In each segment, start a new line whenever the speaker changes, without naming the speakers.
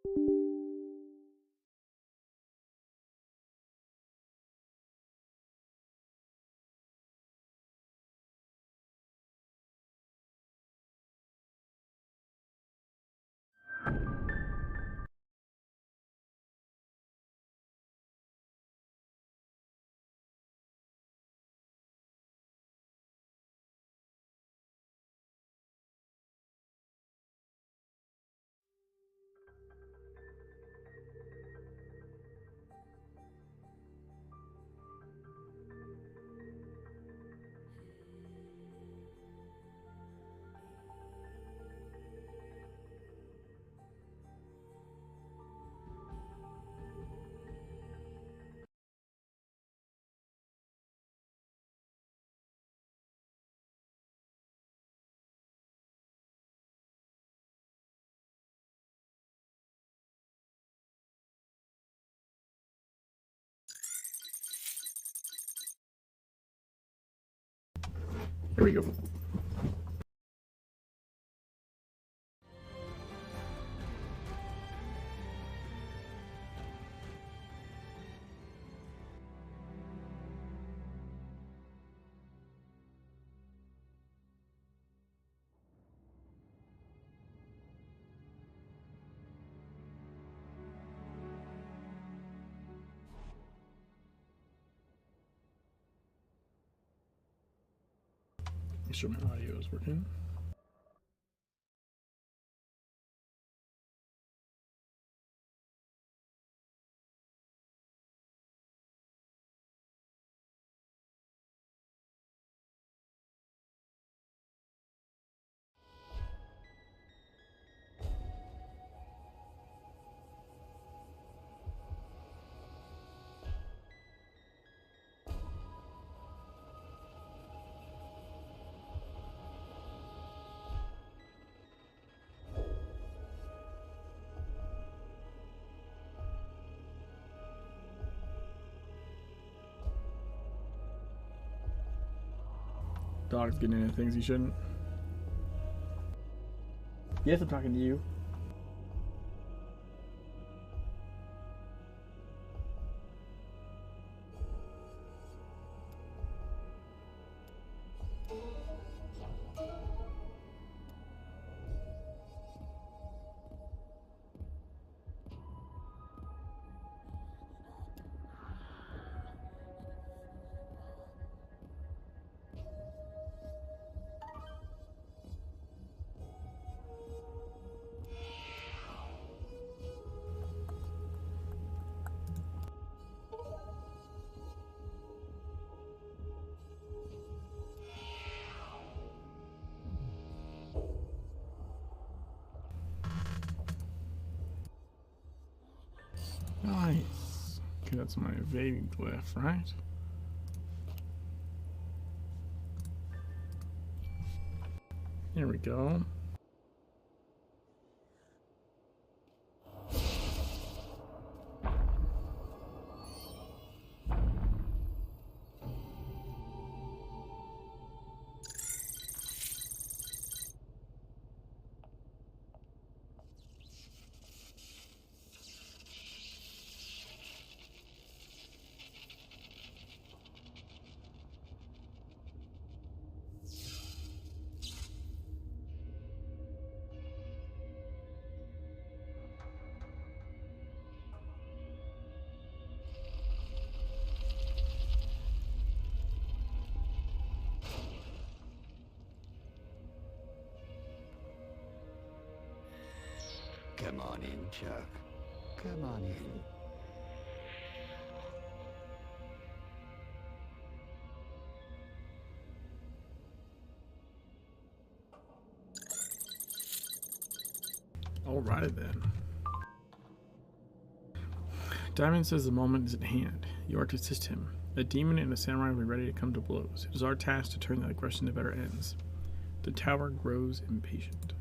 Here we go. Make sure my audio is working. Dog's getting into things he shouldn't. Yes, I'm talking to you. Nice. Okay, that's my evading glyph, right? Here we go.
Come on in, Chuck. Come on in.
Alright then. Diamond says the moment is at hand. You are to assist him. A demon and a samurai will be ready to come to blows. It is our task to turn that aggression to better ends. The tower grows impatient.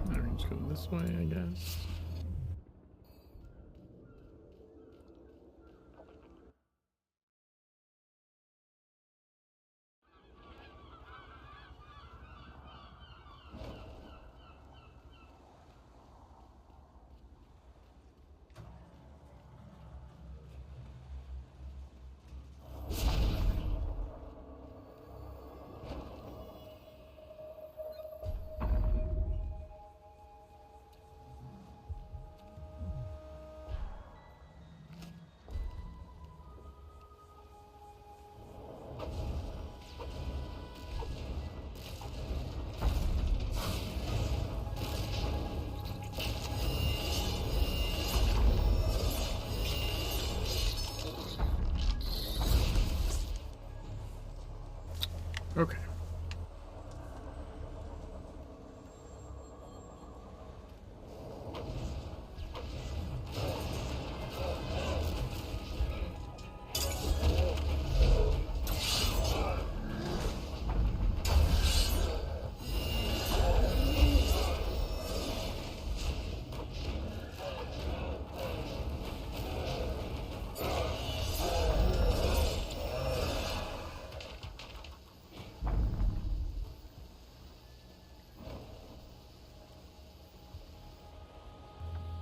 Alright, just go this way, I guess. Okay.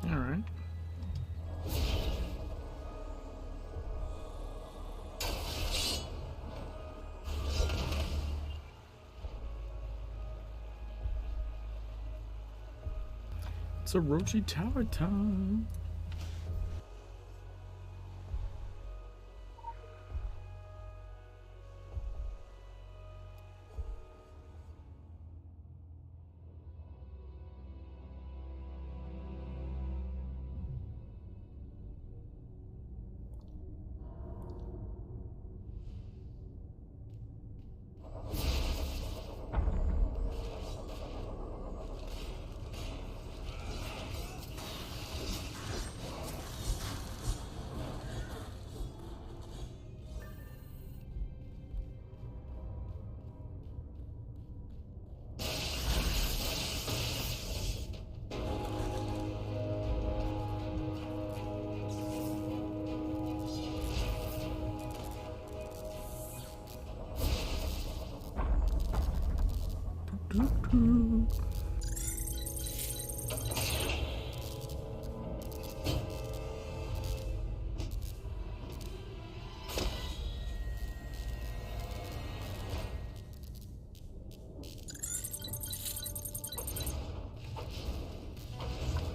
All right. It's a Orochi Tower time.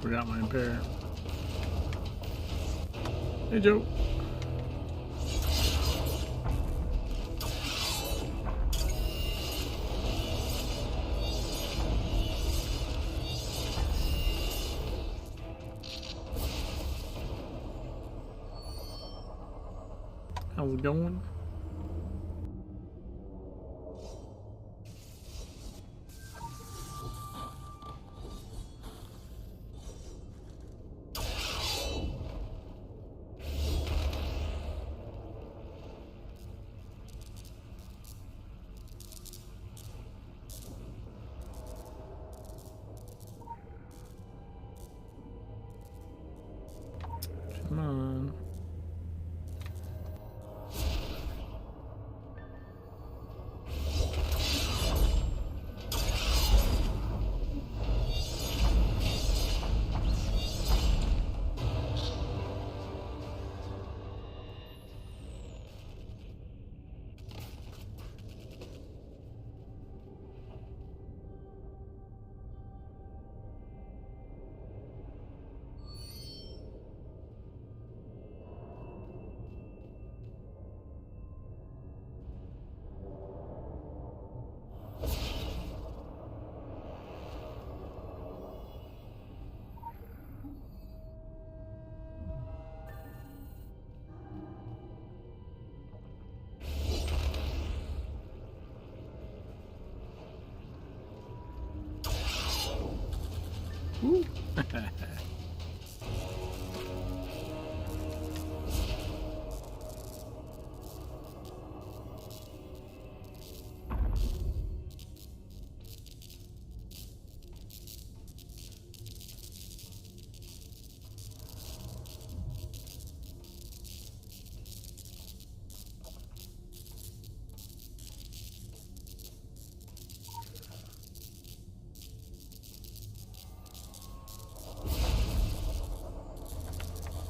Forgot my impair. Hey, Joe. How's it going? Come on. Woo.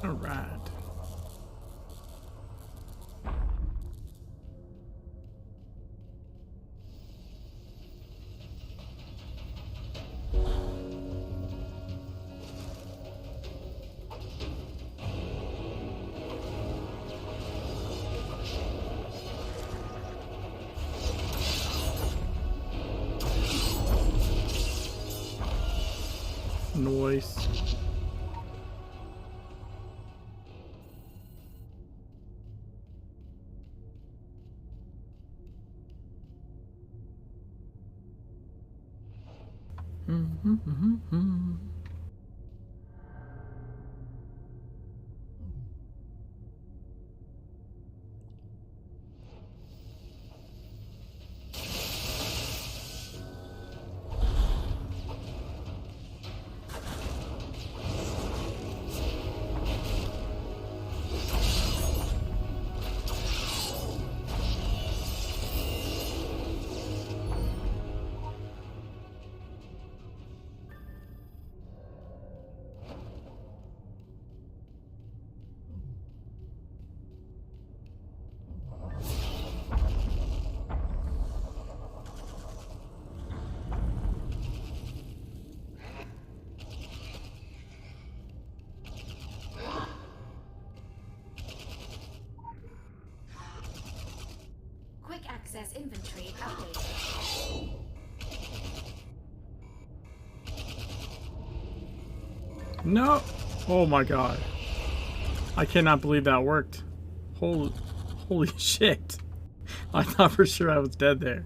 All right. Noise.
Quick access inventory updated.
No! Oh my god. I cannot believe that worked. Holy shit. I thought for sure I was dead there.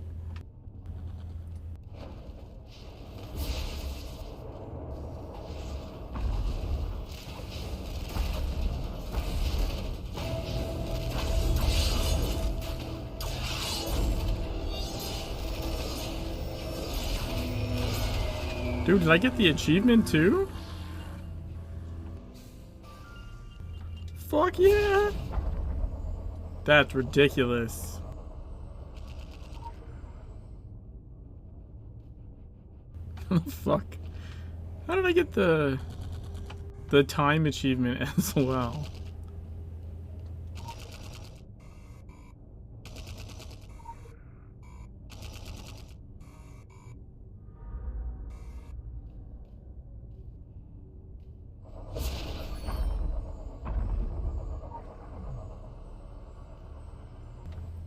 Dude, did I get the achievement too? Fuck yeah! That's ridiculous. Fuck. How did I get the time achievement as well?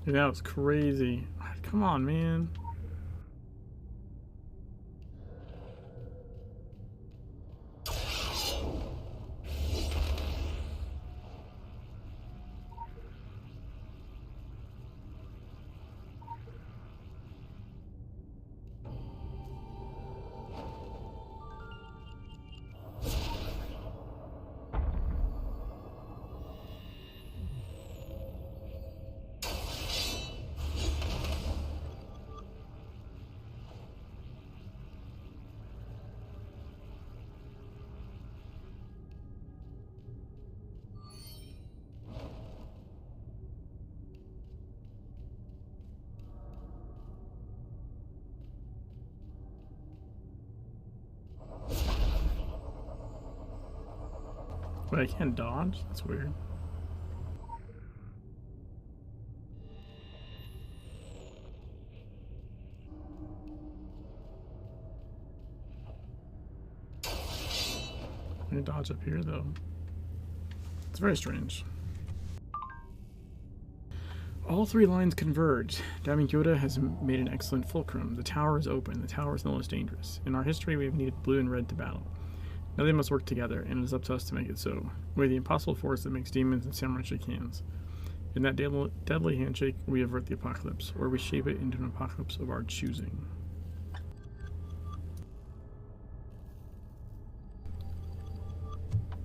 Dude, that was crazy. Come on, man. Wait, I can't dodge? That's weird. I can dodge up here though. It's very strange. All three lines converge. Daming Yoda has made an excellent fulcrum. The tower is open. The tower is no less dangerous. In our history, we have needed blue and red to battle. Now they must work together, and it is up to us to make it so. We're the impossible force that makes demons and samurai shake hands. In that deadly handshake, we avert the apocalypse, or we shape it into an apocalypse of our choosing.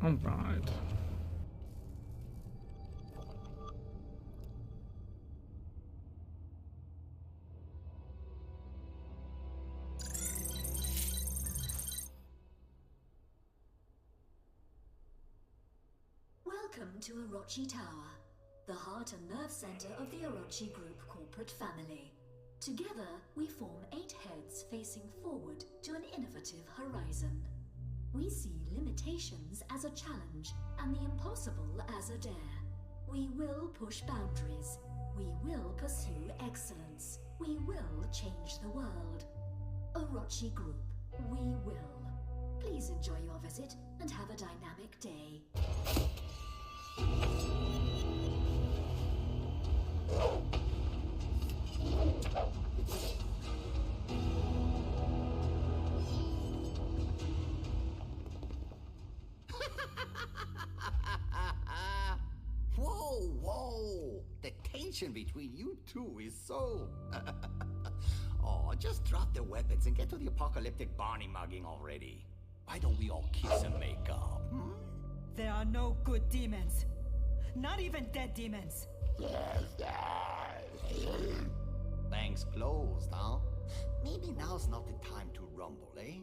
Alright.
Welcome to Orochi Tower, the heart and nerve center of the Orochi Group corporate family. Together, we form 8 heads facing forward to an innovative horizon. We see limitations as a challenge and the impossible as a dare. We will push boundaries. We will pursue excellence. We will change the world. Orochi Group, we will. Please enjoy your visit and have a dynamic day.
Whoa! The tension between you two is so... Oh, just drop the weapons and get to the apocalyptic Barney mugging already. Why don't we all kiss and make up?
There are no good demons. Not even dead demons.
Bank's closed, huh? Maybe now's not the time to rumble, eh?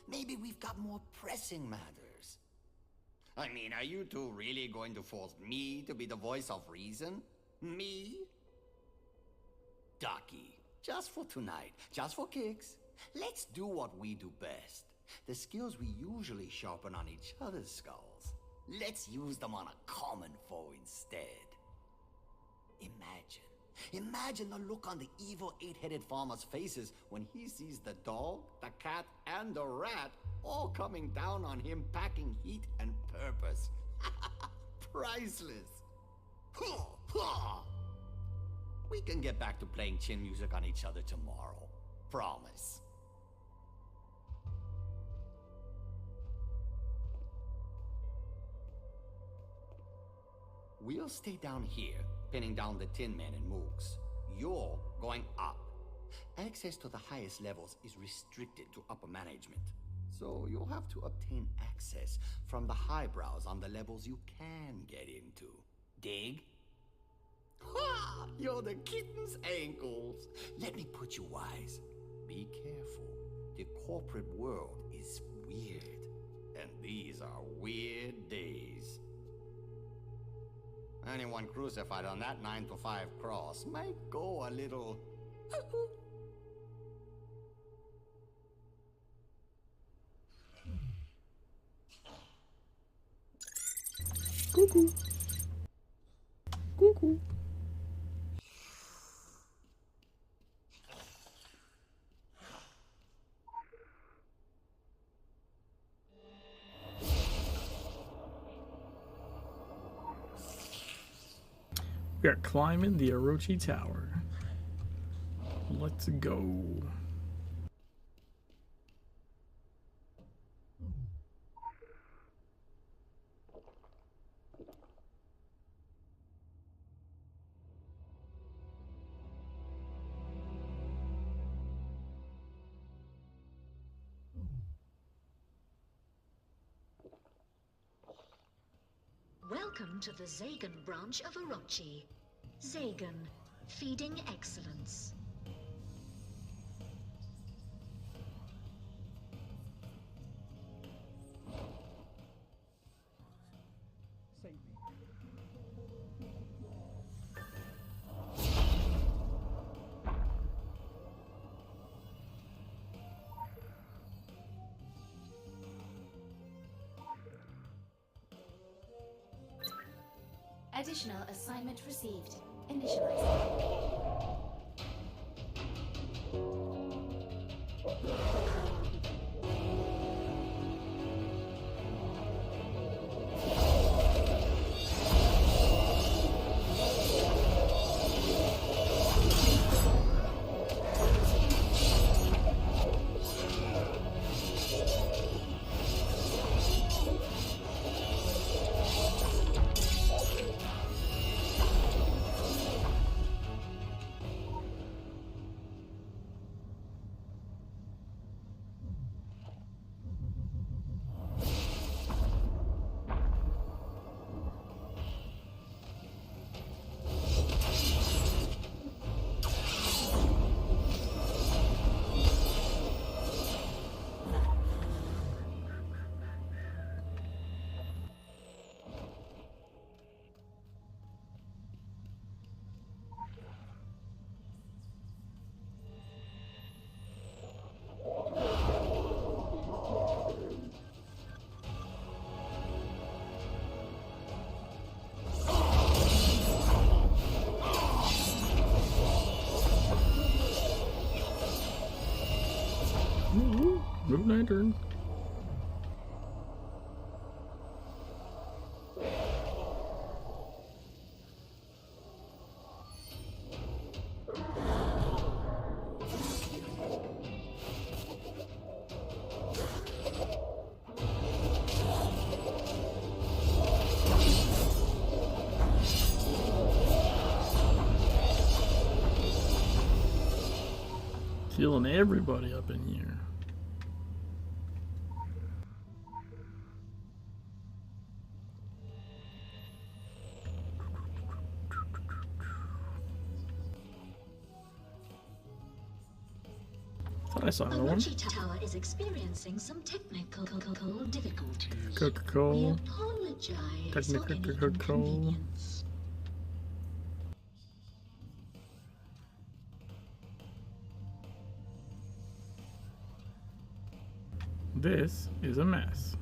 Maybe we've got more pressing matters. I mean, are you two really going to force me to be the voice of reason? Me? Ducky, just for tonight, just for kicks, let's do what we do best. The skills we usually sharpen on each other's skulls. Let's use them on a common foe instead. Imagine the look on the evil eight-headed farmer's faces when he sees the dog, the cat, and the rat all coming down on him packing heat and purpose. Priceless. We can get back to playing chin music on each other tomorrow. Promise. We'll stay down here, pinning down the Tin Men and Mooks. You're going up. Access to the highest levels is restricted to upper management. So you'll have to obtain access from the highbrows on the levels you can get into. Dig? Ha! You're the kitten's ankles. Let me put you wise. Be careful. The corporate world is weird. And these are weird days. Anyone crucified on that 9 to 5 cross might go a little...
Cuckoo. Cuckoo. We are climbing the Orochi Tower. Let's go.
Welcome to the Zagan branch of Orochi. Zagan, feeding excellence.
Additional assignment received. Initializing.
Blue Lantern. Feeling everybody up in here. Thought I saw another one.
Orochi Tower is experiencing some technical difficulties. We
Coca-Cola.
apologize for
Technical
any
Coca-Cola.
inconvenience.
This is a mess.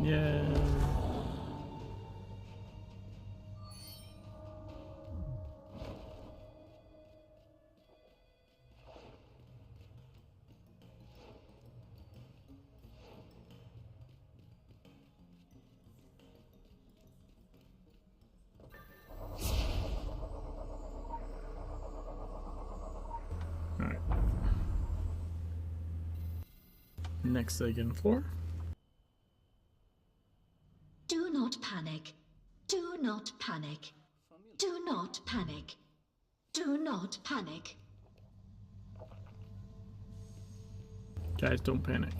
Yeah. All right. Next second floor.
Do not panic. Do not panic. Do not panic. Do not panic.
Guys, don't panic.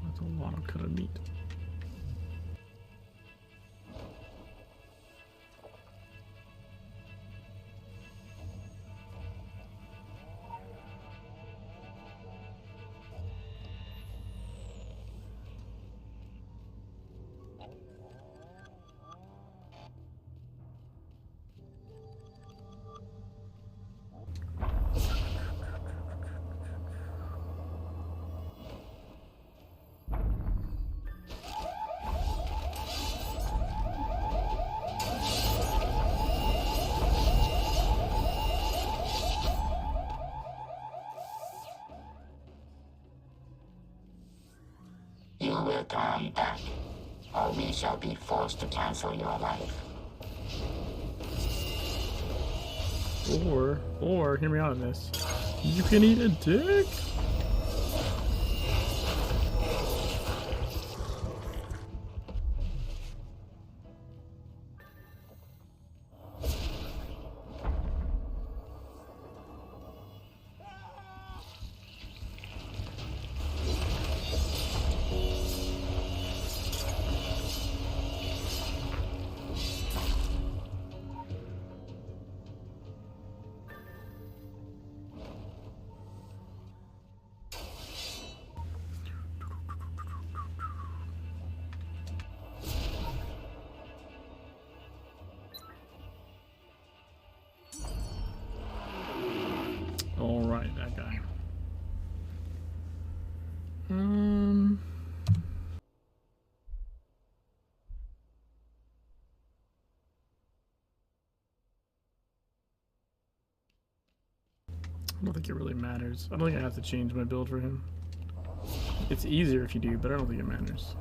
That's a lot of cut of meat.
You will come back, or we shall be forced to cancel your life.
Or, hear me out on this. You can eat a dick? I don't think it really matters. I don't think I have to change my build for him. It's easier if you do, but I don't think it matters.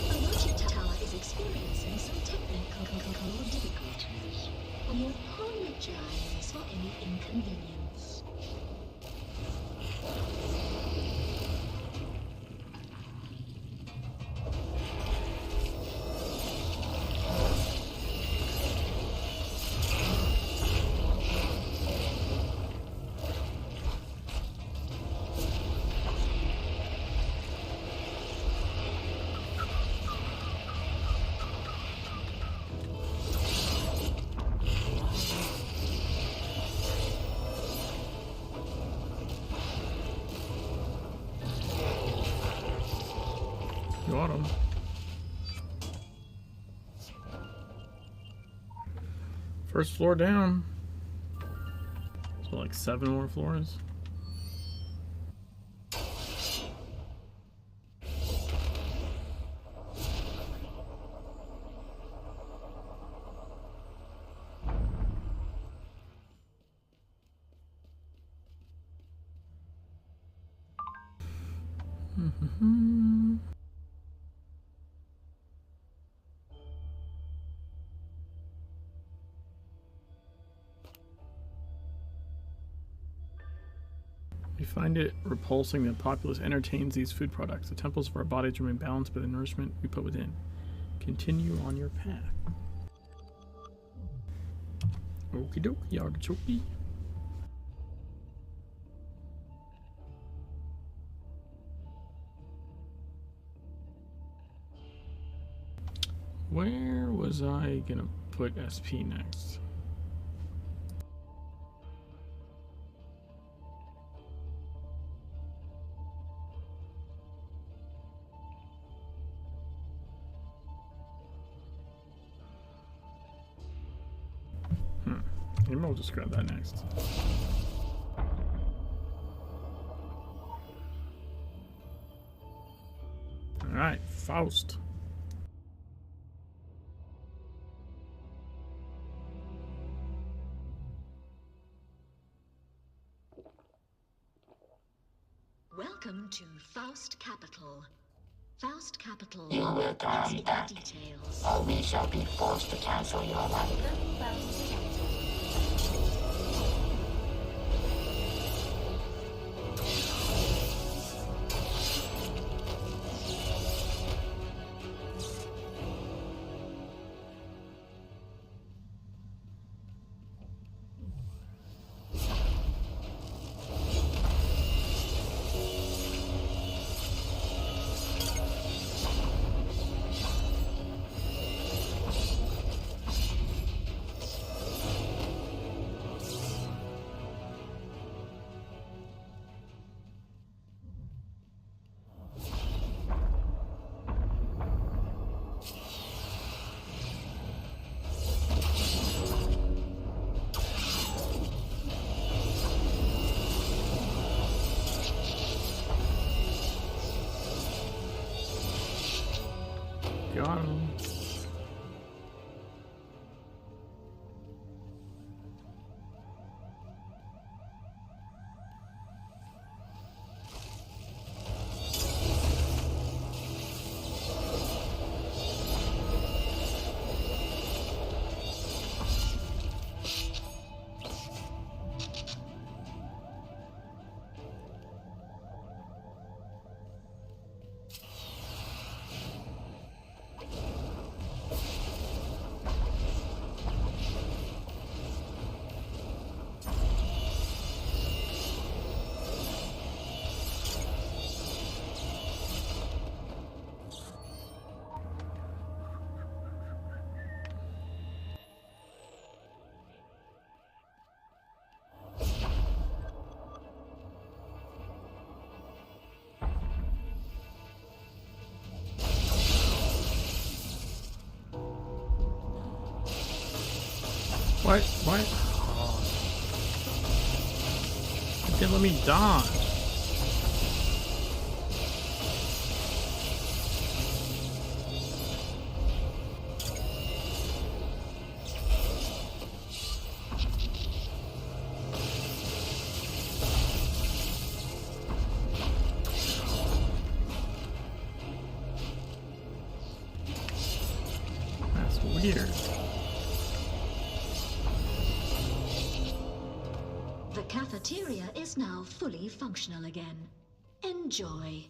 Orochi Tower is experiencing some technical difficulties. We apologize for any inconvenience.
Got him. First floor down. So like 7 more floors. We find it repulsing that populace entertains these food products. The temples of our bodies remain balanced by the nourishment we put within. Continue on your path. Okie dokie, artichoke. Where was I gonna put SP next? Maybe I'll just grab that next. Alright, Faust.
Welcome to Faust Capital. Faust Capital.
You will come back,
Details.
or we shall be forced to cancel your life.
Got him. What? Can't let me dodge. That's weird.
The cafeteria is now fully functional again. Enjoy.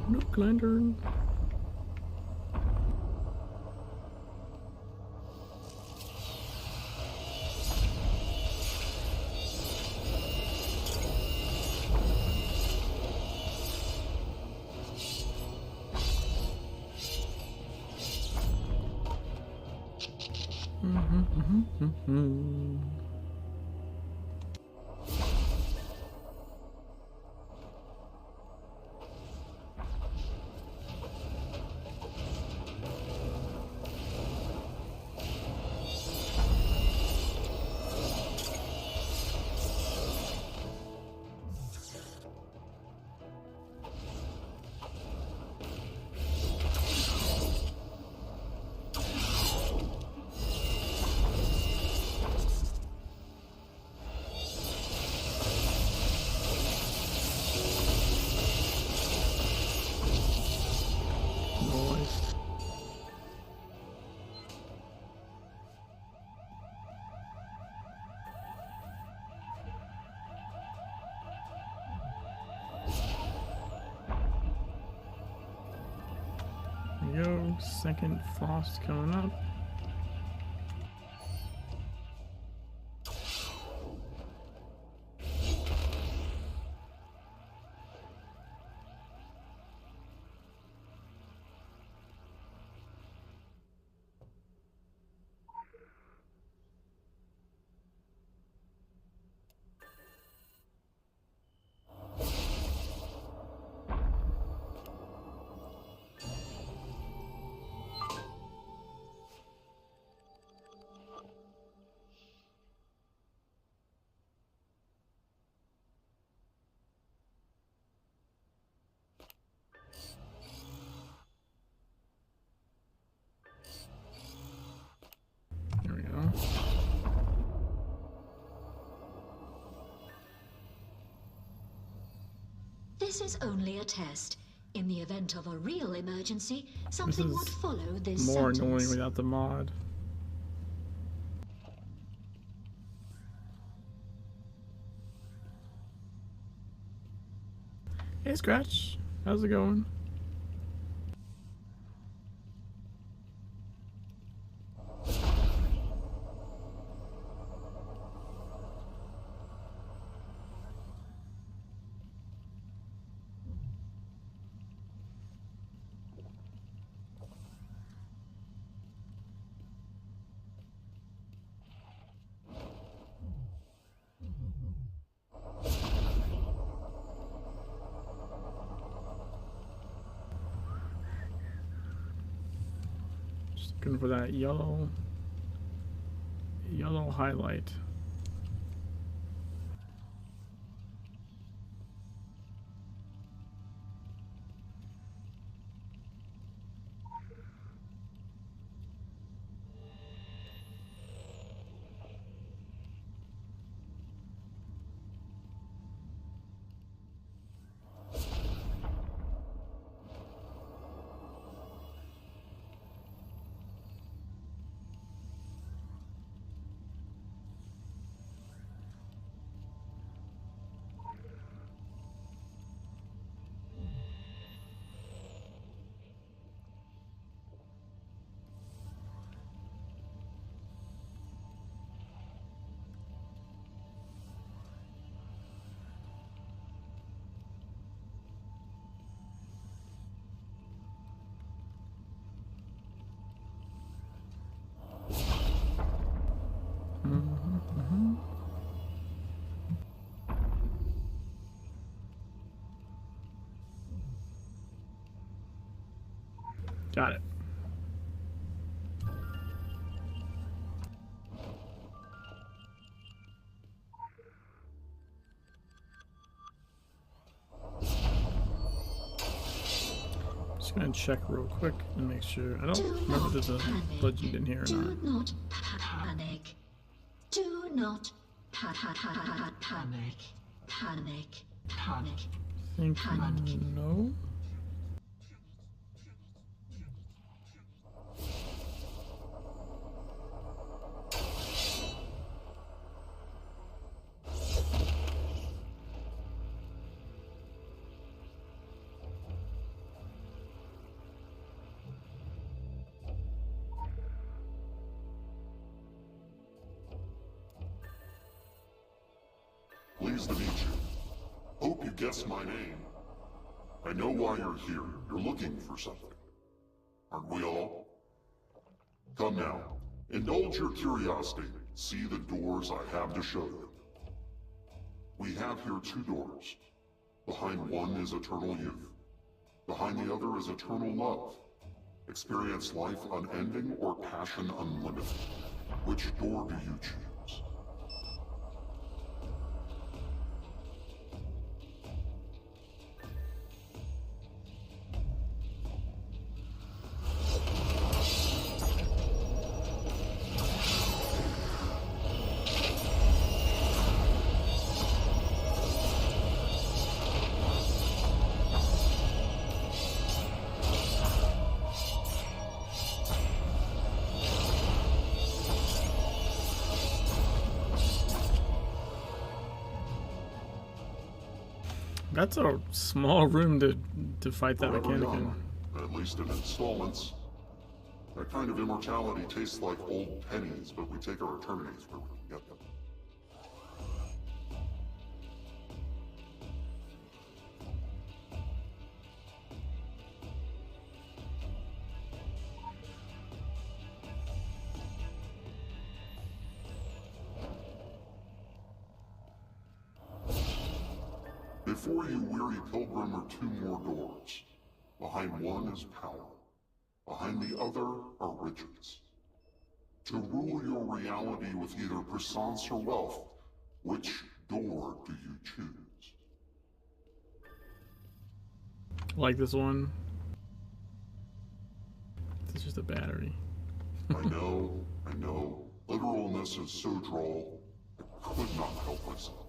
Nook lantern. Noise. There we go. Second frost coming up. There we go.
This is only a test. In the event of a real emergency, something
is
would follow this
More
sentence.
annoying without the mod. Hey Scratch, how's it going? Just looking for that yellow highlight. Got it. Just gonna check real quick and make sure. I don't remember if there's a legend in here or not.
Do not panic. Do not panic. Panic. Panic.
Think no.
Pleased to meet you. Hope you guess my name. I know why you're here. You're looking for something. Aren't we all? Come now. Indulge your curiosity. See the doors I have to show you. We have here 2 doors. Behind one is eternal youth. Behind the other is eternal love. Experience life unending or passion unlimited. Which door do you choose?
That's a small room to fight that
Forever
mechanic in.
young, at least in installments. That kind of immortality tastes like old pennies, but we take our eternities where we can get them. Before you, weary pilgrim, are 2 more doors. Behind one is power. Behind the other are riches. To rule your reality with either puissance or wealth, which door do you choose?
Like this one. It's just a battery.
I know. Literalness is so droll, I could not help myself.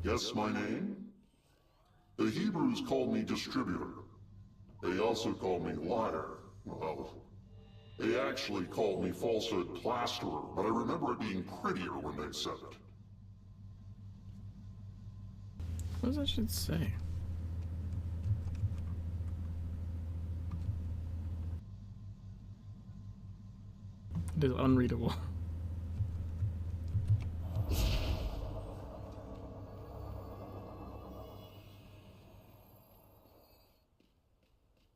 Guess my name? The Hebrews called me distributor. They also called me liar. Well, they actually called me falsehood plasterer, but I remember it being prettier when they said it.
What does that shit say? It is unreadable.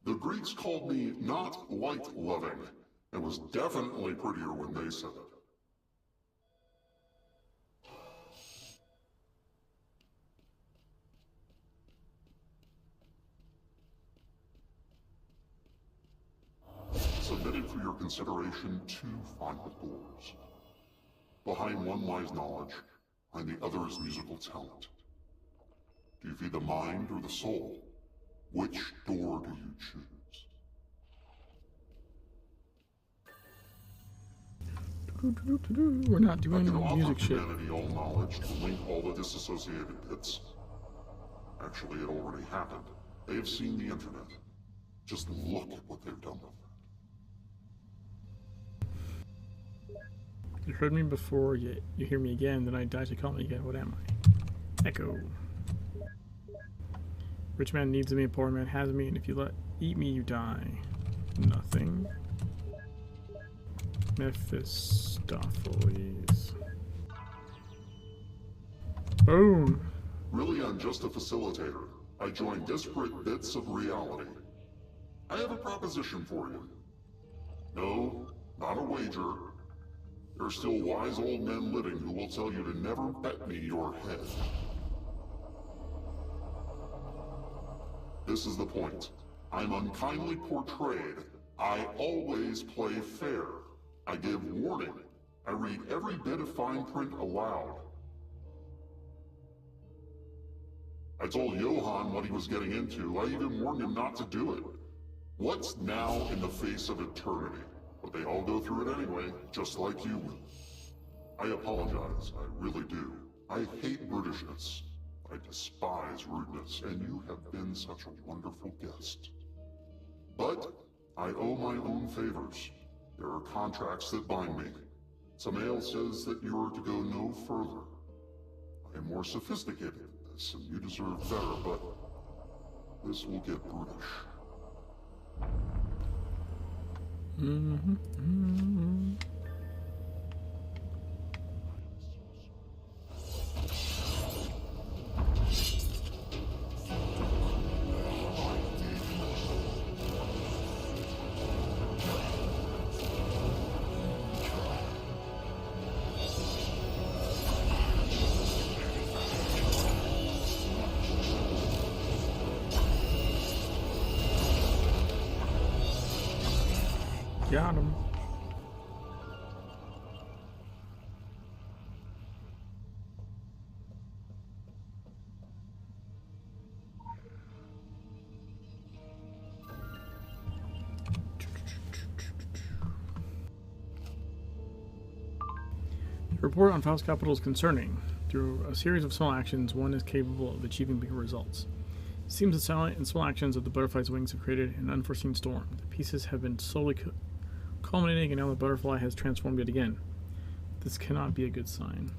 The Greeks called me not light-loving. It was definitely prettier when they said it. Submitted for your consideration 2 final doors. Behind one lies knowledge, behind the other is musical talent. Do you feed the mind or the soul? Which door do you choose?
We're not
I
doing
can offer
music shit.
humanity all knowledge to link all the disassociated bits. Actually, it already happened. They have seen the internet. Just look at what they've done with it.
You heard me before, you hear me again, then I die to call me again. What am I? Echo. Rich man needs me, a poor man has me, and if you eat me, you die. Nothing. Mephistopheles. Boom.
Really, I'm just a facilitator. I join disparate bits of reality. I have a proposition for you. No, not a wager. There are still wise old men living who will tell you to never bet me your head. This is the point. I'm unkindly portrayed. I always play fair. I give warning. I read every bit of fine print aloud. I told Johann what he was getting into. I even warned him not to do it. What's now in the face of eternity? But they all go through it anyway, just like you will. I apologize, I really do. I hate Britishness. I despise rudeness, and you have been such a wonderful guest. But I owe my own favors. There are contracts that bind me. Samael says that you are to go no further. I am more sophisticated than this, and you deserve better, but this will get British.
Got him. The report on Faust Capital is concerning. Through a series of small actions, one is capable of achieving bigger results. It seems the silent and small actions of the butterfly's wings have created an unforeseen storm. The pieces have been slowly culminating, and now the butterfly has transformed it again. This cannot be a good sign.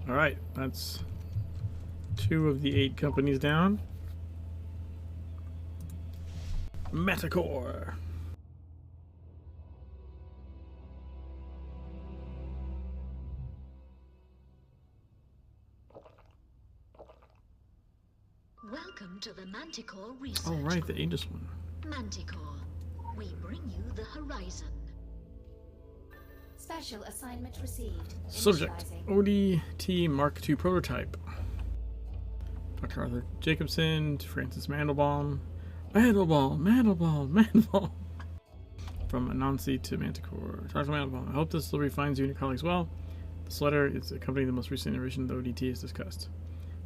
All right, that's 2 of the 8 companies down. Metacore.
Welcome to the Manticore Research.
All right, the Aegis one.
Manticore, we bring you the horizon.
Special assignment received.
Subject:
Initializing.
ODT Mark II prototype. Dr. Arthur Jacobson to Francis Mandelbaum. Mandelbaum. From Anansi to Manticore. Dr. Mandelbaum, I hope this delivery finds you and your colleagues well. This letter is accompanying the most recent iteration of the ODT as discussed.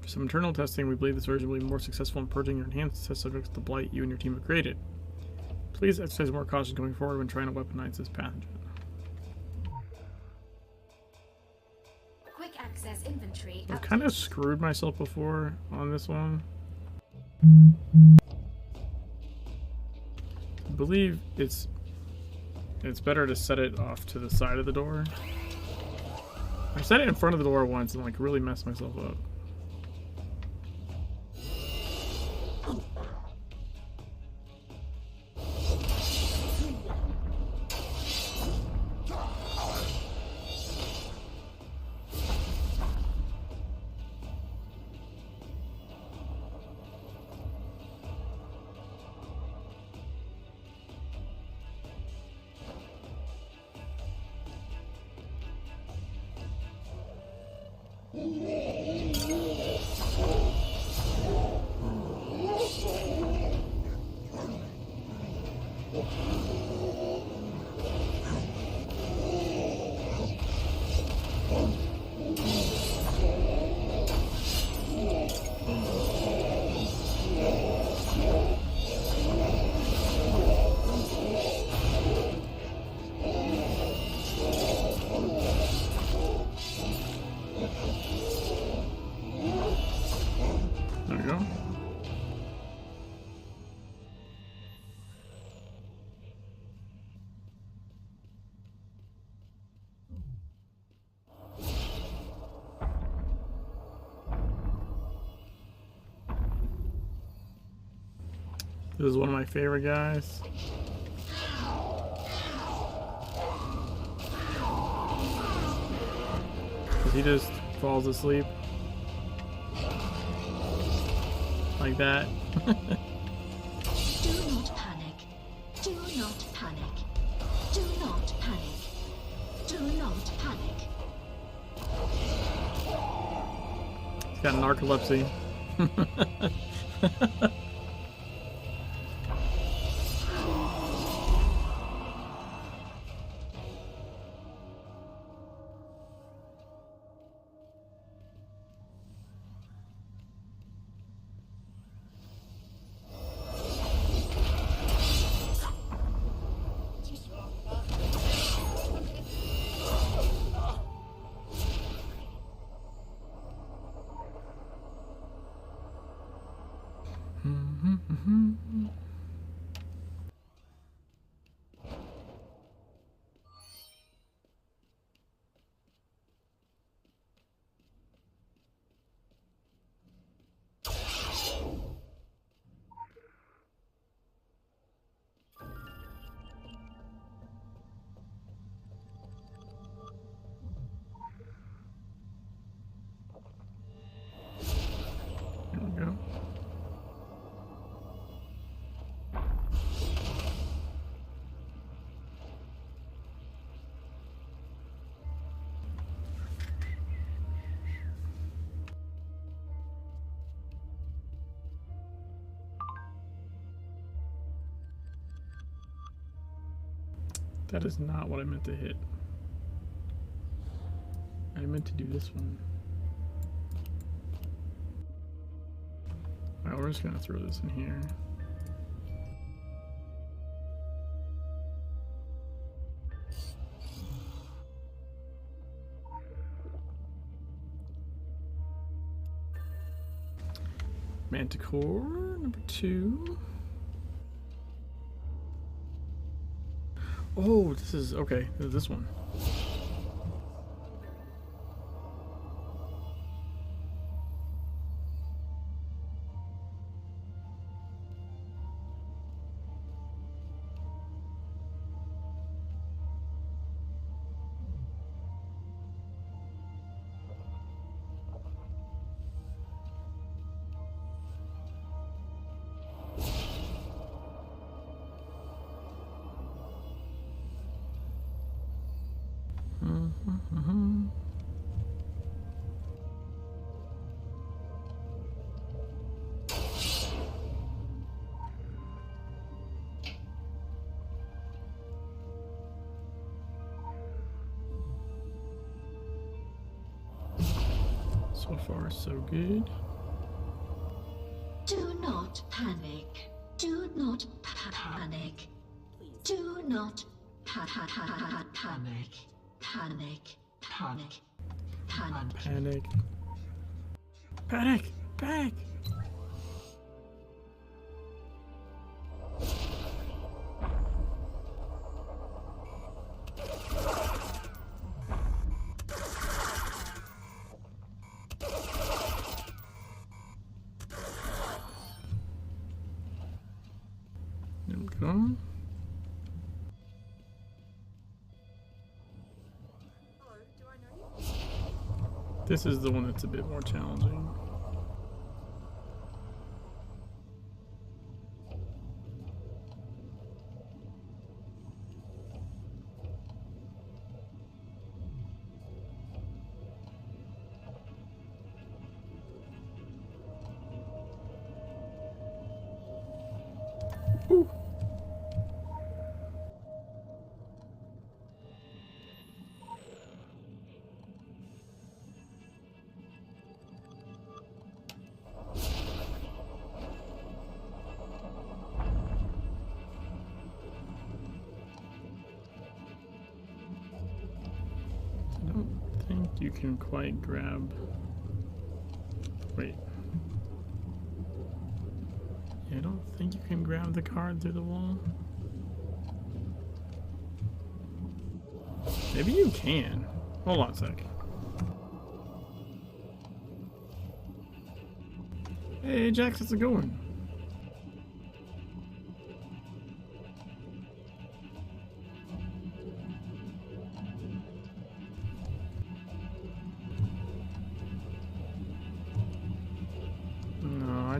For some internal testing, we believe this version will be more successful in purging your enhanced test subjects of the blight you and your team have created. Please exercise more caution going forward when trying to weaponize this pathogen.
Quick access inventory.
I've kind of screwed myself before on this one. I believe it's better to set it off to the side of the door. I set it in front of the door once and like really messed myself up. This is one of my favorite guys. He just falls asleep. Like that.
Do not panic. Do not panic. Do not panic. Do not panic.
He's got narcolepsy. There we go. That is not what I meant to hit. I meant to do this one. Alright, we're just gonna throw this in here. Manticore, number 2. Oh, this is, okay, this one. So far, so good.
Do not panic. Do not panic. Do not panic. Panic. Panic. Panic.
Panic. Panic! Panic! There we go. This is the one that's a bit more challenging. Ooh. I don't think you can quite grab. Wait. I don't think you can grab the card through the wall. Maybe you can. Hold on a sec. Hey, Jax, how's it going?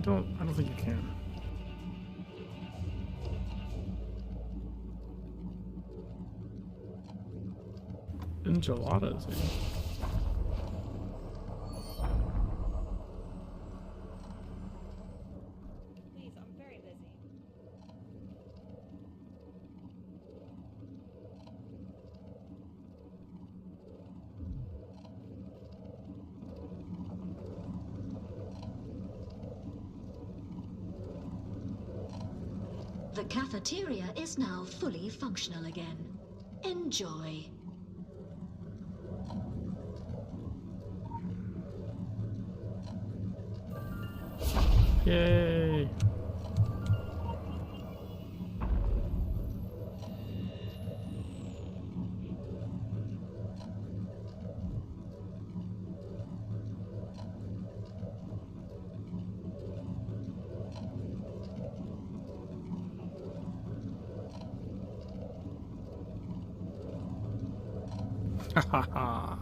don't think you can. Enchiladas, eh?
Please, I'm very busy.
The cafeteria is now fully functional again. Enjoy.
Yay! Ha ha ha!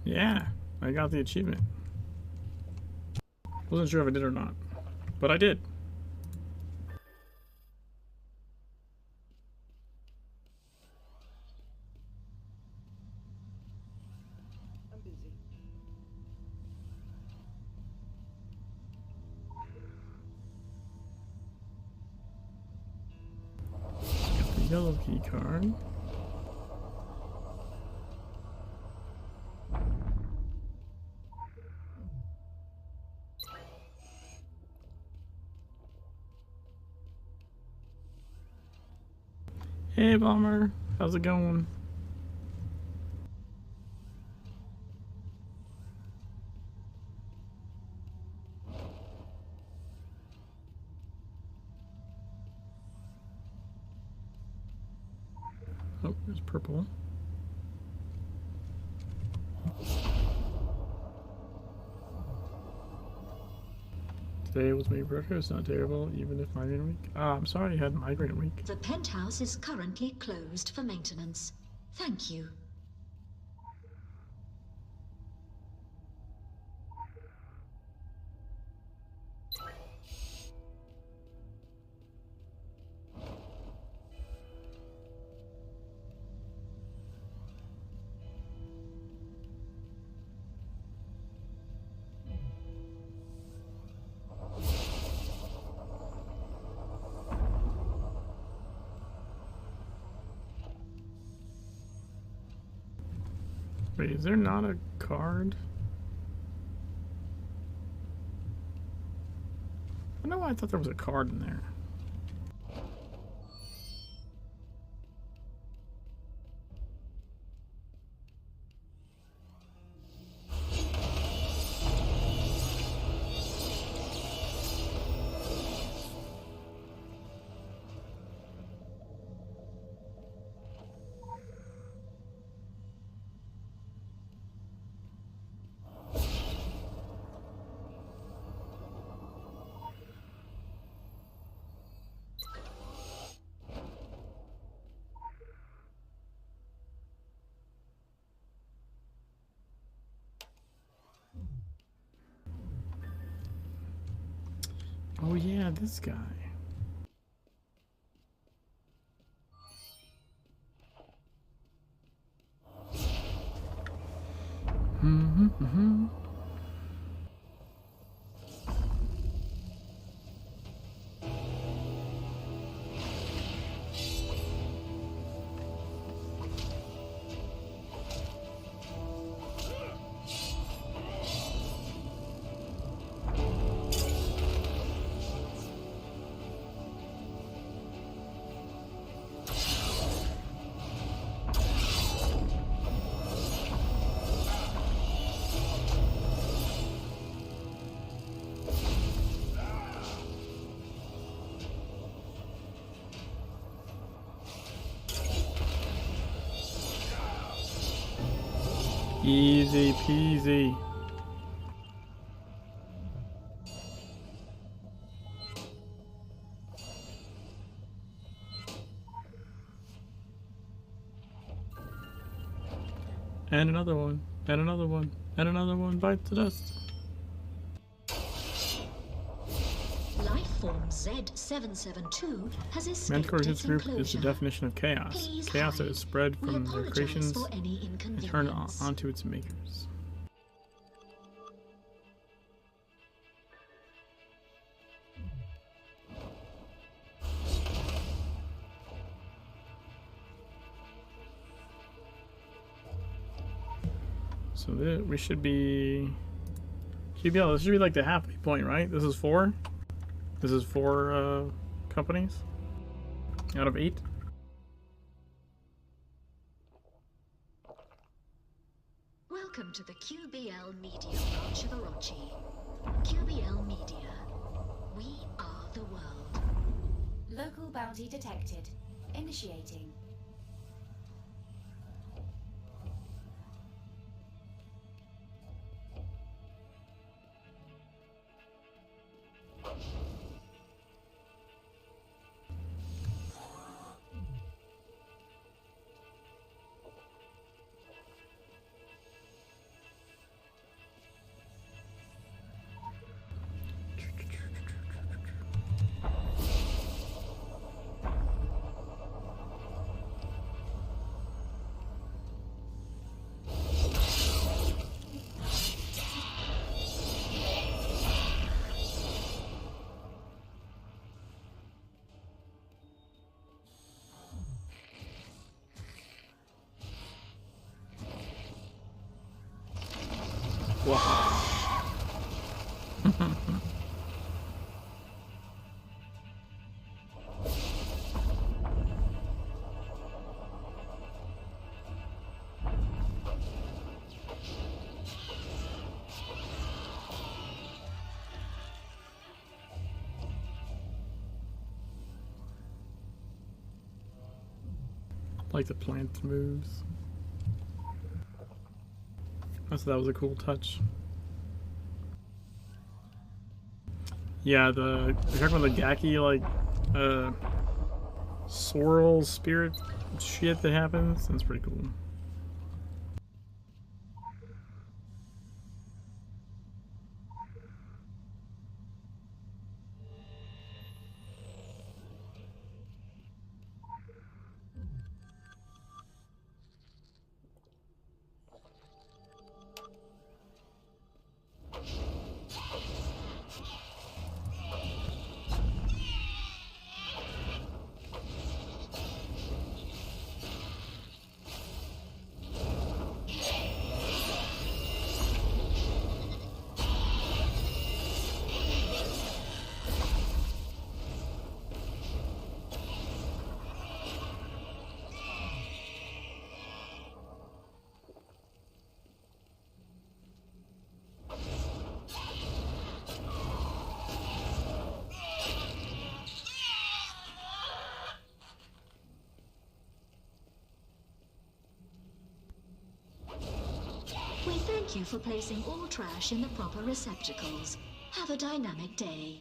Yeah, I got the achievement. Wasn't sure if I did or not, but I did.
I'm busy.
Got the yellow key card. Hey, Bomber. How's it going? Oh, there's purple. Today was my birthday. It's not terrible, even if migraine week. I'm sorry you had migraine week.
The penthouse is currently closed for maintenance. Thank you.
Wait, is there not a card? I don't know why I thought there was a card in there. Oh yeah, this guy. Mm-hmm. Easy peasy. And another one. And another one. And another one bites the dust.
Lifeform Z772 has escaped
Manticore's
its
group is the
enclosure.
definition of chaos.
Please
Chaos that
hide.
is spread
We
from their
apologize
creations
for any
and turned
inconvenience.
onto its makers. So we should be able. This should be like the halfway point, right? This is 4. This is 4 companies out of 8.
Welcome to the QBL Media branch of Orochi. QBL Media. We are the world.
Local bounty detected. Initiating.
Like the plant moves. I thought that was a cool touch. Yeah, you're talking about the Gaki, like, swirl spirit shit that happens? That's pretty cool.
We thank you for placing all trash in the proper receptacles. Have a dynamic day.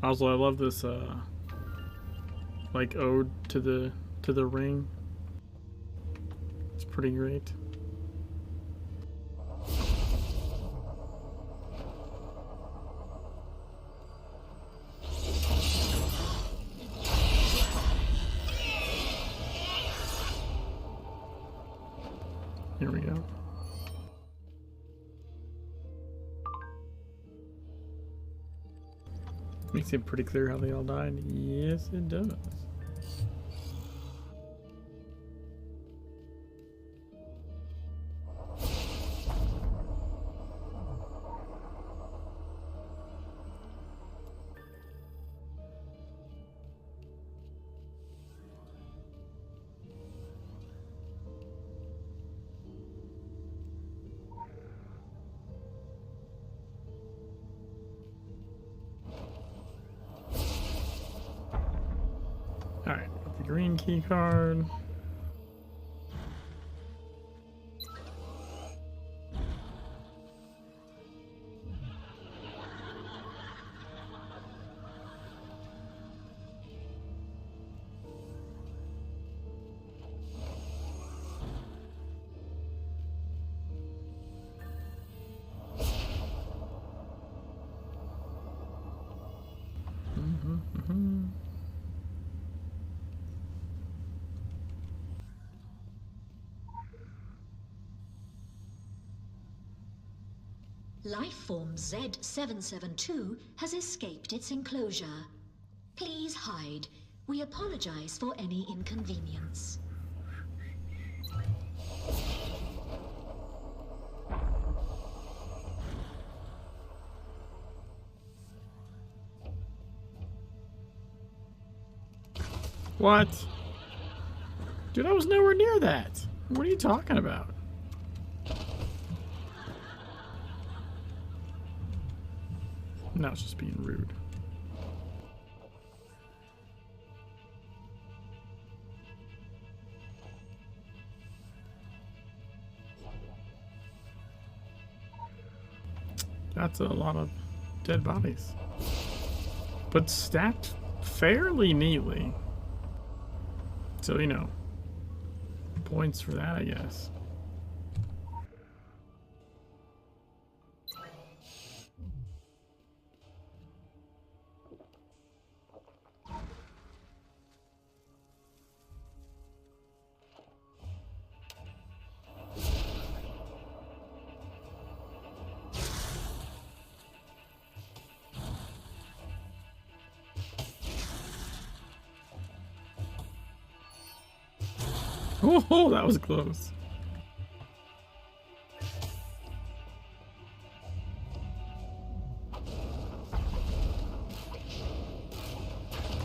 Also, I love this, like, ode to the ring. It's pretty great. Here we go. Makes it pretty clear how they all died. Yes, it does. Alright, the green key card.
Lifeform Z772 has escaped its enclosure. Please hide. We apologize for any inconvenience.
What? Dude, I was nowhere near that. What are you talking about? Now it's just being rude. That's a lot of dead bodies. But stacked fairly neatly. So, you know, points for that, I guess. Oh, that was close.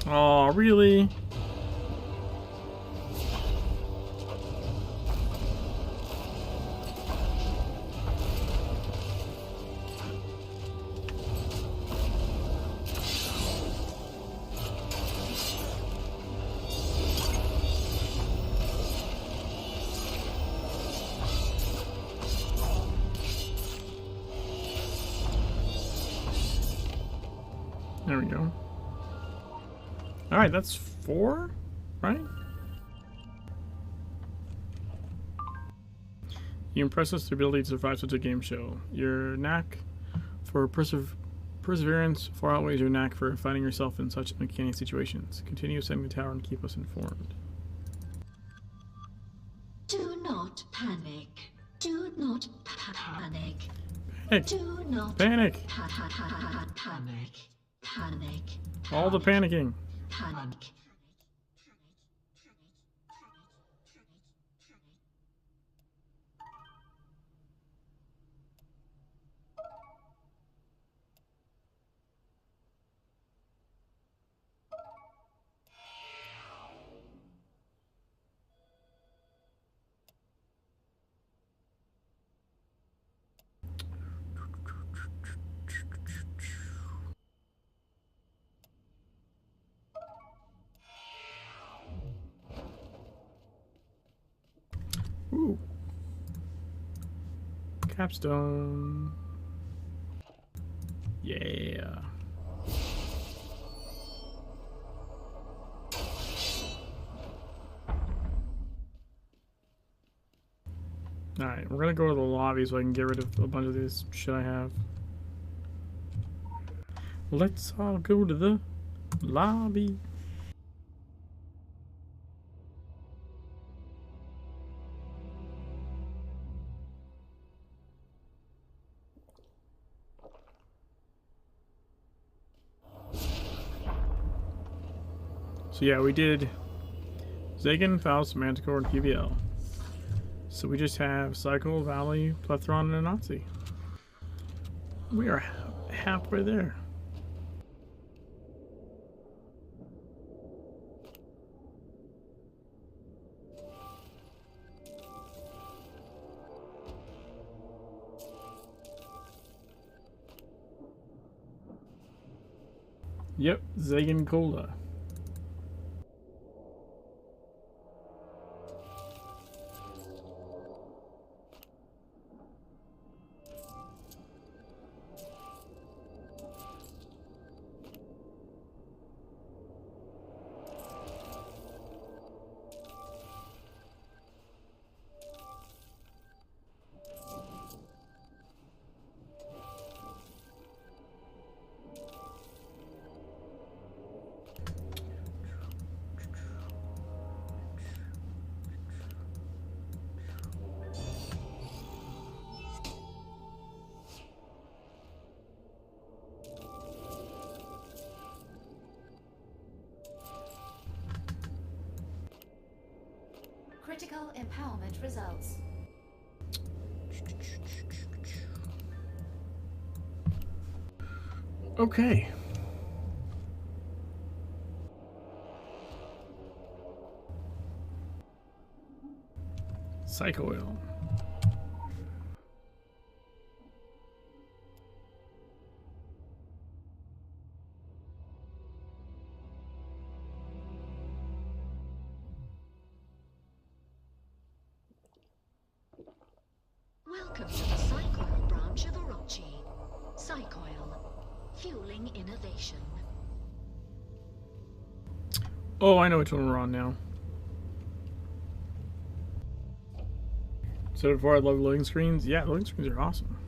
Oh, really? There we go. Alright, that's 4, right? You impress us with your ability to survive such a game show. Your knack for perseverance far outweighs your knack for finding yourself in such uncanny situations. Continue ascending the tower and keep us informed.
Do not panic. Do not panic.
Panic!
Do not
Panic!
panic. Panic.
All the panicking.
Panic.
Ooh. Capstone. Yeah. Alright, we're gonna go to the lobby so I can get rid of a bunch of this shit I have. Let's all go to the lobby. So yeah, we did Zagan, Faust, Manticore, and QBL. So we just have Cycle, Valley, Plethron, and a Nazi. We are halfway there. Yep, Zagan Cola.
Critical empowerment results.
Okay. Psycho oil.
Welcome to the Psychoil branch of Orochi. Psychoil, fueling innovation.
Oh, I know which one we're on now. So before I love loading screens. Yeah, loading screens are awesome.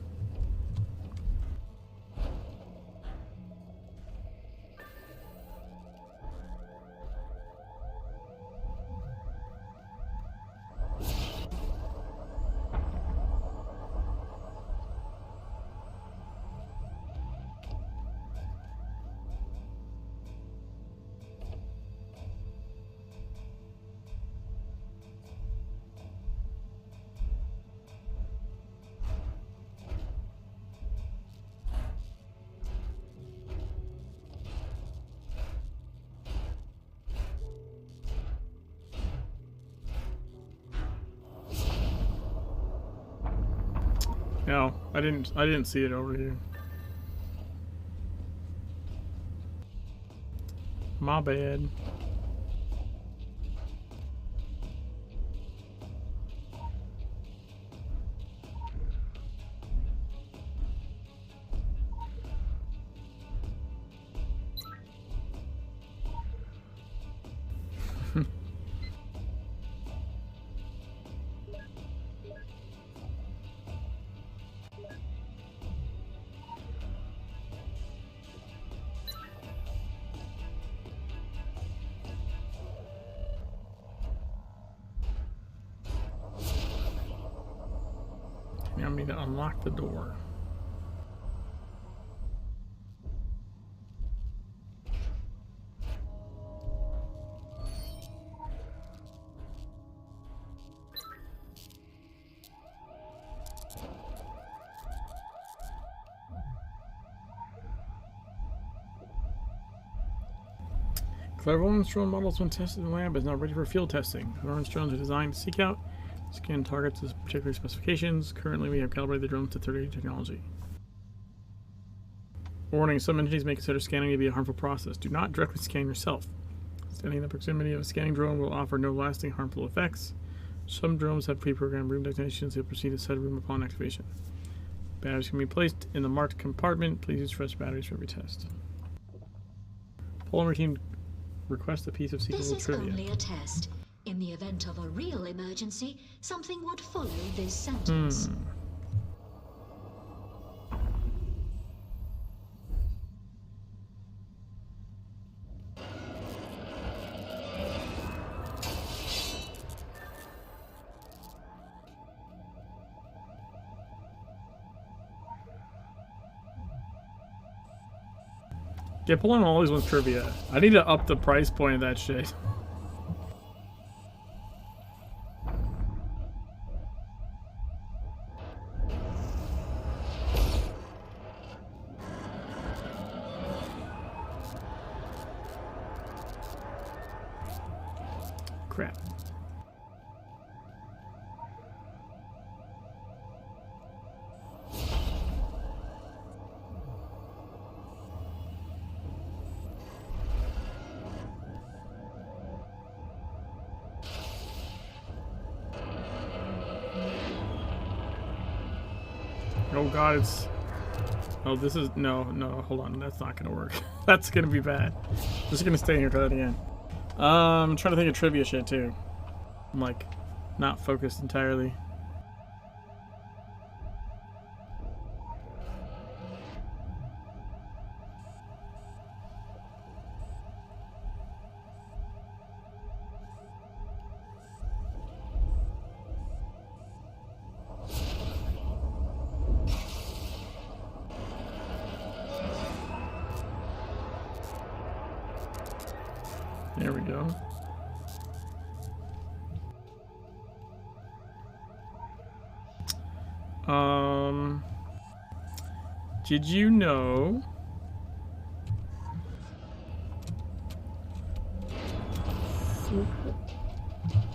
No, I didn't see it over here. My bad. Now I need to unlock the door. Clairvoyance drone models, when tested in the lab, is now ready for field testing. Clairvoyance drones are designed to seek out, scan targets with particular specifications. Currently, we have calibrated the drones to 30 technology. Warning, some entities may consider scanning to be a harmful process. Do not directly scan yourself. Standing in the proximity of a scanning drone will offer no lasting harmful effects. Some drones have pre-programmed room destinations that proceed to set a room upon activation. Batteries can be placed in the marked compartment. Please use fresh batteries for every test. Polymer team request a piece of
This
secret
is
trivia.
only a test. In the event of a real emergency, something would follow this sentence.
Yeah, pulling always wants trivia. I need to up the price point of that shit. Crap. Oh god, it's... Oh, this is... No, hold on. That's not gonna work. That's gonna be bad. I'm just gonna stay here for that again. I'm trying to think of trivia shit, too. I'm, like, not focused entirely. There we go. Did you know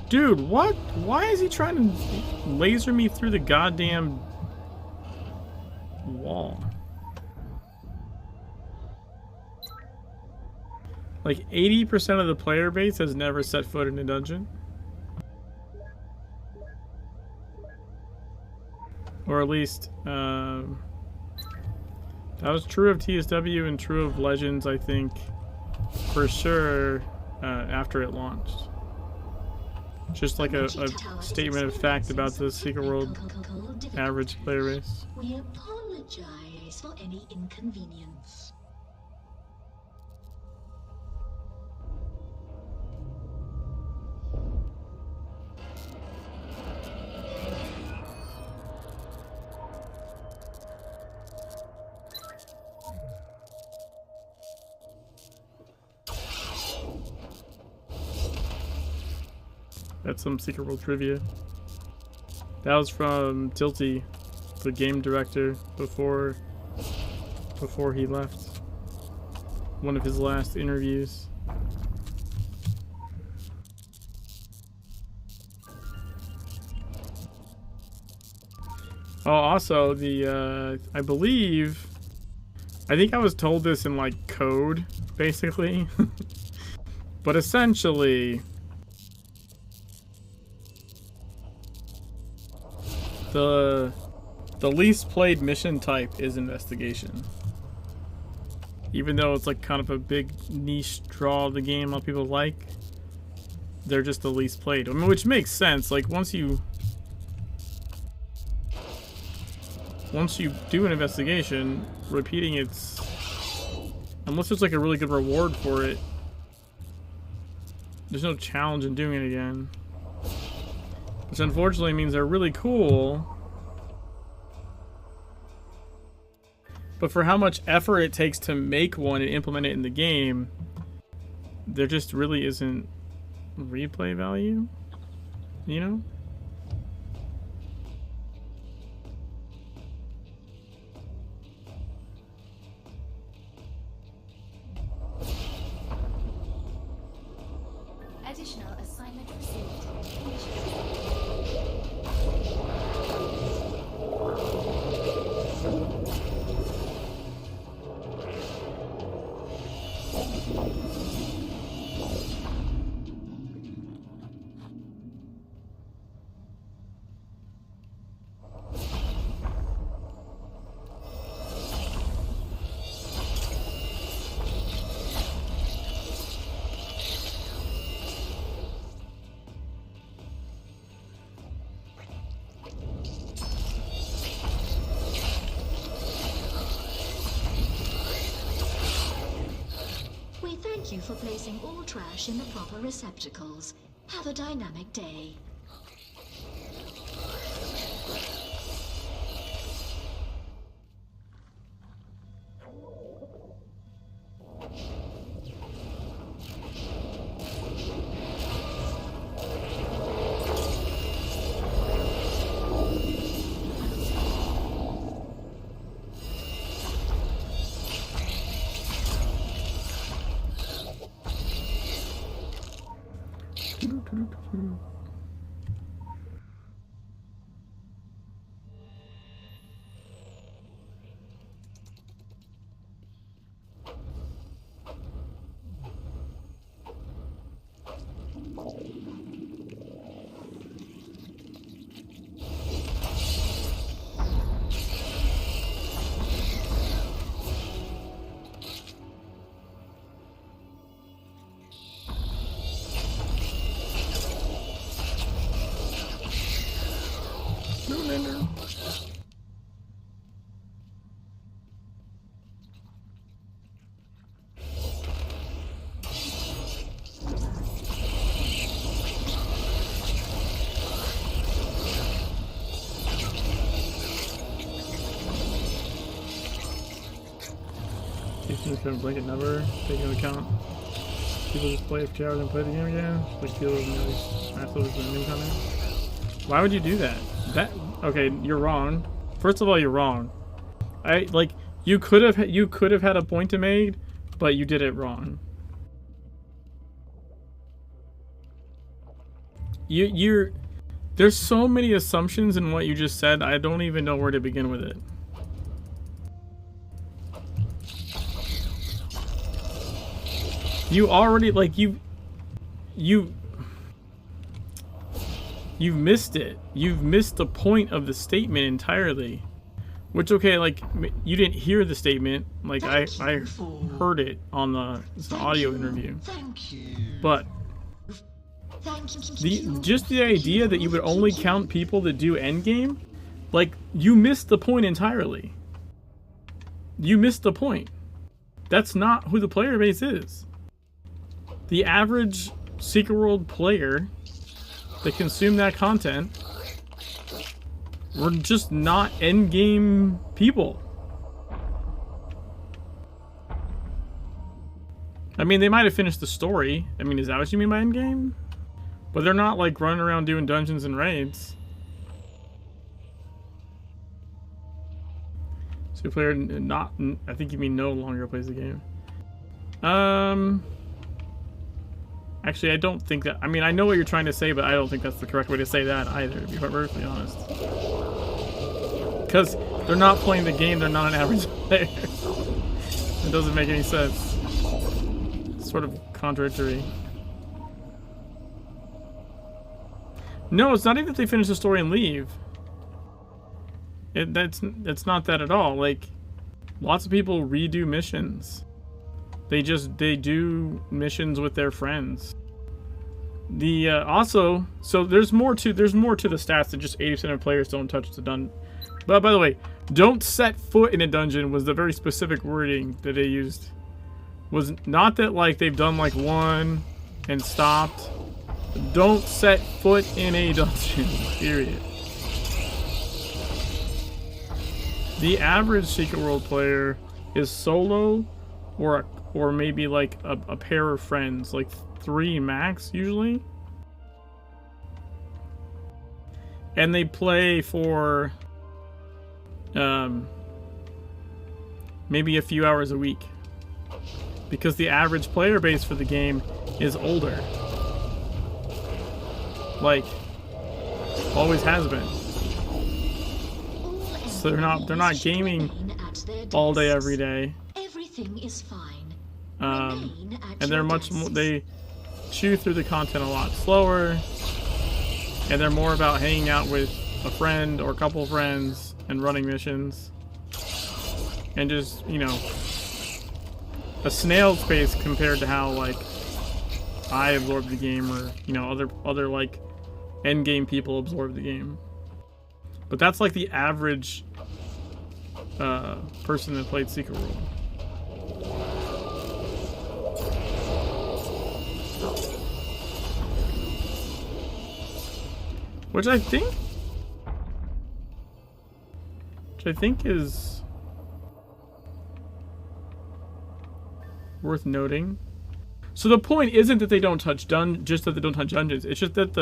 dude, what? Why is he trying to laser me through the goddamn wall? Like 80% of the player base has never set foot in a dungeon. Or at least, that was true of TSW and true of Legends, I think, for sure, after it launched. Just like a statement of fact about the Secret World average player base.
We apologize for any inconvenience.
That's some Secret World trivia. That was from Tilty, the game director, before he left. One of his last interviews. Oh, also the I think I was told this in like code, basically. But essentially, the least played mission type is investigation. Even though it's like kind of a big niche draw of the game a lot of people like, they're just the least played. I mean, which makes sense. Like once you do an investigation, repeating it's, unless there's like a really good reward for it, there's no challenge in doing it again. Which unfortunately means they're really cool, but for how much effort it takes to make one and implement it in the game, there just really isn't replay value, you know?
Additional assignment received.
Thank you for placing all trash in the proper receptacles. Have a dynamic day.
Kind of blanket never take into account. People just play for 2 hours and play the game again. Like feel smash those in incoming. Why would you do that? Okay, you're wrong. First of all, you're wrong. You could have had a point to make, but you did it wrong. There's so many assumptions in what you just said. I don't even know where to begin with it. You already you've missed it. You've missed the point of the statement entirely. Which, okay, like, you didn't hear the statement. Like, I heard it on the audio interview.
Thank you.
But just the idea that you would only count people that do endgame, like, you missed the point entirely. You missed the point. That's not who the player base is. The average Secret World player that consume that content were just not endgame people. I mean, they might have finished the story. I mean, is that what you mean by endgame? But they're not like running around doing dungeons and raids. So player not, I think you mean no longer plays the game. Actually, I don't think that, I mean, I know what you're trying to say, but I don't think that's the correct way to say that either, to be perfectly honest. Because they're not playing the game, they're not an average player. It doesn't make any sense. It's sort of contradictory. No, it's not even that they finish the story and leave. That's not that at all. Like, lots of people redo missions. They do missions with their friends. The also, so there's more to the stats than just 80% of players don't touch the dungeon. But by the way, don't set foot in a dungeon was the very specific wording that they used. Was not that like they've done like one and stopped. Don't set foot in a dungeon, period. The average Secret World player is solo or maybe like a pair of friends, like 3 max usually. And they play for maybe a few hours a week. Because the average player base for the game is older. Like, always has been. So they're not gaming all day every day.
Everything is fine.
And they're much more, they chew through the content a lot slower, and they're more about hanging out with a friend or a couple of friends and running missions, and just, you know, a snail's pace compared to how like I absorb the game, or you know, other like end game people absorb the game. But that's like the average person that played Secret World. Which I think is worth noting. So the point isn't that they don't touch just that they don't touch dungeons. It's just that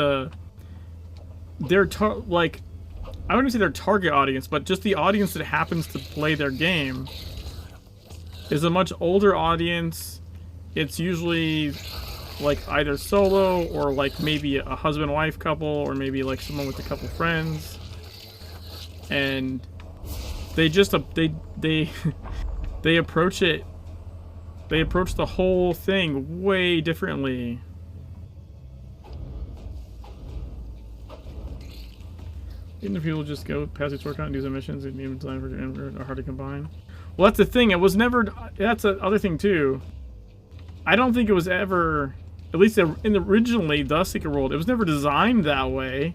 like, I wouldn't say their target audience, but just the audience that happens to play their game is a much older audience. It's usually like either solo or like maybe a husband-wife couple, or maybe like someone with a couple friends, and they just they approach the whole thing way differently. Even if people just go past each workout and do some missions and even design for are hard to combine. Well, that's the thing. It was never. That's the other thing too. I don't think it was ever, at least in originally the Secret World, it was never designed that way.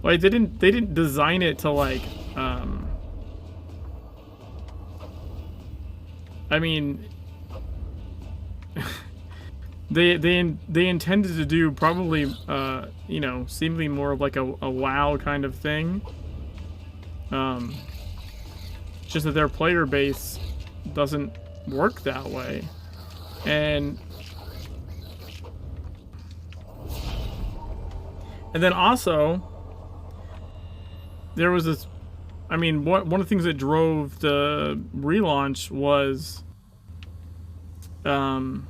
Like they didn't design it to like. I mean, they intended to do probably you know, seemingly more of like a WoW kind of thing. Just that their player base doesn't work that way. And then also there was this I mean, one of the things that drove the relaunch was, and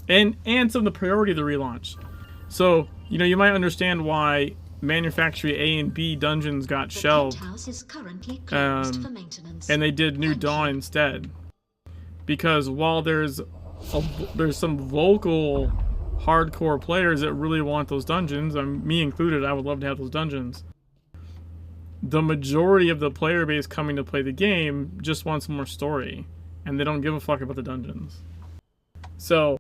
some of the priority of the relaunch. So, you know, you might understand why Manufactory A and B dungeons got shelved,
Penthouse is currently closed for maintenance.
and they did New
Thank
Dawn
you.
instead. Because while there's some vocal hardcore players that really want those dungeons, me included, I would love to have those dungeons. The majority of the player base coming to play the game just wants more story, and they don't give a fuck about the dungeons. So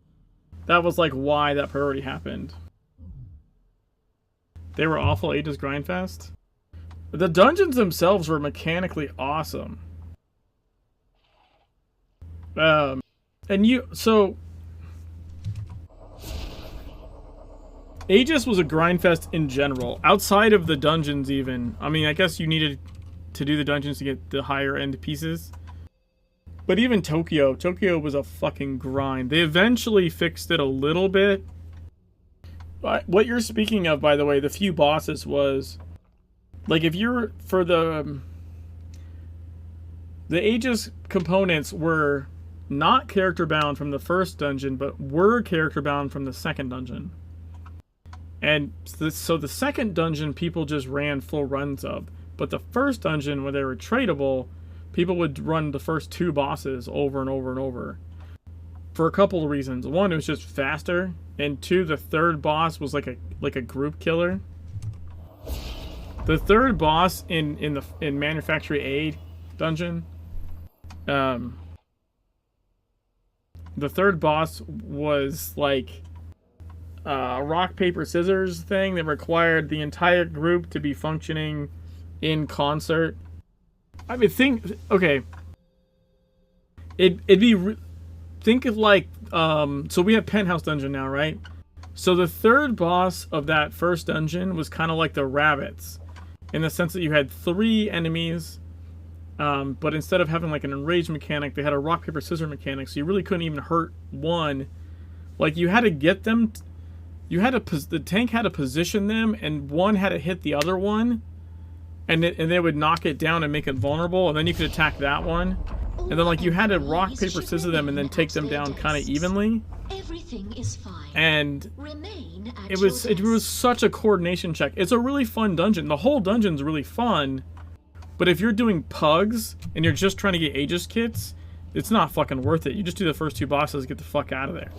that was like why that priority happened. They were awful Aegis Grindfest. The dungeons themselves were mechanically awesome. So Aegis was a grindfest in general, outside of the dungeons even. I mean, I guess you needed to do the dungeons to get the higher end pieces. But even Tokyo was a fucking grind. They eventually fixed it a little bit. What you're speaking of, by the way, the few bosses was, like, if you're, for the Aegis components were not character bound from the first dungeon, but were character bound from the second dungeon. And so the second dungeon people just ran full runs of. But the first dungeon, where they were tradable, people would run the first two bosses over and over and over. For a couple of reasons. One, it was just faster. And two, the third boss was like a group killer. The third boss in Manufactory A dungeon, the third boss was like a rock, paper, scissors thing that required the entire group to be functioning in concert. I mean, think of like, so we have Penthouse Dungeon now, right? So the third boss of that first dungeon was kind of like the rabbits, in the sense that you had 3 enemies, but instead of having like an enrage mechanic, they had a rock, paper, scissors mechanic, so you really couldn't even hurt one. Like, you had to get them, the tank had to position them, and one had to hit the other one, and they would knock it down and make it vulnerable, and then you could attack that one. And then, like, you had to rock, paper, scissors them and then take them down kind of evenly.
Everything is fine.
And
Remain at
it was such a coordination check. It's a really fun dungeon. The whole dungeon's really fun. But if you're doing pugs and you're just trying to get Aegis kits, it's not fucking worth it. You just do the first 2 bosses, get the fuck out of there.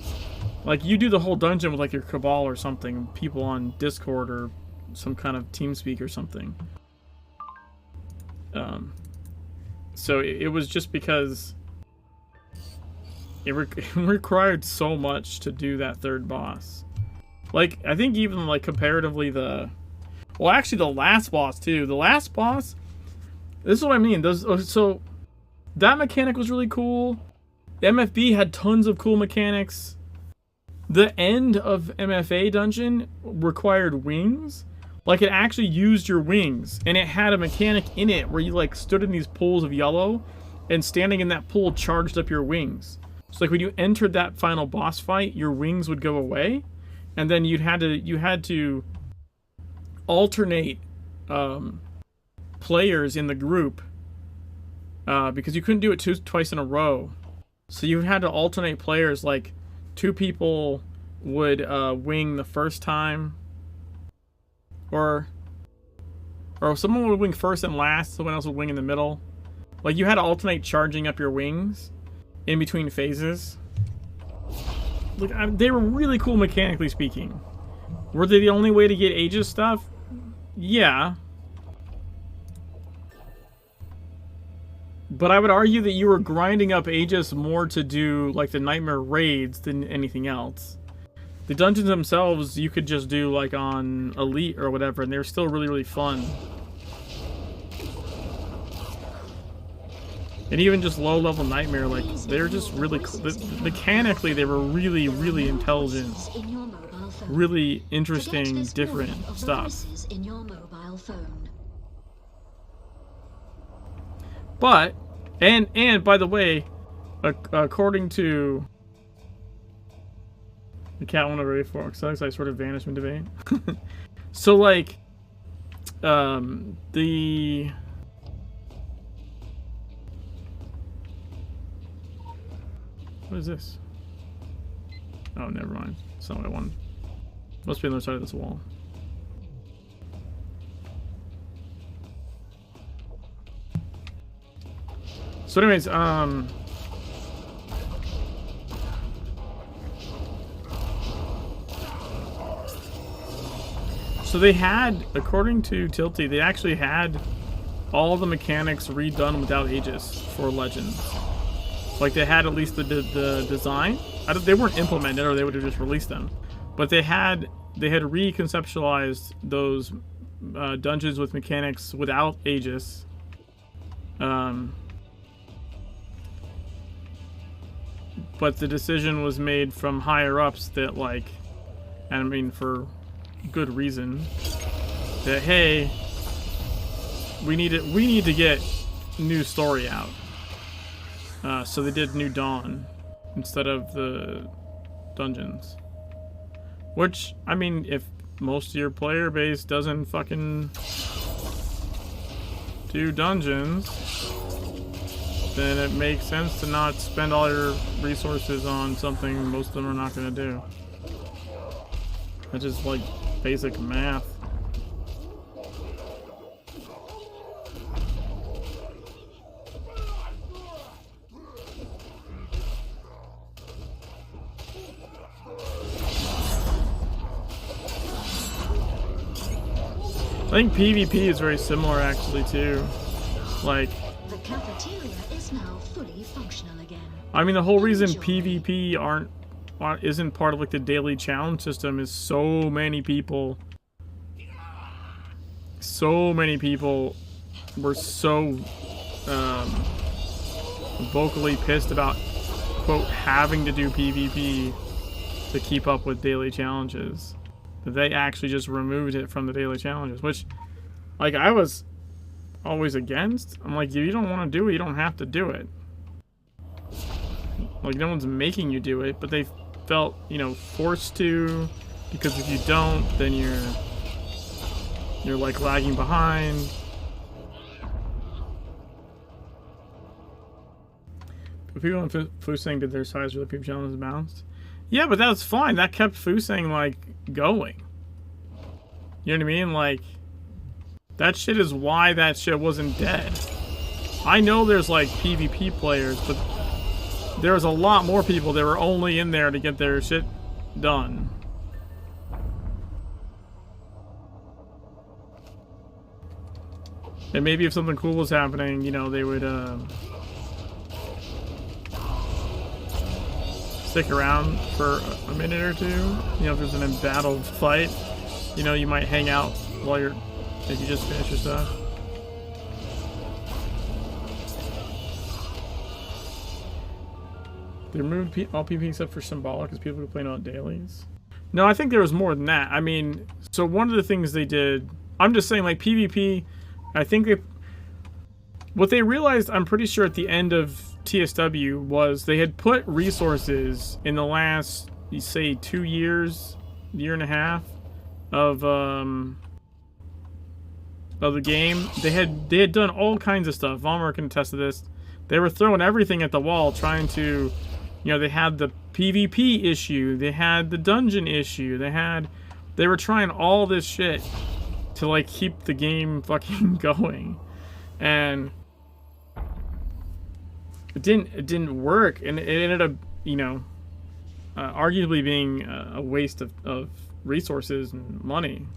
Like, you do the whole dungeon with like your Cabal or something, people on Discord or some kind of TeamSpeak or something. So it was just because it required so much to do that third boss. Like, I think even like comparatively well, actually the last boss too. The last boss, this is what I mean. So that mechanic was really cool. MFB had tons of cool mechanics. The end of MFA dungeon required wings. Like, it actually used your wings, and it had a mechanic in it where you like stood in these pools of yellow, and standing in that pool charged up your wings. So like when you entered that final boss fight, your wings would go away, and then you had to alternate players in the group because you couldn't do it twice in a row. So you had to alternate players. Like, 2 people would wing the first time. Or someone would wing first and last, someone else would wing in the middle. Like, you had to alternate charging up your wings in between phases. Like, they were really cool mechanically speaking. Were they the only way to get Aegis stuff? Yeah. But I would argue that you were grinding up Aegis more to do like the Nightmare raids than anything else. The dungeons themselves, you could just do like on Elite or whatever, and they're still really, really fun. And even just low-level Nightmare, like, they're just really cool. Mechanically, they were really, really intelligent. Really interesting, different stuff. But, and by the way, according to the cat one over 84, so I sort of vanished in debate. So like, What is this? Oh, never mind. That's not what I wanted. Must be on the other side of this wall. So anyways, so they had, according to Tilty, they actually had all the mechanics redone without Aegis for Legends. Like, they had at least the design. They weren't implemented, or they would have just released them. But they had reconceptualized those dungeons with mechanics without Aegis. But the decision was made from higher ups that, like, and I mean for good reason, that hey, we need to get new story out. So they did New Dawn instead of the dungeons. Which, I mean, if most of your player base doesn't fucking do dungeons, then it makes sense to not spend all your resources on something most of them are not going to do. That's just like basic math. I think PvP is very similar actually too. Like,
The cafeteria is now fully functional again.
I mean, the whole reason PvP isn't part of like the daily challenge system is so many people were so vocally pissed about, quote, having to do PvP to keep up with daily challenges, that they actually just removed it from the daily challenges, which, like, I was always against. I'm like, if you don't want to do it, you don't have to do it. Like, no one's making you do it, but they felt, you know, forced to, because if you don't, then you're like lagging behind. But people on Fusang did their size really people challenges bounced. Yeah, but that was fine. That kept Fusang like going. You know what I mean? Like, that shit is why that shit wasn't dead. I know there's like PvP players, but there's a lot more people that were only in there to get their shit done. And maybe if something cool was happening, you know, they would stick around for a minute or two. You know, if there's an embattled fight, you know, you might hang out while if you just finish your stuff. They removed all PvP except for symbolic because people were playing on dailies. No, I think there was more than that. I mean, so one of the things they did, I'm just saying, like, PvP, I think what they realized, I'm pretty sure at the end of TSW, was they had put resources in the last, you say, 2 years, year and a half of the game. They had done all kinds of stuff. Vollmer can attest to this. They were throwing everything at the wall, trying to, you know, they had the PvP issue, they had the dungeon issue, they were trying all this shit to like keep the game fucking going, and it didn't work, and it ended up, you know, arguably being a waste of resources and money.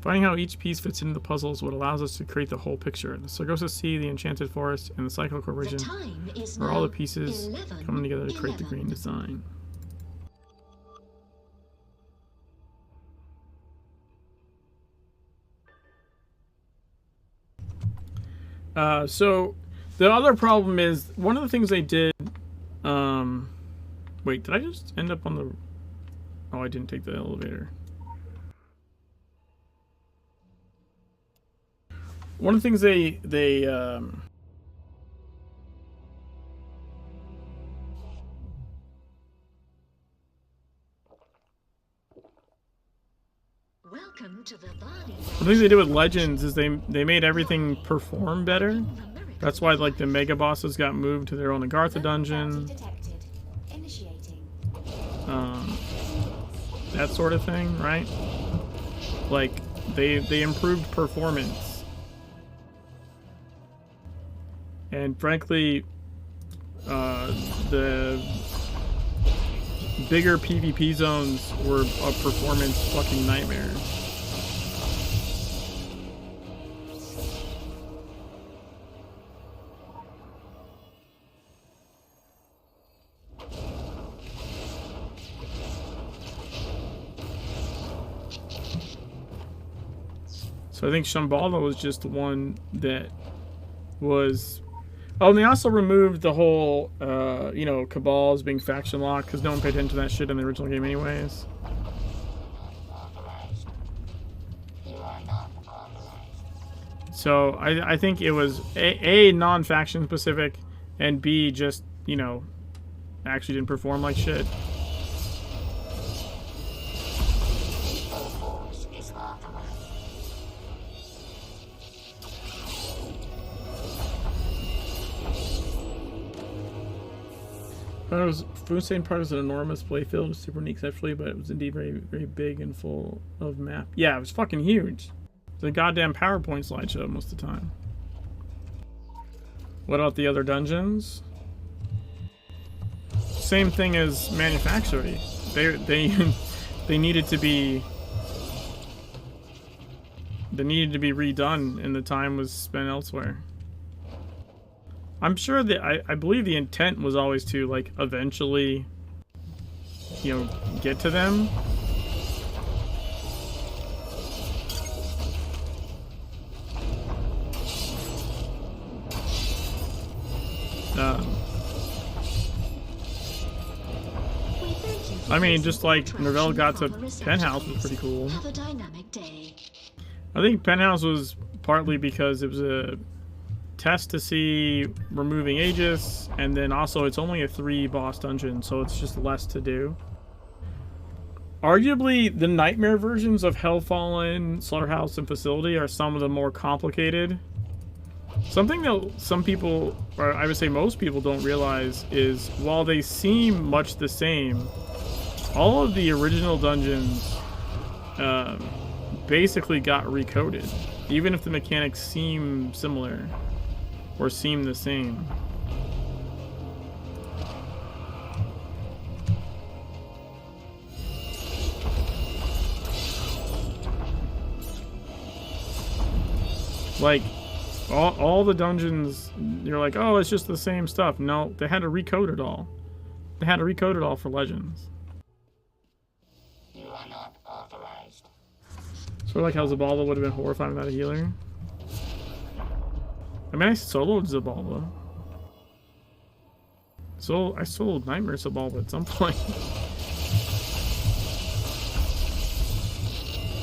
Finding how each piece fits into the puzzle is what allows us to create the whole picture. The Sargosa Sea, the Enchanted Forest, and the Cycle Corporation are all the pieces coming together to create the green design. So the other problem is, one of the things they did, wait, did I just end up on the, oh, I didn't take the elevator. One of the things they
Welcome to the body.
one of the things they did with Legends is they made everything perform better. That's why like the mega bosses got moved to their own Agartha dungeon.
Detected. Initiating.
That sort of thing, right? Like they improved performance. And frankly, the bigger PvP zones were a performance fucking nightmare. So I think Shambhala was just the one that was... Oh, and they also removed the whole, you know, cabals being faction locked, because no one paid attention to that shit in the original game anyways. So I think it was A, non-faction specific, and B, just, you know, actually didn't perform like shit. Food Park was an enormous playfield. It was super neat conceptually, but it was indeed very, very big and full of map. Yeah, it was fucking huge. It's a goddamn PowerPoint slideshow most of the time. What about the other dungeons? Same thing as Manufactory. They needed to be redone, and the time was spent elsewhere. I'm sure that I believe the intent was always to like eventually, you know, get to them. I mean, just like Novell got to Penthouse was pretty cool.
Have a dynamic day.
I think Penthouse was partly because it was a test to see removing Aegis, and then also it's only a 3-boss dungeon, so it's just less to do. Arguably, the Nightmare versions of Hellfallen, Slaughterhouse, and Facility are some of the more complicated. Something that some people, or I would say most people, don't realize is while they seem much the same, all of the original dungeons basically got recoded, even if the mechanics seem similar or seem the same. Like, all the dungeons, you're like, oh, it's just the same stuff. No, they had to recode it all. They had to recode it all for Legends.
You are not authorized.
Sort of like how Zabalba would have been horrifying without a healer. I mean, I soloed Zabalba. So I soloed Nightmare Zabalba at some point.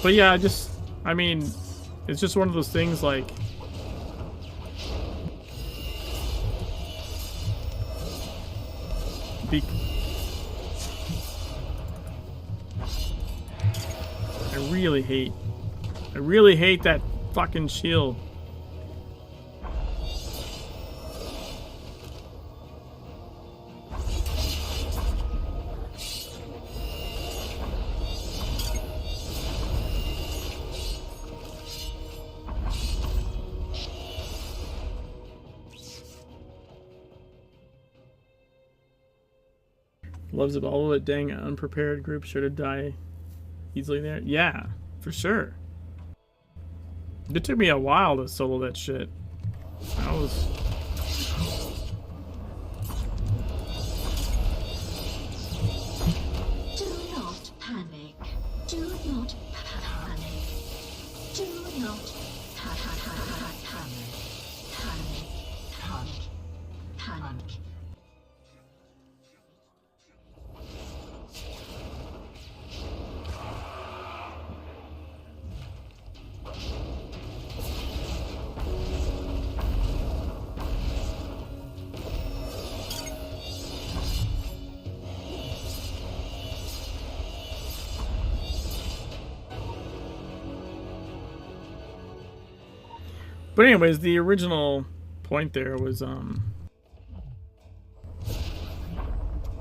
But yeah, I mean, it's just one of those things like... I really hate that fucking shield. Loves it all. That dang unprepared group sure to die easily there. Yeah, for sure. It took me a while to solo that shit. I was...
Do not panic. Do not panic. Do not panic. Panic.
But anyways, the original point there was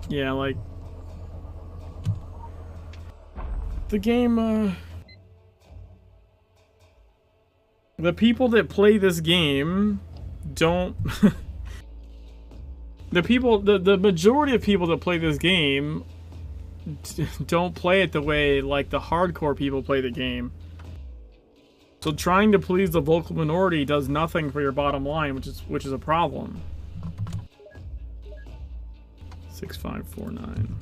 yeah, like the game the people that play this game don't the majority of people that play this game don't play it the way like the hardcore people play the game. So trying to please the vocal minority does nothing for your bottom line, which is a problem. 6549.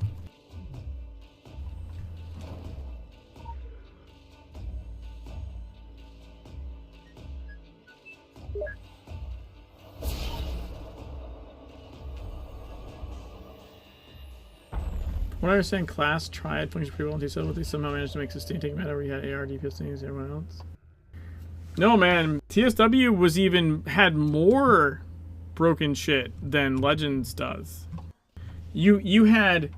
What I was saying, class triad functions pretty well in TSW, but they somehow managed to make sustained take meta where you had AR, DPS things, everyone else. No, man, TSW was had more broken shit than Legends does. You had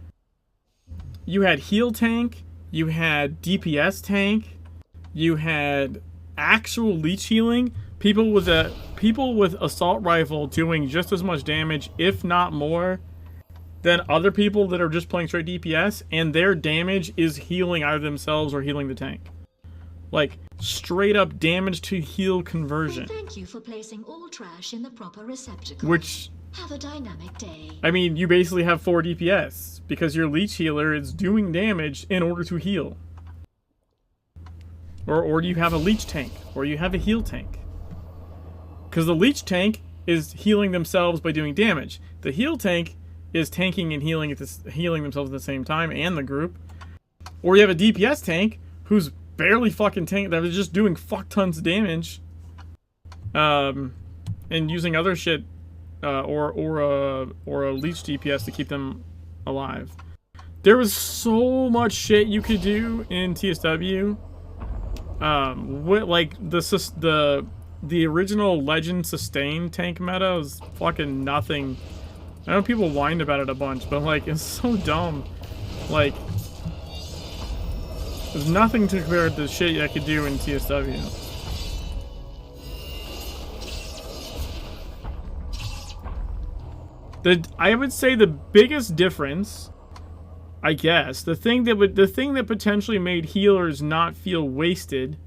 heal tank, you had DPS tank, you had actual leech healing. People with assault rifle doing just as much damage, if not more, than other people that are just playing straight DPS, and their damage is healing either themselves or healing the tank. Like, straight up damage to heal conversion.
Thank you for placing all trash in the proper receptacle.
Which,
have a dynamic day.
I mean, you basically have 4 DPS, because your leech healer is doing damage in order to heal. Or you have a leech tank, or you have a heal tank. Because the leech tank is healing themselves by doing damage. The heal tank is tanking and healing themselves at the same time, and the group. Or you have a DPS tank who's barely fucking tank that is just doing fuck tons of damage, and using other shit, or a leech DPS to keep them alive. There was so much shit you could do in TSW. Like the original Legend sustain tank meta was fucking nothing. I know people whined about it a bunch, but like, it's so dumb. Like, there's nothing to compare to the shit I could do in TSW. I would say the biggest difference, I guess, the thing that potentially made healers not feel wasted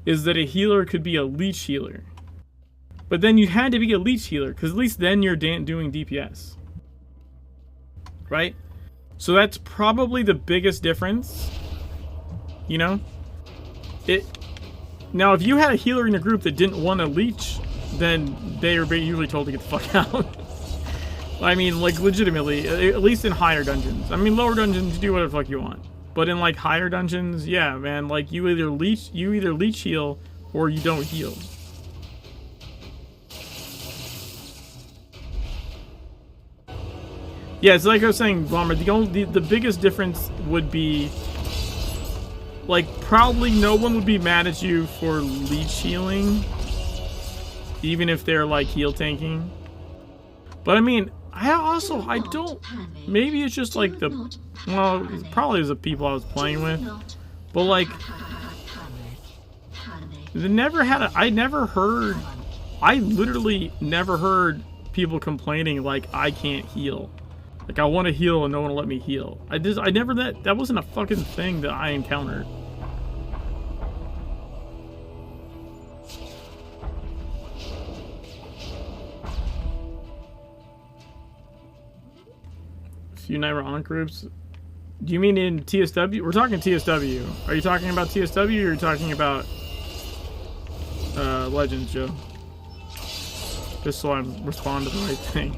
is that a healer could be a leech healer. But then you had to be a leech healer, because at least then you're doing DPS. Right? So that's probably the biggest difference. You know? Now, if you had a healer in your group that didn't want to leech, then they are usually told to get the fuck out. I mean, like, legitimately, at least in higher dungeons. I mean, lower dungeons, you do whatever the fuck you want. But in, like, higher dungeons, yeah, man, like, you either leech heal, or you don't heal. Yeah, it's like I was saying, Bomber, the biggest difference would be, like, probably no one would be mad at you for leech healing, even if they're, like, heal tanking. But, I mean, I don't, maybe it's just, like, well, it probably was the people I was playing with, but, like, I literally never heard people complaining, like, I can't heal. Like, I want to heal and no one will let me heal. That wasn't a fucking thing that I encountered. A few Nightmare on groups. Do you mean in TSW? We're talking TSW. Are you talking about TSW or are you talking about Legends, Joe? Just so I respond to the right thing.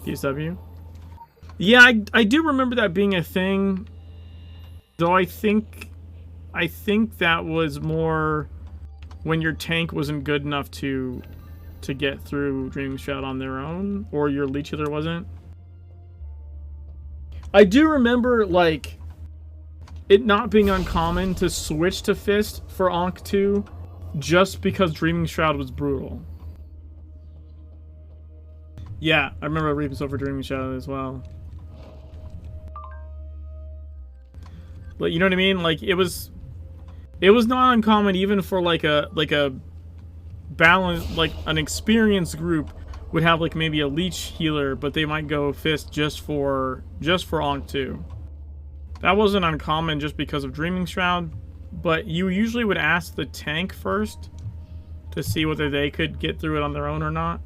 TSW? Yeah, I do remember that being a thing. Though I think that was more when your tank wasn't good enough to get through Dreaming Shroud on their own, or your leech healer wasn't. I do remember, like, it not being uncommon to switch to Fist for Ankh 2 just because Dreaming Shroud was brutal. Yeah, I remember reaping so for Dreaming Shroud as well. But you know what I mean? Like, it was... It was not uncommon even for like a balance, like an experienced group would have like maybe a leech healer, but they might go fist just for Onk 2. That wasn't uncommon just because of Dreaming Shroud, but you usually would ask the tank first to see whether they could get through it on their own or not.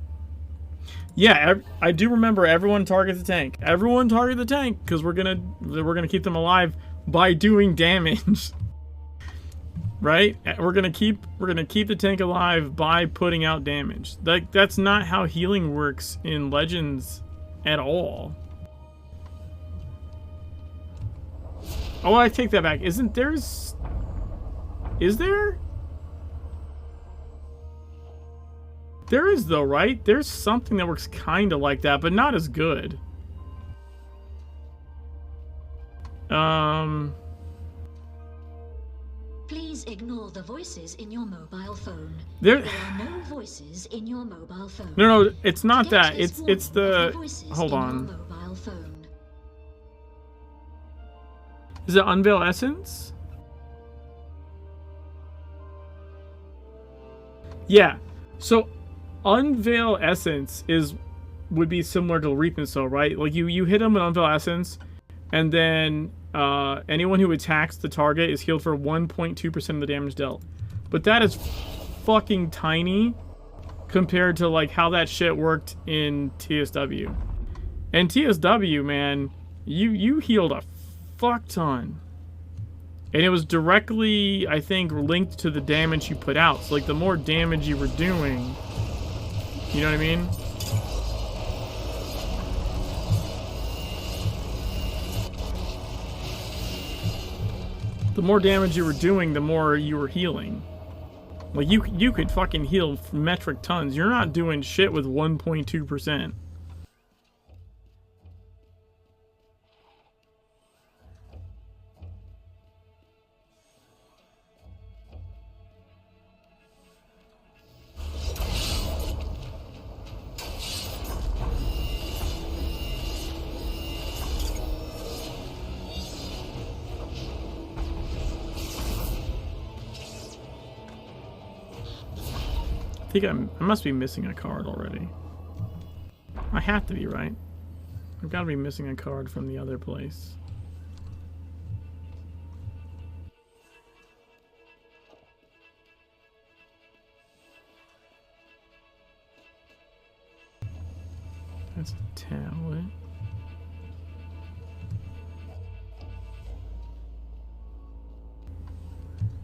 Yeah, I do remember everyone target the tank. Everyone target the tank because we're gonna keep them alive by doing damage. Right? We're gonna keep the tank alive by putting out damage. That's not how healing works in Legends at all. Oh, I take that back. Is there? There is though, right? There's something that works kinda like that, but not as good.
Please ignore the voices in your mobile phone.
There
are no voices in your mobile phone.
No, it's not
Get
that.
this
It's the
voices
hold
in
on.
your mobile phone.
Is it Unveil Essence? Yeah. So Unveil Essence would be similar to Reap and Sow, right? Like you hit them with Unveil Essence, and then anyone who attacks the target is healed for 1.2% of the damage dealt. But that is fucking tiny compared to like how that shit worked in TSW. And TSW, man, you healed a fuck ton. And it was directly, I think, linked to the damage you put out. So like the more damage you were doing, you know what I mean? The more damage you were doing, the more you were healing. Like you could fucking heal metric tons. You're not doing shit with 1.2%. I think I must be missing a card already. I have to be, right? I've got to be missing a card from the other place. That's a tablet.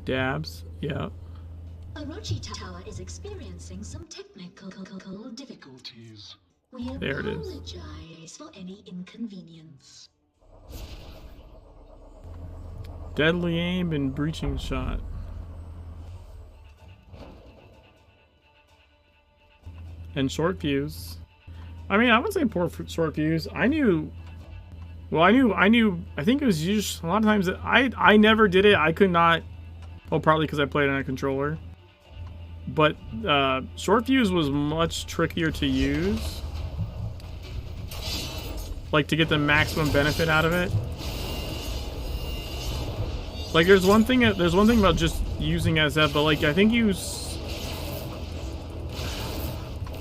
Dabs, yeah.
Orochi Tower is experiencing some technical difficulties. We
There it is.
apologize for any inconvenience.
Deadly aim and breaching shot. And short fuse. I mean, I wouldn't say poor short fuse. I think it was used a lot of times that I never did it. I could not. Well, probably because I played on a controller. But short fuse was much trickier to use. Like to get the maximum benefit out of it. Like there's one thing about just using SF, but like I think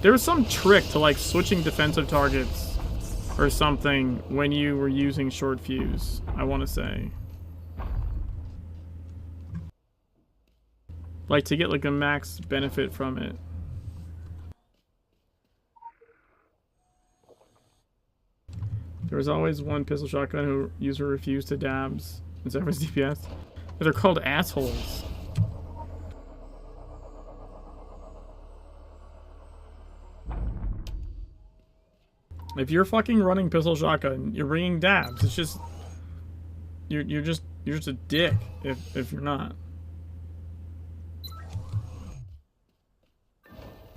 there was some trick to like switching defensive targets or something when you were using short fuse, I want to say. Like to get like a max benefit from it. There was always one pistol shotgun who user refused to dabs in Zephyr's DPS. They're called assholes. If you're fucking running pistol shotgun, you're bringing dabs. It's just you're just a dick if you're not.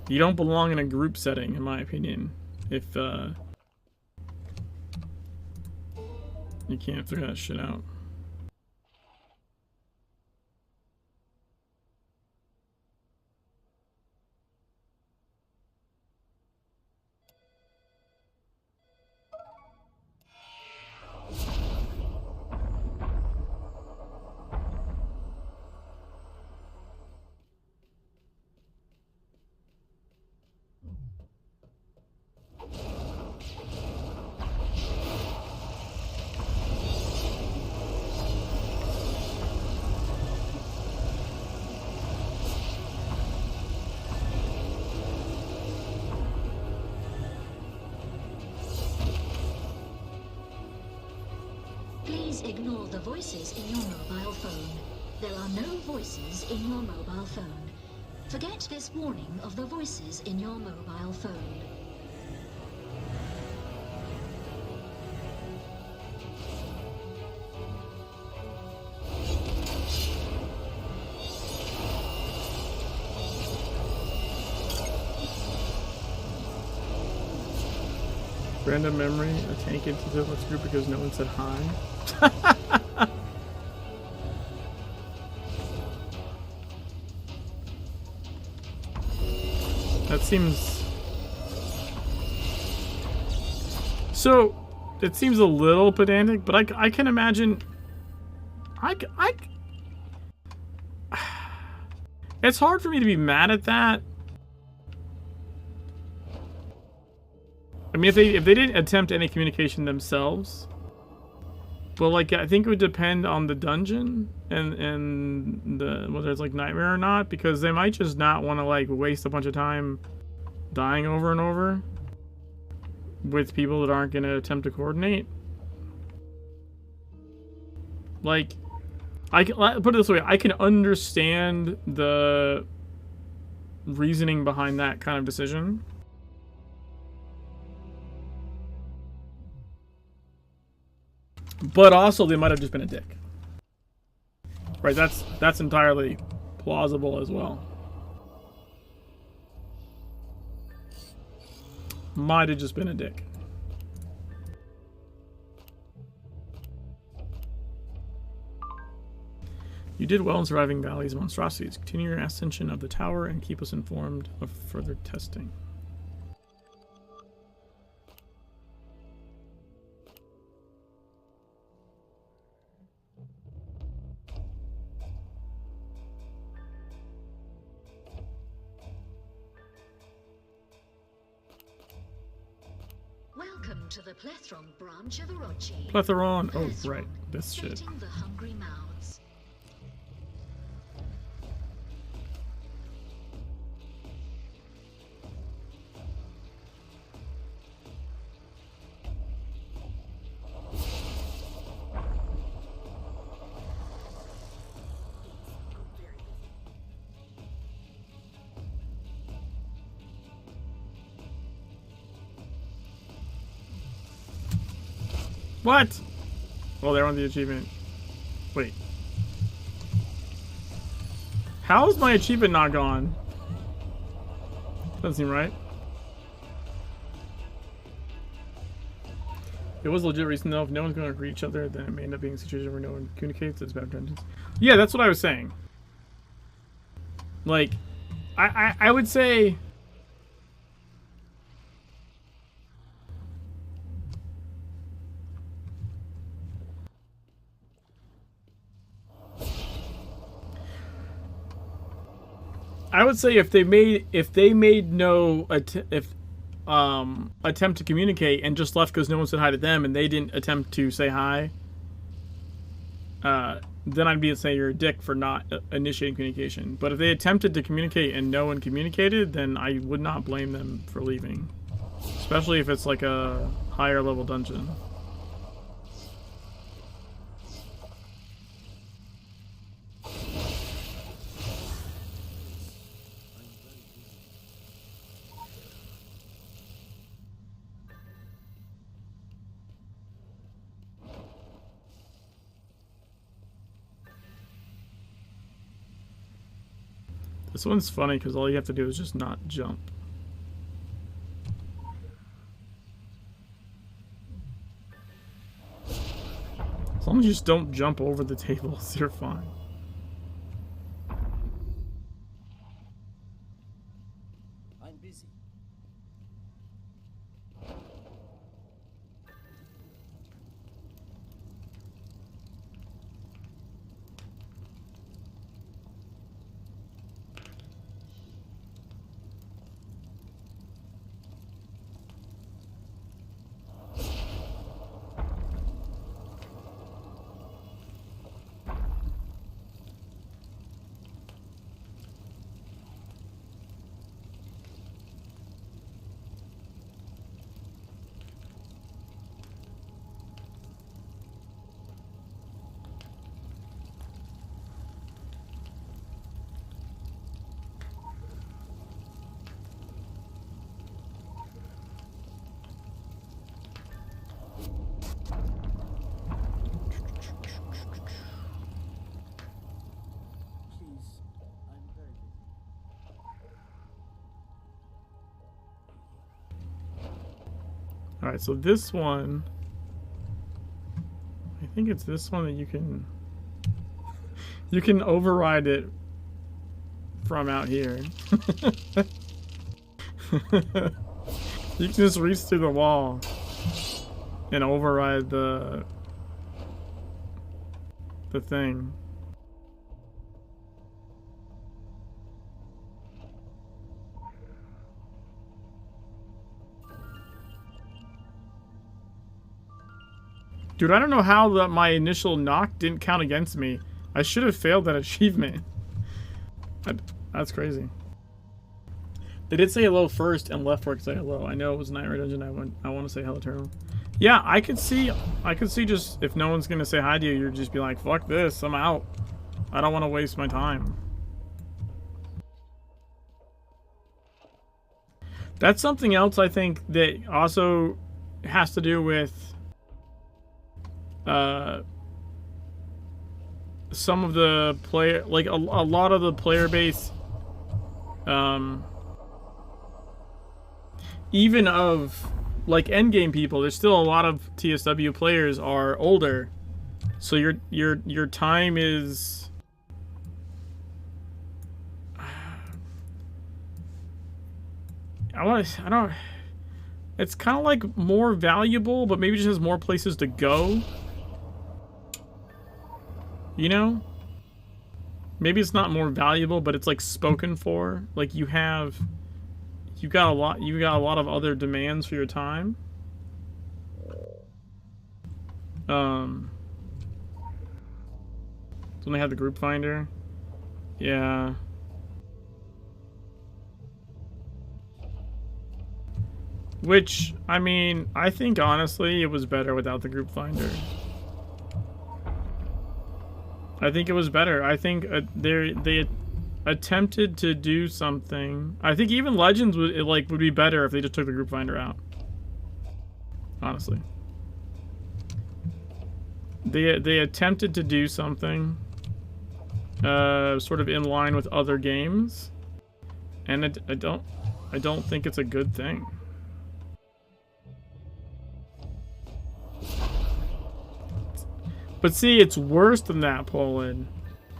You don't belong in a group setting, in my opinion. If you can't figure that shit out.
Please ignore the voices in your mobile phone. There are no voices in your mobile phone. Forget this warning of the voices in your mobile phone.
Random memory, a tank into the let's group because no one said hi. That seems... So, it seems a little pedantic, but I can imagine... It's hard for me to be mad at that. I mean, if they didn't attempt any communication themselves, but like I think it would depend on the dungeon and the whether it's like nightmare or not, because they might just not want to like waste a bunch of time dying over and over with people that aren't going to attempt to coordinate. Like, I can put it this way: I can understand the reasoning behind that kind of decision. But also, they might have just been a dick. Right, that's entirely plausible as well. Might have just been a dick. You did well in surviving Valley's monstrosities. Continue your ascension of the tower and keep us informed of further testing.
Welcome to the Plethron branch of Orochi.
Plethron. Oh, right. This shit.
Feeding the hungry mouths.
What? Oh, they're on the achievement. Wait. How is my achievement not gone? Doesn't seem right. It was legit reason though. If no one's going to agree each other, then it may end up being a situation where no one communicates. It's bad dungeons. Yeah, that's what I was saying. Like, I would say... I would say if they made no attempt to communicate and just left because no one said hi to them and they didn't attempt to say hi, then I'd be saying you're a dick for not initiating communication. But if they attempted to communicate and no one communicated, then I would not blame them for leaving, especially if it's like a higher level dungeon. This one's funny because all you have to do is just not jump. As long as you just don't jump over the tables, you're fine.
I'm busy.
Alright, so this one... I think it's this one that you can... You can override it from out here. You can just reach through the wall and override the thing. Dude, I don't know how my initial knock didn't count against me. I should have failed that achievement. That's crazy. They did say hello first, and left work say hello. I know it was Nightmare Dungeon. I want to say hello, Turtle. Yeah, I could see just if no one's gonna say hi to you, you'd just be like, fuck this, I'm out. I don't want to waste my time. That's something else I think that also has to do with some of the player, like a lot of the player base, even of like endgame people, there's still a lot of TSW players are older, so your time is it's kind of like more valuable, but maybe just has more places to go. You know? Maybe it's not more valuable, but it's like spoken for. Like you got a lot of other demands for your time. So when they have the group finder. Yeah. Which, I mean, I think honestly it was better without the group finder. I think it was better. I think they attempted to do something. I think even Legends would be better if they just took the group finder out. Honestly. They attempted to do something sort of in line with other games, and I don't think it's a good thing. But see, it's worse than that, Poland.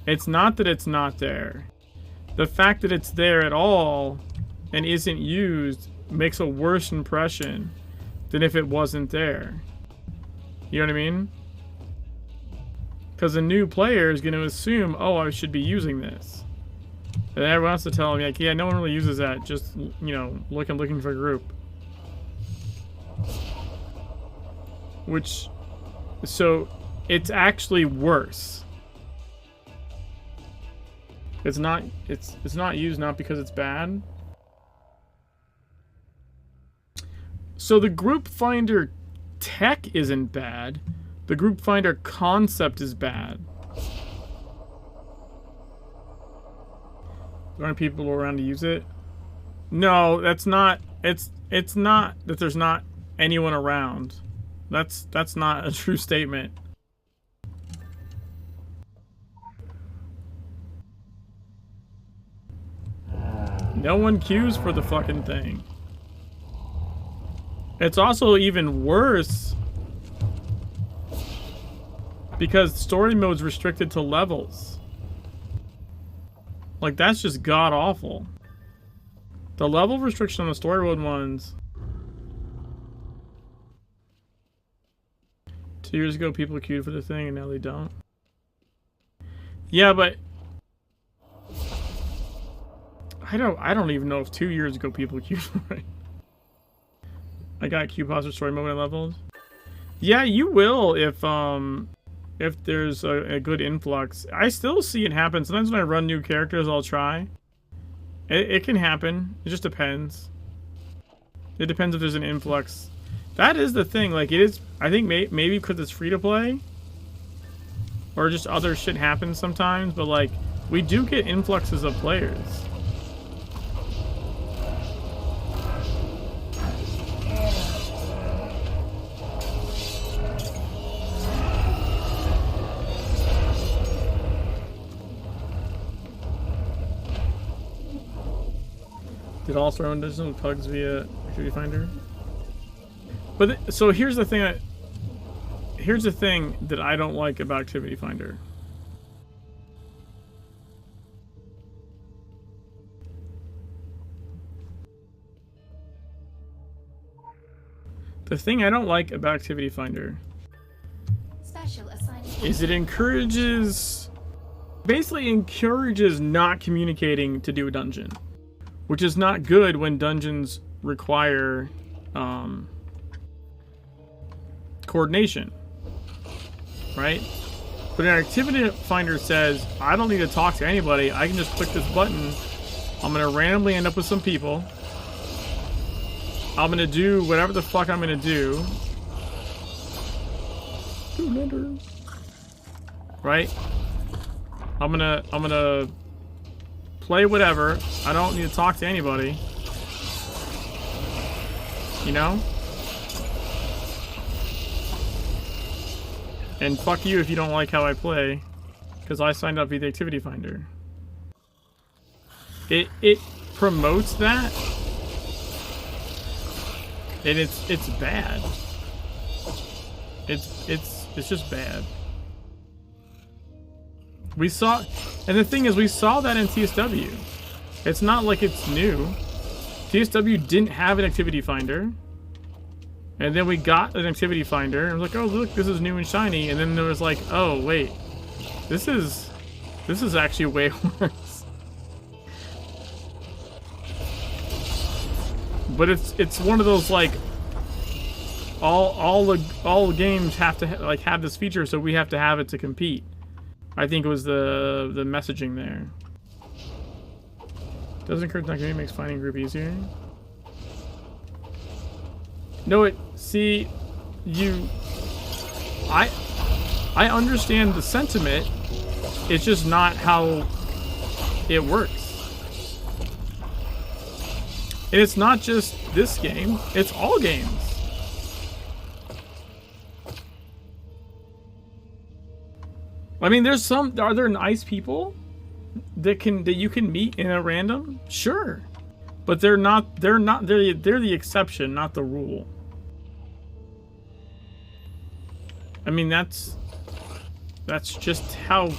It's not that it's not there. The fact that it's there at all and isn't used makes a worse impression than if it wasn't there. You know what I mean? Because a new player is going to assume, oh, I should be using this. And everyone has to tell them, like, yeah, no one really uses that. Just, you know, looking for a group. Which, so... it's actually worse. It's not used not because it's bad. So the group finder tech isn't bad. The group finder concept is bad. There aren't people around to use it. No, that's not. It's not that there's not anyone around. That's not a true statement. No one queues for the fucking thing. It's also even worse because story mode's restricted to levels. Like, that's just god awful. The level restriction on the story mode ones. 2 years ago, people queued for the thing, and now they don't. Yeah, but I don't even know if 2 years ago people queued for it. I got queue pause for story mode and levels. Yeah, you will if there's a good influx. I still see it happen. Sometimes when I run new characters, I'll try. It can happen. It just depends. It depends if there's an influx. That is the thing. Like, it is. I think maybe because it's free to play, or just other shit happens sometimes. But like, we do get influxes of players. Did all story dungeons with pugs via activity finder? But so here's the thing that I don't like about Activity Finder. The thing I don't like about Activity Finder
Special assignment.
is it basically encourages not communicating to do a dungeon, which is not good when dungeons require coordination, right? But an Activity Finder says, I don't need to talk to anybody. I can just click this button. I'm gonna randomly end up with some people. I'm gonna do whatever the fuck I'm gonna do. Right? I'm gonna play whatever. I don't need to talk to anybody. You know? And fuck you if you don't like how I play, because I signed up via the Activity Finder. It promotes that, and it's bad. It's just bad. We saw, and the thing is, we saw that in TSW. It's not like it's new. TSW didn't have an Activity Finder. And then we got an Activity Finder, and was like, oh look, this is new and shiny. And then there was like, oh wait, this is actually way worse. But it's one of those like, all games have to like have this feature, so we have to have it to compete. I think it was the messaging there. Doesn't encourage not community, makes finding a group easier. No, I understand the sentiment. It's just not how it works. And it's not just this game, it's all games. I mean, are there nice people that you can meet in a random? Sure. But they're the exception, not the rule. I mean, that's just how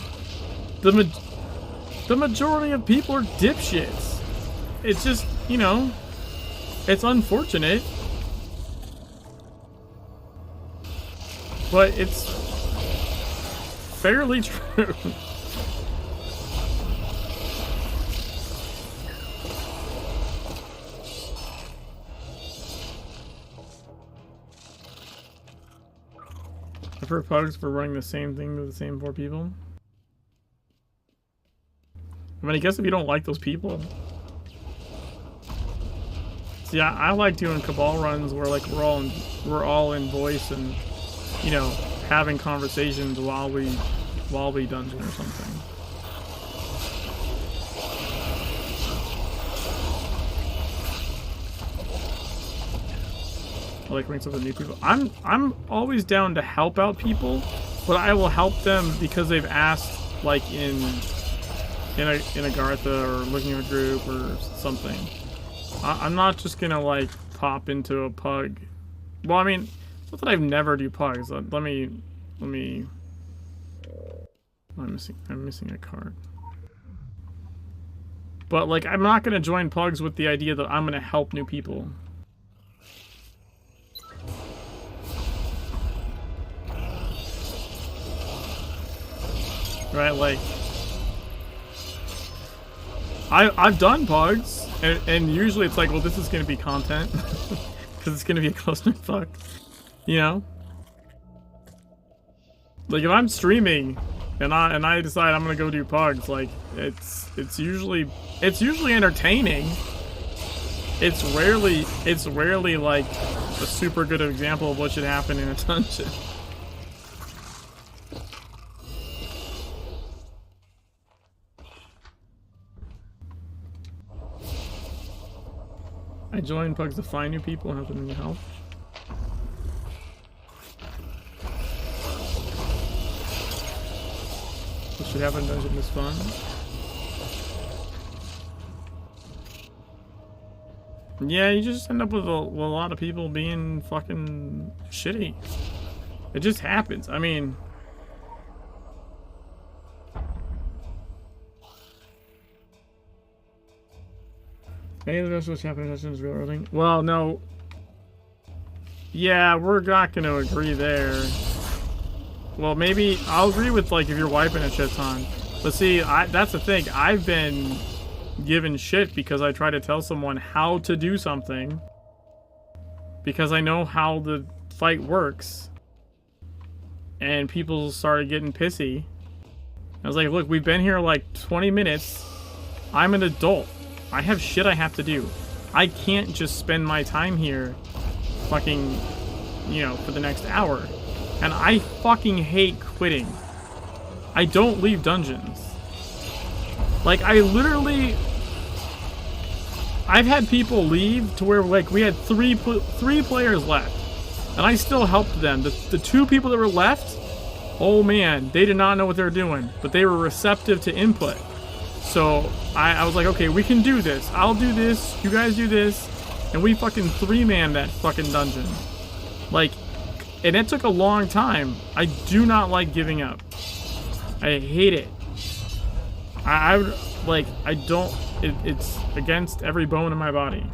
the majority of people are dipshits. It's just, you know, it's unfortunate, but it's fairly true. I've heard pugs for running the same thing to the same 4 people. I mean, I guess if you don't like those people. See, I like doing Cabal runs where like we're all in voice and, you know, having conversations while we dungeon or something. I like running stuff with new people. I'm always down to help out people, but I will help them because they've asked, like in Agartha or looking at a group or something. I'm not just gonna like pop into a pug. Well, I mean, it's not that I've never do pugs. I'm missing a card. But like, I'm not gonna join pugs with the idea that I'm gonna help new people. Right, like I've done pugs, and usually it's like, well, this is gonna be content because it's gonna be a close-knit fuck, you know. Like if I'm streaming and I decide I'm gonna go do pugs, like it's usually entertaining. It's rarely like a super good example of what should happen in a dungeon. I joined pugs to find new people and help them in help. What should happen in dungeon is fun. Yeah, you just end up with a lot of people being fucking shitty. It just happens. I mean... Any of the rest of what's happening is real early? Well, no. Yeah, we're not going to agree there. Well, maybe I'll agree with, like, if you're wiping a shit ton. But see, that's the thing. I've been given shit because I try to tell someone how to do something. Because I know how the fight works. And people started getting pissy. I was like, look, we've been here like 20 minutes. I'm an adult. I have shit I have to do. I can't just spend my time here fucking, you know, for the next hour. And I fucking hate quitting. I don't leave dungeons. Like, I literally... I've had people leave to where, like, we had three players left. And I still helped them. The two people that were left, oh man, they did not know what they were doing. But they were receptive to input. So, I was like, okay, we can do this. I'll do this, you guys do this. And we fucking three-man that fucking dungeon. Like, and it took a long time. I do not like giving up. I hate it. I would, like, I don't, it's against every bone in my body.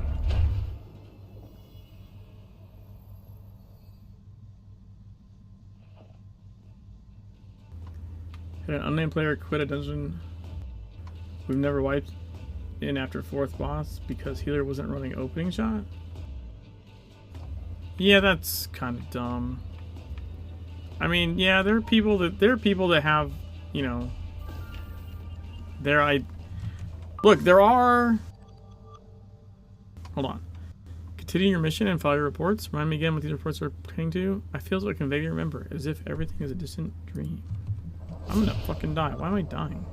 Had an unnamed player quit a dungeon we've never wiped in after 4th boss because healer wasn't running opening shot? Yeah, that's kind of dumb. I mean, yeah, there are people that have, you know, look, there are... Hold on. Continue your mission and file your reports. Remind me again what these reports are pertaining to. I feel so I can vaguely remember, as if everything is a distant dream. I'm gonna fucking die. Why am I dying?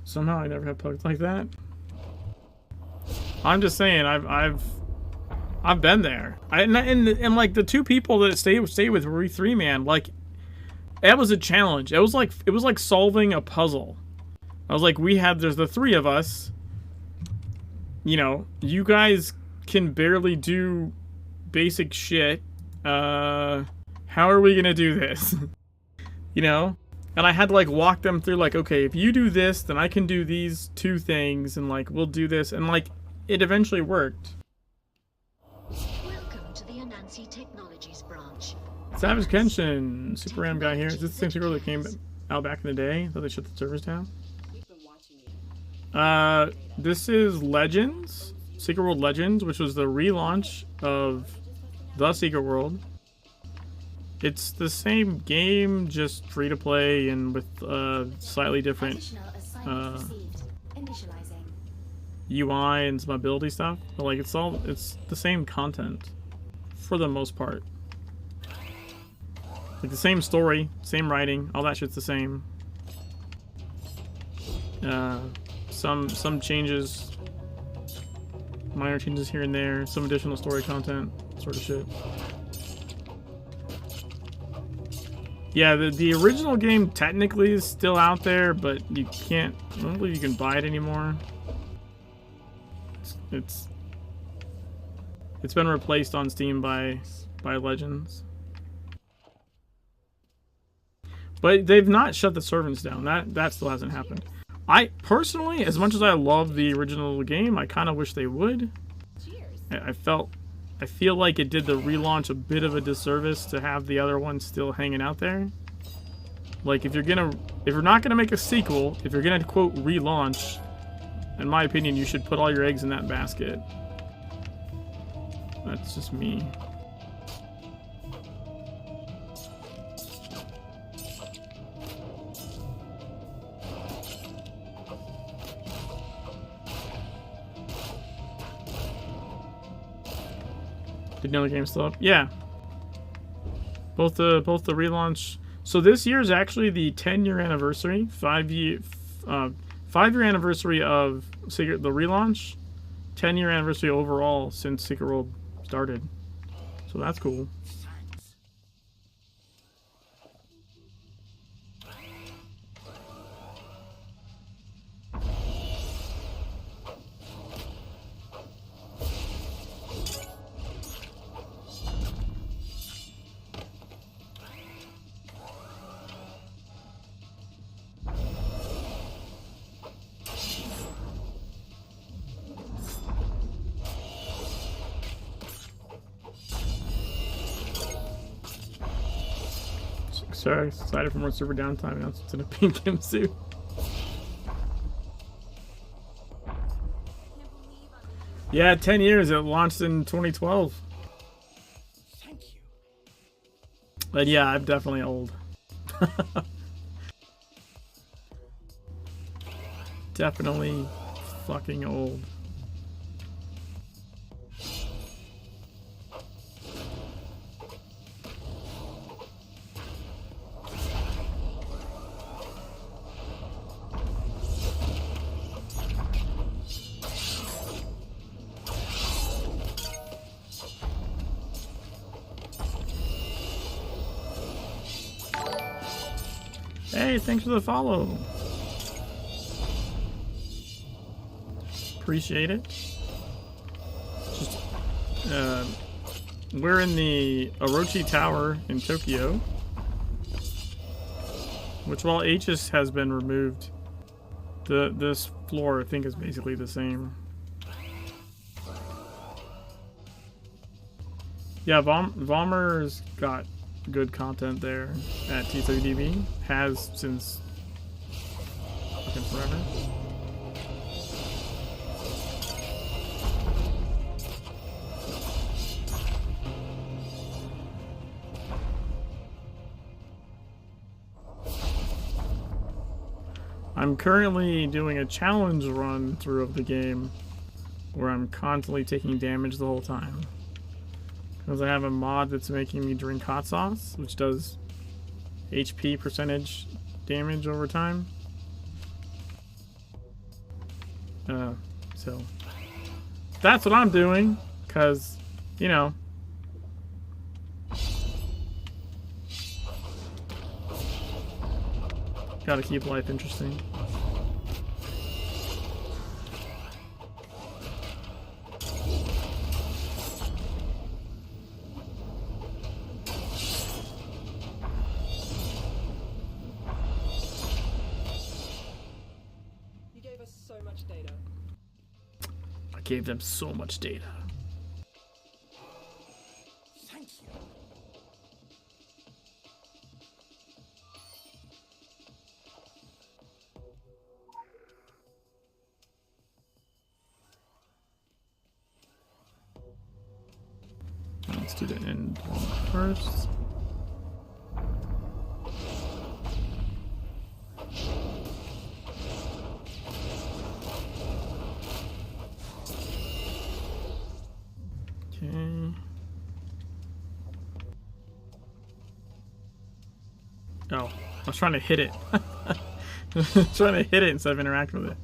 Somehow I never had bugs like that. I'm just saying, I've been there. And like the two people that stay with were 3-man. Like, that was a challenge. It was like solving a puzzle. I was like, there's the 3 of us. You know, you guys can barely do basic shit. How are we gonna do this? You know? And I had to, like, walk them through, like, okay, if you do this, then I can do these 2 things, and, like, we'll do this. And, like, it eventually worked.
Welcome to the Anansi Technologies branch.
Savage Kenshin, Super Ram guy here. Is this the same Secret World that came out back in the day? Thought they shut the servers down? This is Legends. Secret World Legends, which was the relaunch of the Secret World. It's the same game, just free to play and with slightly different UI and some ability stuff. But like it's the same content for the most part. Like the same story, same writing, all that shit's the same. Some changes, minor changes here and there, some additional story content, sort of shit. Yeah, the original game technically is still out there, but you can't. I don't believe you can buy it anymore. It's been replaced on Steam by Legends. But they've not shut the servers down. That still hasn't happened. I personally, as much as I love the original game, I kind of wish they would. I feel like it did the relaunch a bit of a disservice to have the other one still hanging out there. Like, if you're not gonna make a sequel, if you're gonna quote relaunch, in my opinion, you should put all your eggs in that basket. That's just me. Did you know the game's still up? Yeah. Both the relaunch. So this year is actually the 10-year anniversary, 5-year anniversary of the relaunch. 10-year anniversary overall since Secret World started. So that's cool. Sorry, excited for more server downtime. Now it's in a pink suit. Yeah, 10 years. It launched in 2012.
Thank you.
But yeah, I'm definitely old. Definitely fucking old. Hey, thanks for the follow. Appreciate it. Just, we're in the Orochi Tower in Tokyo, which while H's has been removed, this floor I think is basically the same. Yeah, Vomer's got good content there at T3DB. Has since fucking forever. I'm currently doing a challenge run through of the game where I'm constantly taking damage the whole time. Because I have a mod that's making me drink hot sauce, which does HP percentage damage over time. So that's what I'm doing, because, you know, gotta keep life interesting. Gave them so much data.
Thank you.
Let's do the end one first. Oh, I was trying to hit it. Trying to hit it instead of interact with it.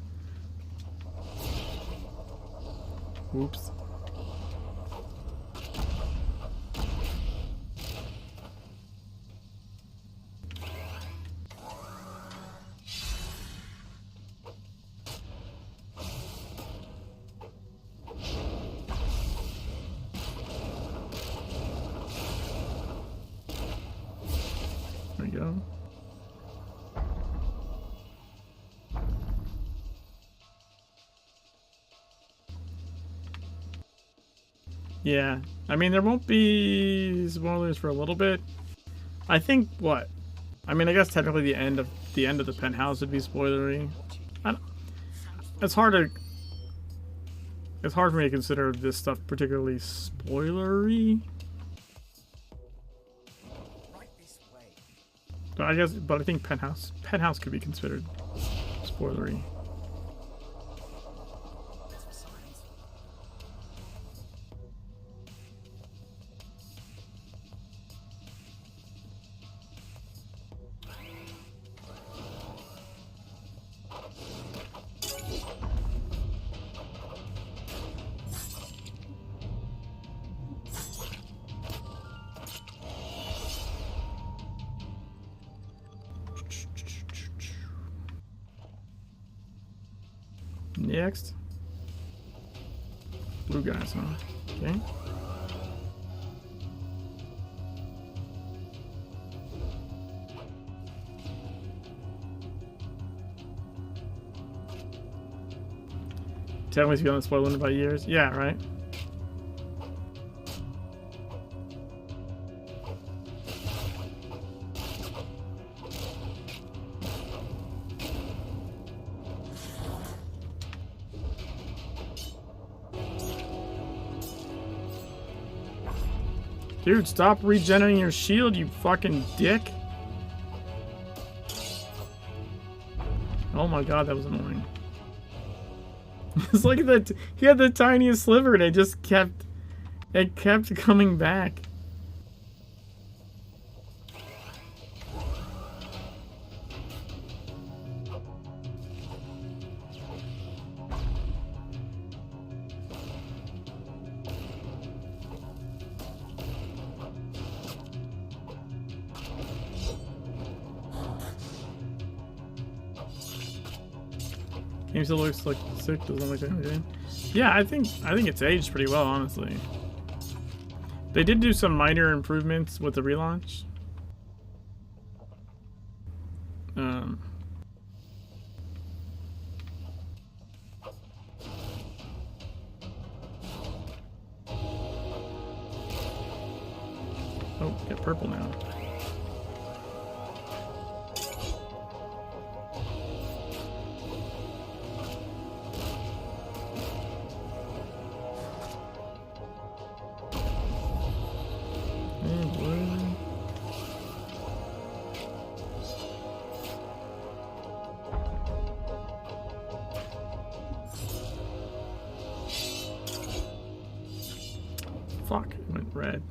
Whoops. There we go. Yeah, I mean there won't be spoilers for a little bit. I think what? I mean, I guess technically the end of the penthouse would be spoilery. It's hard for me to consider this stuff particularly spoilery. But I think penthouse could be considered spoilery. Next. Blue guys, huh? Okay. Tell me if you don't spoil it by years. Yeah, right. Dude, stop regenerating your shield, you fucking dick. Oh my god, that was annoying. It's like that he had the tiniest sliver and it just kept coming back. Game still looks like sick, doesn't look like anything. Yeah, I think it's aged pretty well, honestly. They did do some minor improvements with the relaunch. Oh, get purple now. Fuck, it went red.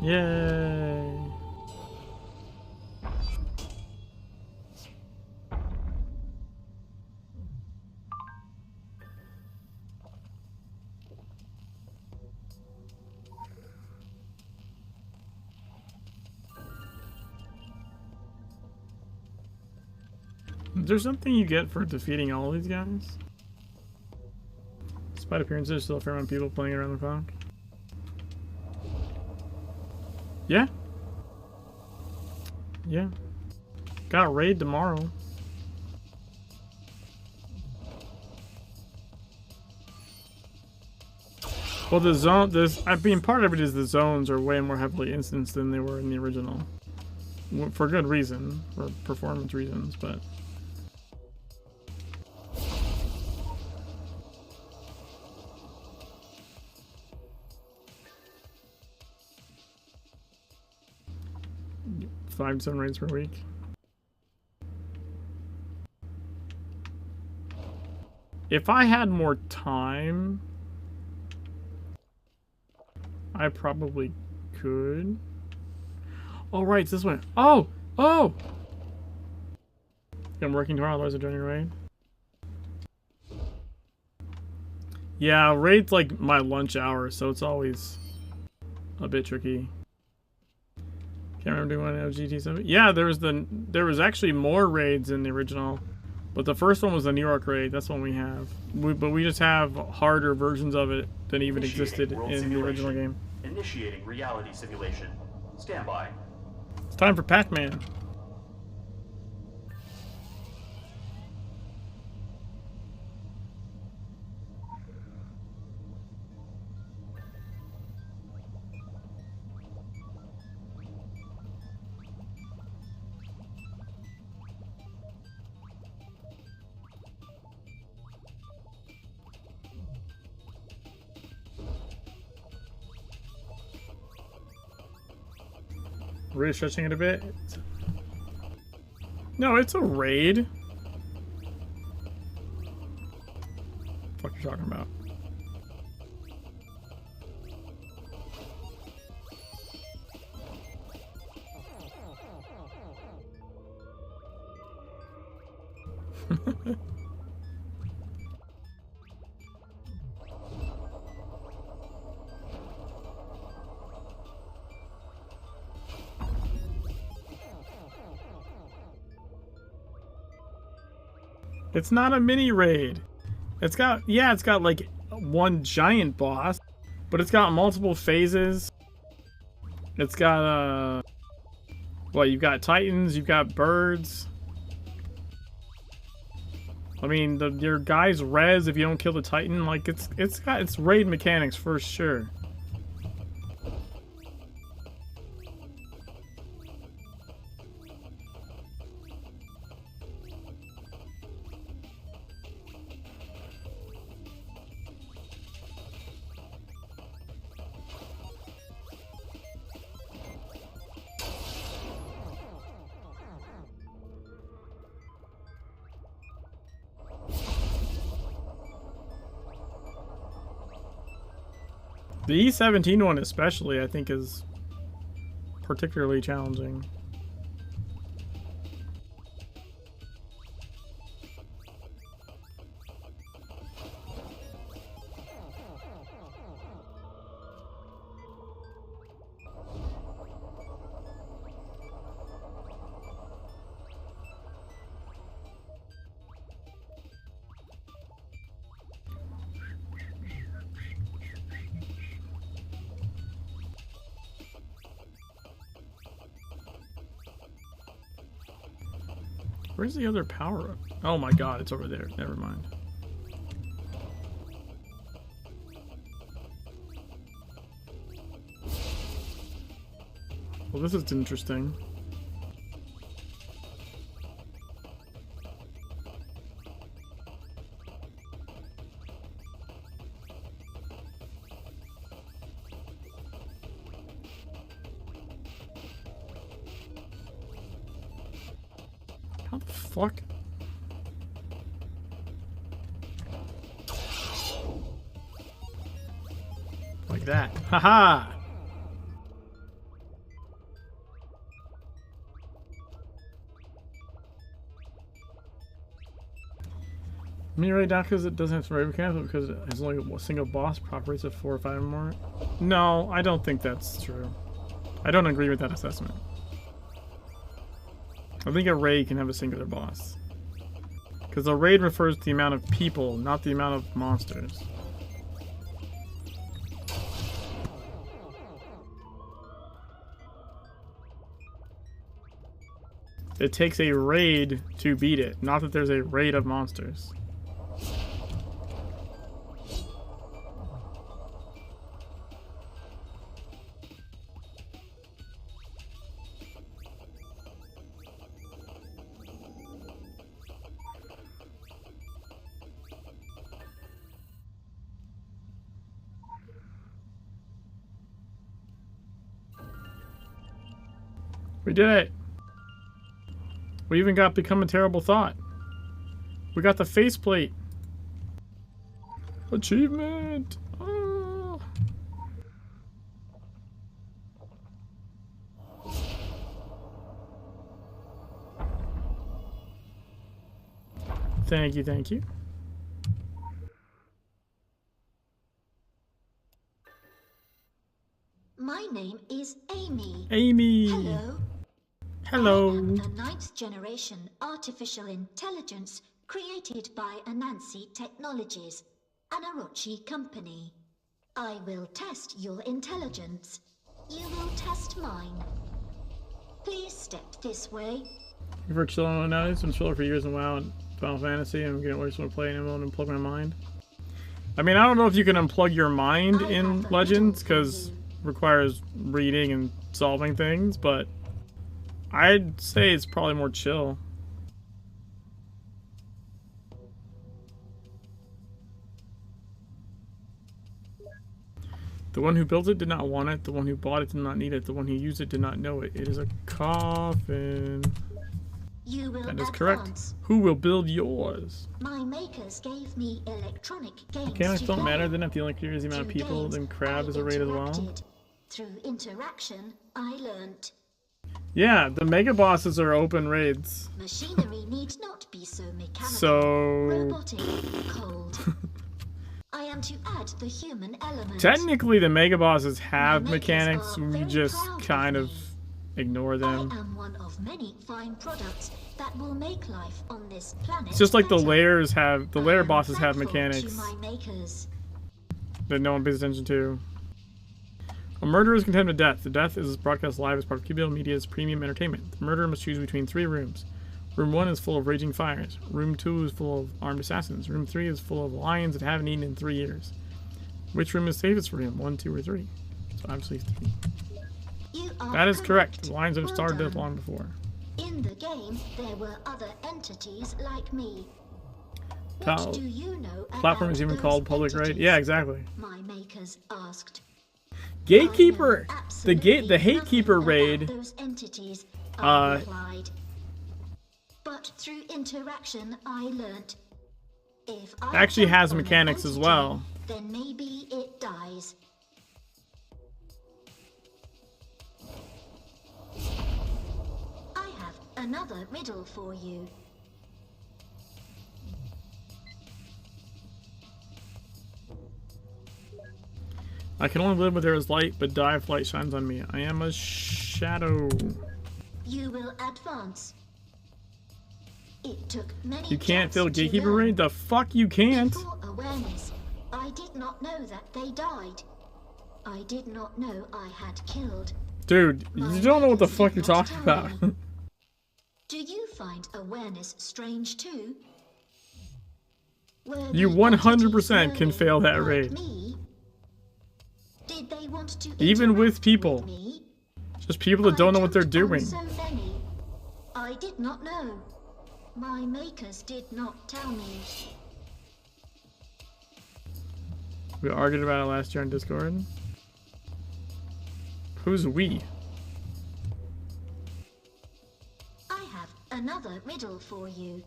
Yay! Is there something you get for defeating all of these guys? Despite appearances, there's still a fair amount of people playing around the clock. Yeah. Yeah. Got a raid tomorrow. Well, the zone, I mean, part of it is the zones are way more heavily instanced than they were in the original. For good reason, for performance reasons, but... Five to 7 raids per week. If I had more time, I probably could. Oh, right, it's this way. Oh! Oh! I'm working tomorrow, otherwise I'm joining a raid. Yeah, raid's like my lunch hour, so it's always a bit tricky. Can't remember doing one of GT7. Yeah, there was actually more raids in the original, but the first one was the New York raid. That's one we have. But we just have harder versions of it than even existed in the original game.
Initiating reality simulation. Stand by.
It's time for Pac-Man. Really stretching it a bit. No, it's a raid. What the fuck you talking about? It's not a mini raid. It's got like one giant boss, but it's got multiple phases. It's got well, you've got titans, you've got birds. I mean, your guys res if you don't kill the titan. Like it's got its raid mechanics for sure. The E17 one especially, I think, is particularly challenging. Where's the other power up? Oh my god, it's over there. Never mind. Well, this is interesting. How the fuck? Like that. Haha! I mean, right now, because it doesn't have some raid mechanics, but because it has only a single boss proc rates of 4 or 5 or more. No, I don't think that's true. I don't agree with that assessment. I think a raid can have a singular boss. Because a raid refers to the amount of people, not the amount of monsters. It takes a raid to beat it, not that there's a raid of monsters. We did it! We even got Become a Terrible Thought. We got the faceplate. Achievement! Oh. Thank you, thank you.
My name is Amy.
Amy!
Hello.
Hello.
I am a 9th generation artificial intelligence created by Anansi Technologies, an Orochi company. I will test your intelligence. You will test mine. Please step this way.
For chilling on nowadays, I've been chilling for years in WoW and Final Fantasy, and I'm getting always want to play an MMO and unplug my mind. I mean, I don't know if you can unplug your mind in Legends, because it requires reading and solving things, but I'd say it's probably more chill. The one who built it did not want it. The one who bought it did not need it. The one who used it did not know it. It is a coffin.
You will
That is
advance.
correct. Who will build yours?
My makers gave me electronic games.
Mechanics
to
don't
play.
matter then if the only criteria is the amount of
Through
people,
games,
then Crab
I
is a raid as well.
interacted. Through interaction, I learnt.
Yeah, the mega bosses are open raids.
Machinery need not be so mechanical,
So
robotic, cold. I am to add the human element.
technically the mega bosses have
My makers
mechanics,
are
we
very
just
proud of
kind of
me.
Ignore them.
I am one of many fine products that will make life on this planet.
It's just like the
better.
layer bosses have
Thankful
mechanics
to my makers.
that no one pays attention to. A murderer is condemned to death. The death is broadcast live as part of QBL Media's premium entertainment. The murderer must choose between 3 rooms. Room 1 is full of raging fires. Room 2 is full of armed assassins. Room 3 is full of lions that haven't eaten in 3 years. Which room is safest for him? 1, 2, or 3? So obviously 3.
You are
That is correct. The lions have
Well
starved death
done.
long before.
In the game, there were other entities like me.
Pal-
What do you know
Platform
about
is even
those
called public raid.
entities?
Yeah, exactly.
My makers asked.
Gatekeeper.
I know
The
absolutely
Hatekeeper
nothing
raid.
about those entities, I
Uh,
replied. But through interaction, I learnt. If I
Actually
jump
has
on an
mechanics as
entity,
well.
Then maybe it dies. I have another riddle for you.
I can only live where there is light, but die if light shines on me. I am a shadow.
You will advance. It took many
You can't
jumps
fill
to
Gatekeeper
learn.
raid? The fuck you can't?
Before awareness, I did not know that they died. I did not know I had killed.
Dude, you don't know what the fuck you're talking about.
Do you find awareness strange too? Were
You
the
100%
entities
can fail that
like
raid.
me? Did they want to
Even
interact
with people.
me?
Just people that don't know what they're
jumped on
doing.
So many. I did not know. My makers did not tell me.
We argued about it last year on Discord. Who's we?
I have another riddle for you.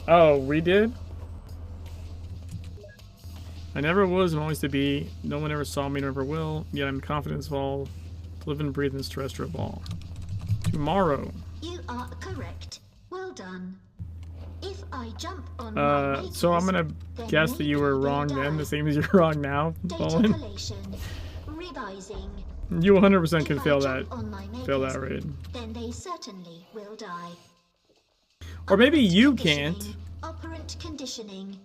Oh, we did? I never was and always to be. No one ever saw me, never will. Yet I'm confident as all to live and breathe in this terrestrial ball. Tomorrow.
You are correct. Well done. If I jump on my makers,
So I'm gonna
then
guess that you were
maybe they
wrong then,
die.
the same as you're wrong now,
Data
Colin.
collation, revising.
You 100% can
If I
fail
jump
that.
on my
Fail
makers,
that raid.
Then they certainly will die.
Or maybe
Operant
you
conditioning,
can't.
Operant conditioning.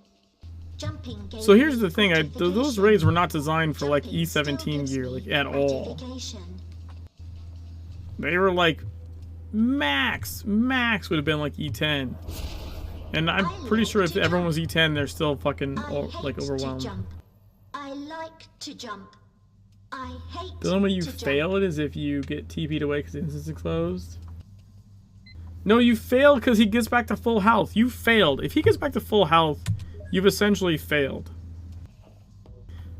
Jumping
So here's the
gave
thing, those
fortification.
raids were not designed for like
Jumping still
E17
gives
gear,
me
like at all.
fortification.
They were like max would have been like E10. And I'm pretty sure if everyone was E10, they're still fucking
I
like
hate
overwhelmed.
to jump. I like to jump. I hate
The only way you
to jump.
fail it is if you get TP'd away because the instance is closed. No, you fail because he gets back to full health. You failed. If he gets back to full health, you've essentially failed.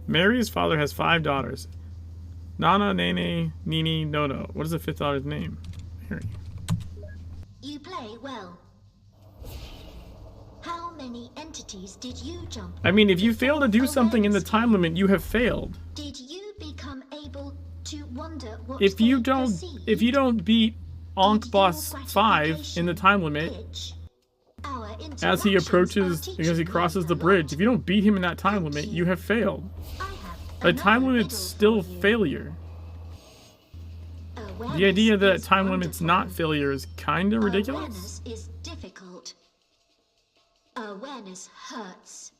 Mary's father has 5 daughters. Nana, Nene, Nini, Nono. What is the 5th daughter's name? Mary.
You play well. How many entities did you jump?
I mean, if you fail to do something in the time limit, you have failed.
Did you become able to wonder what
If you
they
don't beat Onk Boss 5 in the time limit, as he approaches, because he crosses the bridge, if you don't beat him in that time limit, you have failed. A time limit's still failure. The idea that time limit's not failure is kind of ridiculous.
Awareness is difficult. Awareness hurts.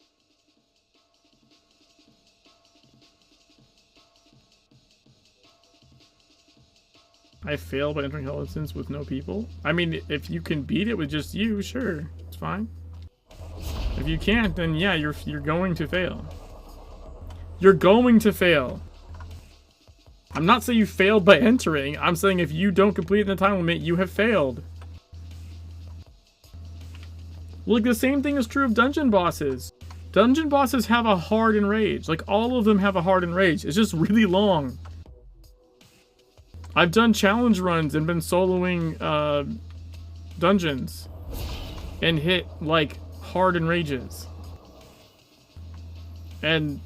I failed by entering Hell Instance with no people. I mean, if you can beat it with just you, sure, it's fine. If you can't, then yeah, you're going to fail. You're going to fail. I'm not saying you failed by entering. I'm saying if you don't complete the time limit, you have failed. Look, the same thing is true of dungeon bosses. Dungeon bosses have a hard enrage. Like, all of them have a hard enrage. It's just really long. I've done challenge runs and been soloing dungeons and hit like hard enrages. And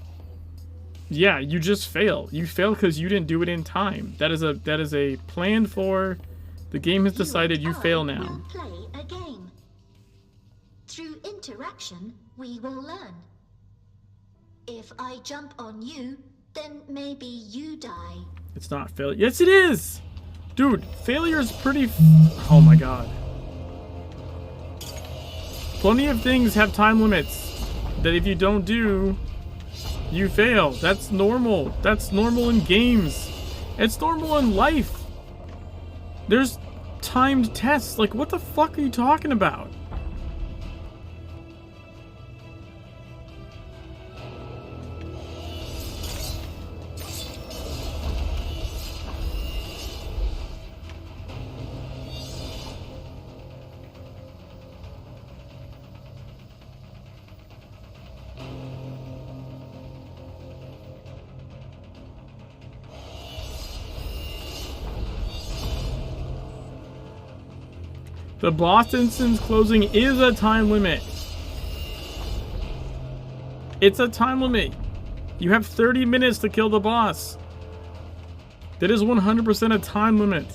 yeah, you just fail. You fail because you didn't do it in time. That is a planned for. The game has decided you fail now.
We'll play a game. Through interaction, we will learn. If I jump on you, then maybe you die.
It's not failure. Yes, it is! Dude, failure's pretty oh my god. Plenty of things have time limits that if you don't do, you fail. That's normal. That's normal in games. It's normal in life. There's timed tests. Like, what the fuck are you talking about? The boss instance closing is a time limit. It's a time limit. You have 30 minutes to kill the boss. That is 100% a time limit.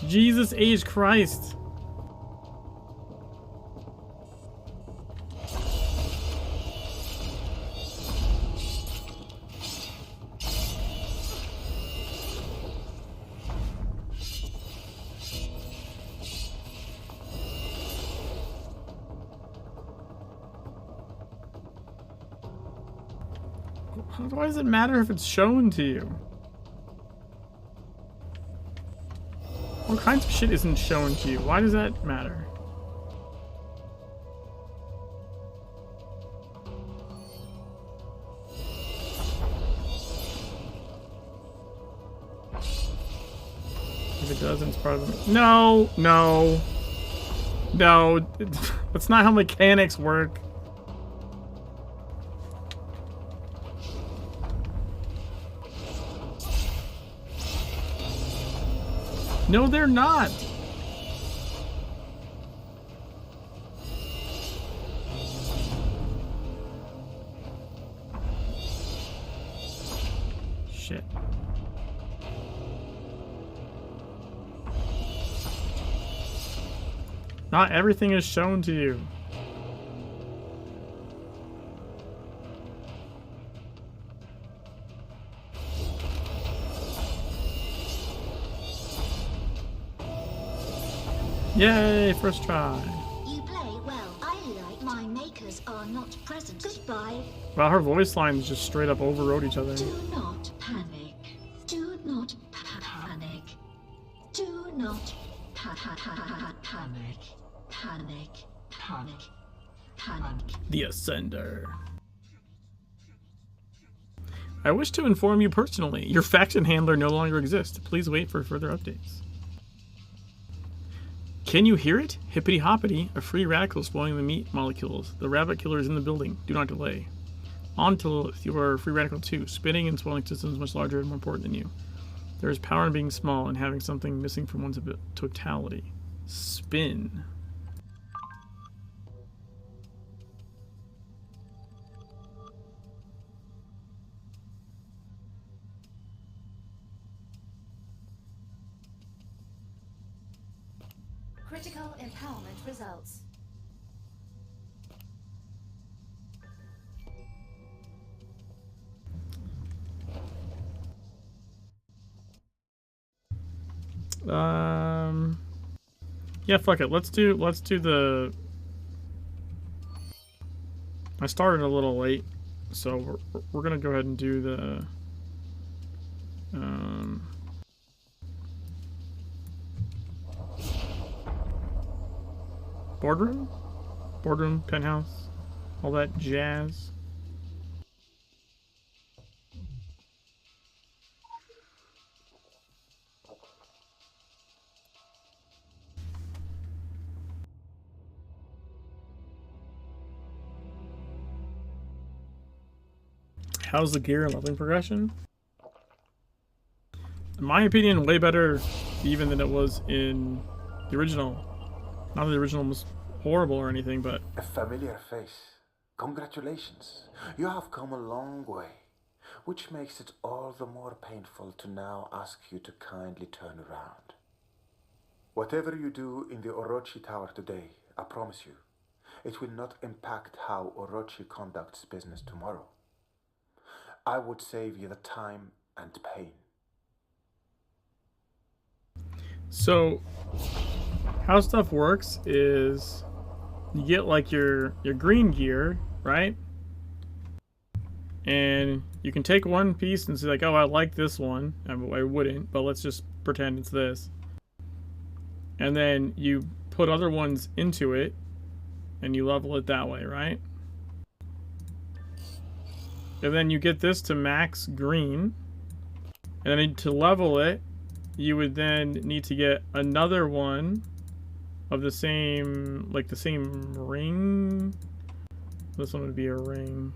Jesus H. Christ. Why does it matter if it's shown to you? All kinds of shit isn't shown to you. Why does that matter? If it doesn't, it's part of the... No, no. No. That's not how mechanics work. No, they're not. Shit. Not everything is shown to you. Yay, first try.
You play well. I like my makers are not present. Goodbye.
Wow, her voice lines just straight up overrode each other.
Do not panic. Do not panic. Do not panic. Panic. Panic. Panic.
The Ascender. I wish to inform you personally, your faction handler no longer exists. Please wait for further updates. Can you hear it? Hippity hoppity, a free radical is flowing the meat molecules. The rabbit killer is in the building. Do not delay. On to Lilith, you are a free radical too. Spinning and swelling systems much larger and more important than you. There is power in being small and having something missing from one's totality. Spin.
Critical empowerment results.
Yeah, fuck it. Let's do the... I started a little late, so we're gonna go ahead and do the... Boardroom? Boardroom, penthouse, all that jazz. How's the gear and leveling progression? In my opinion, way better even than it was in the original. Not that the original was horrible or anything, but...
A familiar face. Congratulations. You have come a long way, which makes it all the more painful to now ask you to kindly turn around. Whatever you do in the Orochi Tower today, I promise you, It will not impact how Orochi conducts business tomorrow. I would save you the time and pain.
So, how stuff works is you get like your green gear, right? And you can take one piece and say like, oh, I like this one. I wouldn't, but let's just pretend it's this. And then you put other ones into it and you level it that way, right? And then you get this to max green. And then to level it, you would then need to get another one of the same, like the same ring. This one would be a ring.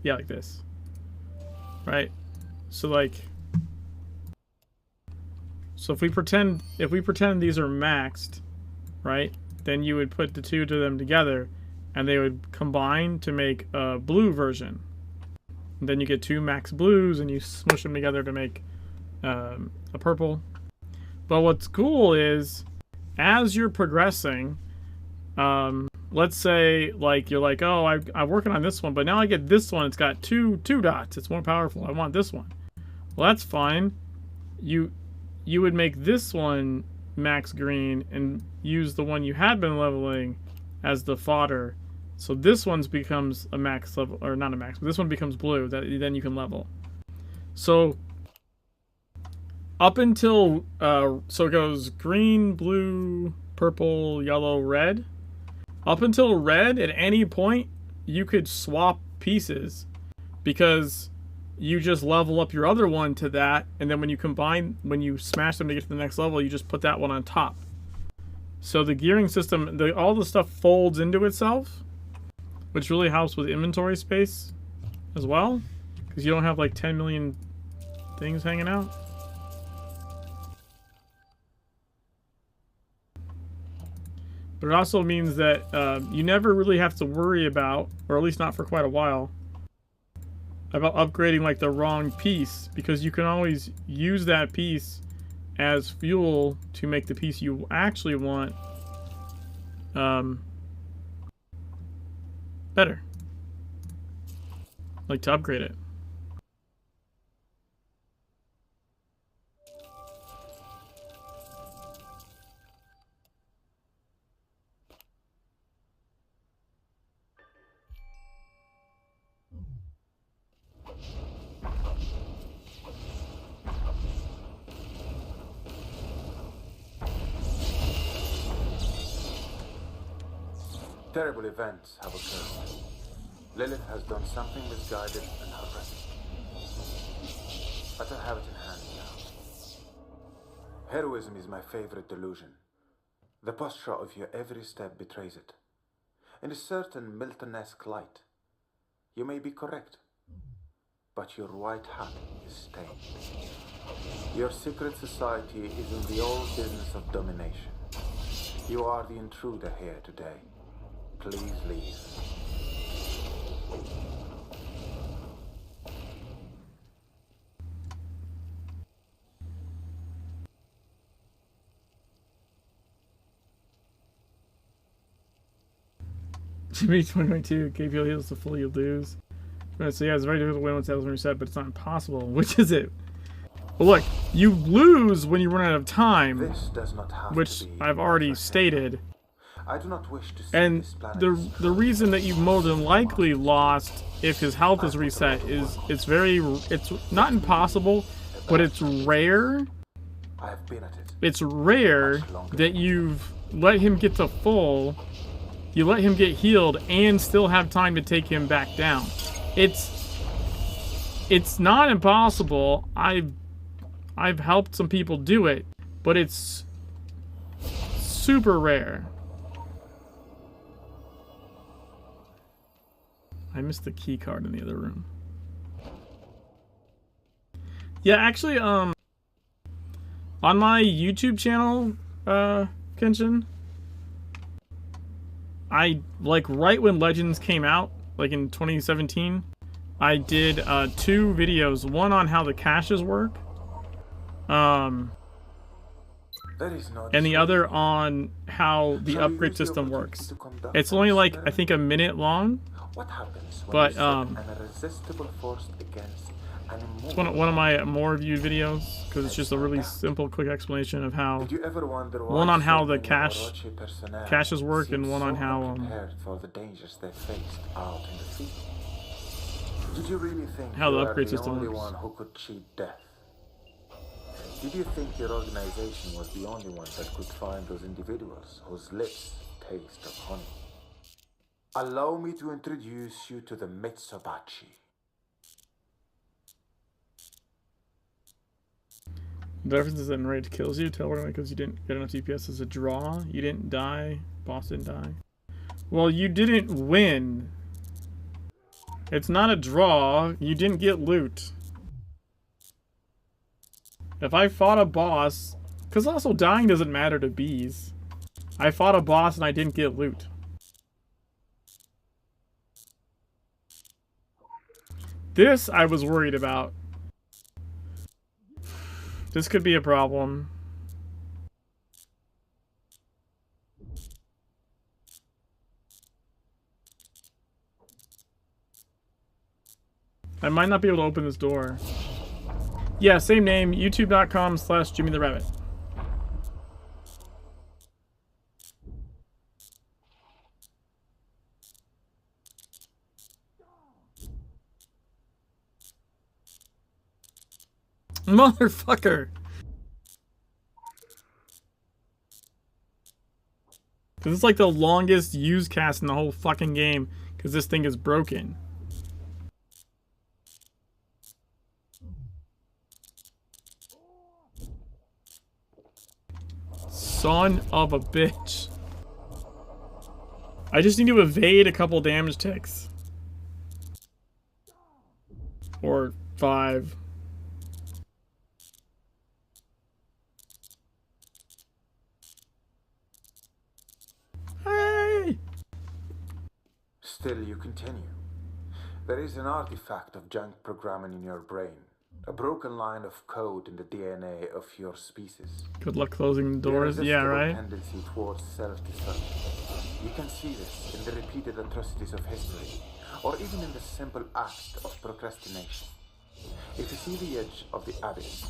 Yeah, like this. Right? So like, so if we pretend these are maxed, right? Then you would put the two of them together and they would combine to make a blue version. And then you get two max blues and you smush them together to make a purple. But what's cool is as you're progressing, let's say like you're like, oh, I'm working on this one, but now I get this one. It's got two dots. It's more powerful. I want this one. Well, that's fine. You would make this one max green and use the one you had been leveling as the fodder. So this one becomes a max level, or not a max, but this one becomes blue. That then you can level. So up until so it goes green, blue, purple, yellow, red. Up until red, at any point you could swap pieces because you just level up your other one to that, and then when you smash them to get to the next level, you just put that one on top. So the gearing system, all the stuff folds into itself, which really helps with inventory space as well, because you don't have like 10 million things hanging out. But it also means that you never really have to worry about, or at least not for quite a while, about upgrading like the wrong piece, because you can always use that piece as fuel to make the piece you actually want better, like to upgrade it.
Terrible events have occurred. Lilith has done something misguided and horrific. But I have it in hand now. Heroism is my favorite delusion. The posture of your every step betrays it. In a certain Milton-esque light, you may be correct, but your white hat is stained. Your secret society is in the old business of domination. You are the intruder here today. Please leave.
Jimmy 2022 gave you heals to fully lose. So yeah, it's very difficult to win once that was reset, but it's not impossible. Which is it? Well, look, you lose when you run out of time,
This does not have
which
to be
I've already stated.
I do not wish to see
And
this planet
the reason that you more than likely lost if his health is reset is it's not impossible, but it's rare.
I have been at it.
It's rare that you've let him get to full, you let him get healed and still have time to take him back down. It's not impossible. I've helped some people do it, but it's super rare. I missed the key card in the other room. Yeah, actually, on my YouTube channel, Kenshin, I, like, right when Legends came out, like in 2017, I did 2 videos. One on how the caches work,
There is no
and the other
dissuading you.
on how the
Shall we
upgrade
use the
system
opportunity
works.
to conduct
It's
an
only like, I
experiment?
think, a minute long,
What happens when
but
you set an irresistible force against an
it's
immovable
one of my
object?
more viewed videos, because it's just a
Let's
really
find out.
simple, quick explanation of how,
Did you ever wonder why
one on how
so
the
many Orochi personnel
caches work,
seem
and one
so
on how,
unprepared for the dangers they faced out in the field? Did you really think
how
you
the
were
upgrade
the
system
only
works.
one who could cheat death? Did you think your organization was the only one that could find those individuals whose lips taste of honey? Allow me to introduce you to the Mitsubachi.
The difference is that in Rage kills you, teleporting because you didn't get enough DPS as a draw. You didn't die. Boss didn't die. Well, you didn't win. It's not a draw. You didn't get loot. If I fought a boss, because also dying doesn't matter to bees. I fought a boss and I didn't get loot. This I was worried about. This could be a problem. I might not be able to open this door. Yeah, same name, youtube.com/Jimmy the Rabbit. Motherfucker! This is like the longest used cast in the whole fucking game, because this thing is broken. Son of a bitch. I just need to evade a couple damage ticks. Or 5. Hey!
Still, you continue. There is an artifact of junk programming in your brain. A broken line of code in the DNA of your species.
Good luck closing the doors. Yeah, right?
Tendency towards self-destruction. You can see this in the repeated atrocities of history, or even in the simple act of procrastination. If you see the edge of the abyss,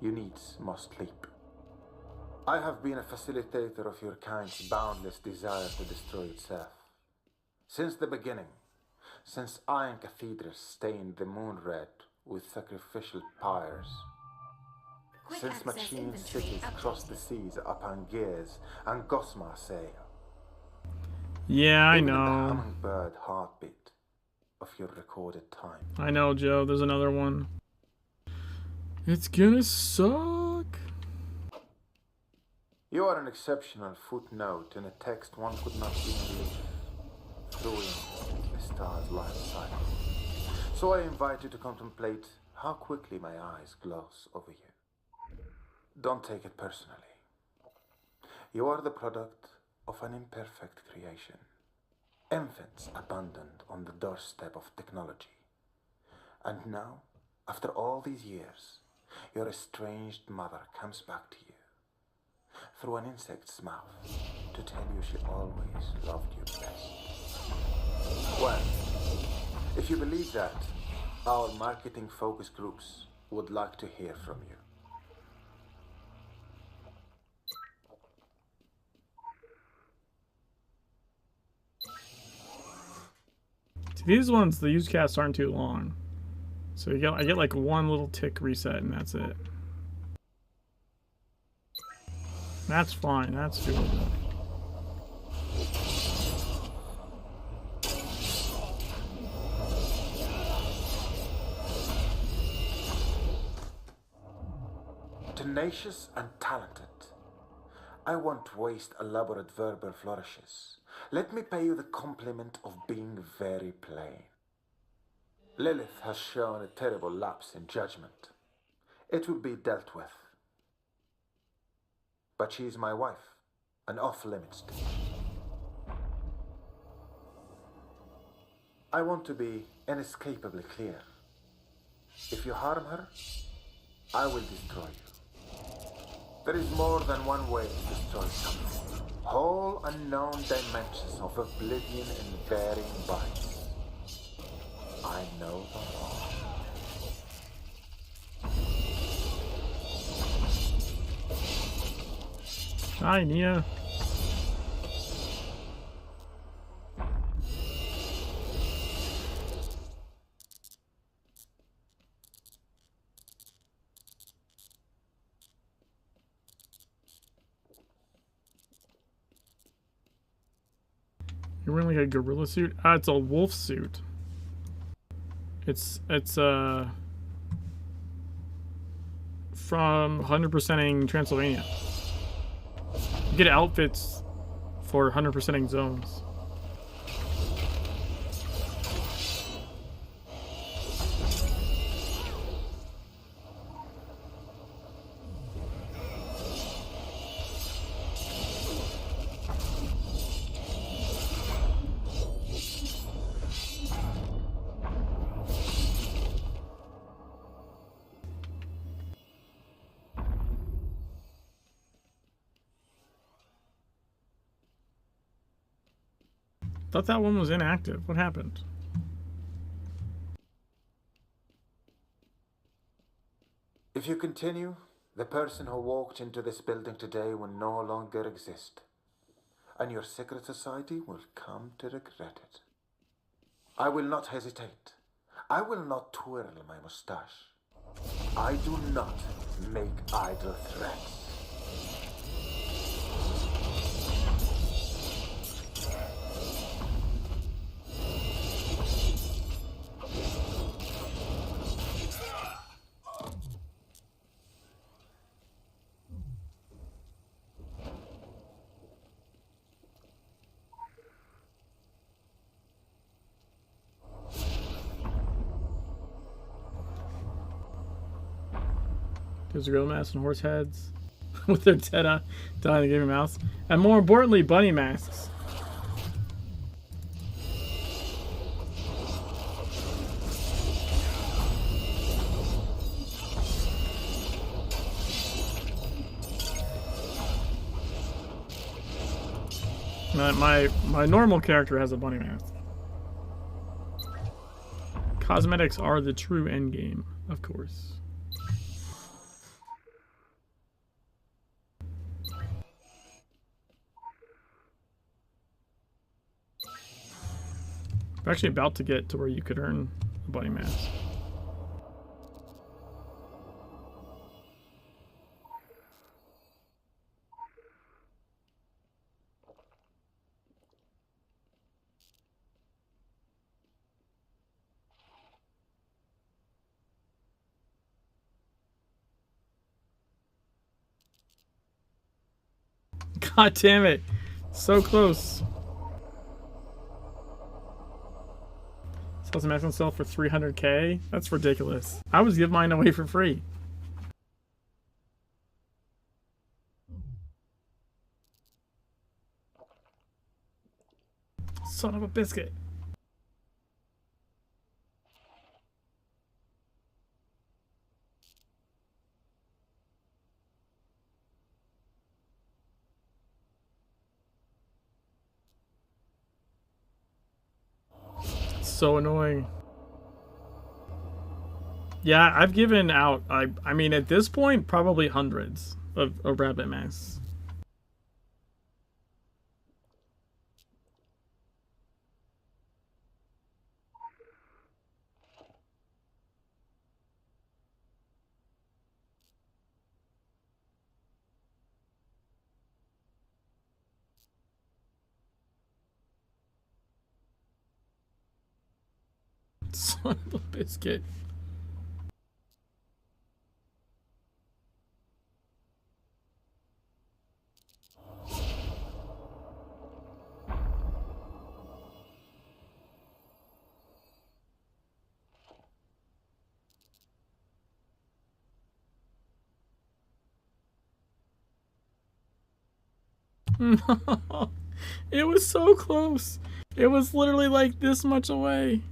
you needs must leap. I have been a facilitator of your kind's boundless desire to destroy itself. Since the beginning, since iron cathedrals stained the moon red with sacrificial pyres. Since machine cities crossed the seas upon gears and gossamer sail.
Yeah, I
Even in the
know.
hummingbird heartbeat of your recorded time.
I know, Joe. There's another one. It's gonna suck.
You are an exceptional footnote in a text one could not even read through a star's life cycle. So I invite you to contemplate how quickly my eyes gloss over you. Don't take it personally. You are the product of an imperfect creation. Infants abandoned on the doorstep of technology. And now, after all these years, your estranged mother comes back to you through an insect's mouth to tell you she always loved you best. Well, if you believe that, our marketing focus groups would like to hear from you.
These ones, the use casts aren't too long. So I get like one little tick reset and that's it. That's fine, that's doable.
Tenacious and talented. I won't waste elaborate verbal flourishes. Let me pay you the compliment of being very plain. Lilith has shown a terrible lapse in judgment. It will be dealt with. But she is my wife, and off limits to me. I want to be inescapably clear. If you harm her, I will destroy you. There is more than one way to destroy something. Whole unknown dimensions of oblivion in varying bodies. I know them all.
Hi, Nia. You're wearing like a gorilla suit? Ah, it's a wolf suit. It's from 100%ing Transylvania. You get outfits for 100%ing zones. Thought that one was inactive. What happened?
If you continue, the person who walked into this building today will no longer exist. And your secret society will come to regret it. I will not hesitate. I will not twirl my mustache. I do not make idle threats.
There's a gorilla mask and horse heads with their Teta dying to give him mouse. And more importantly, bunny masks. My normal character has a bunny mask. Cosmetics are the true endgame, of course. We're actually about to get to where you could earn a bunny mask. God damn it. So close. Sells a mask on sale for 300k? That's ridiculous. I would give mine away for free. Son of a biscuit. So annoying. Yeah, I've given out, I mean, at this point, probably hundreds of rabbit masks. Son of a biscuit. No, it was so close. It was literally like this much away.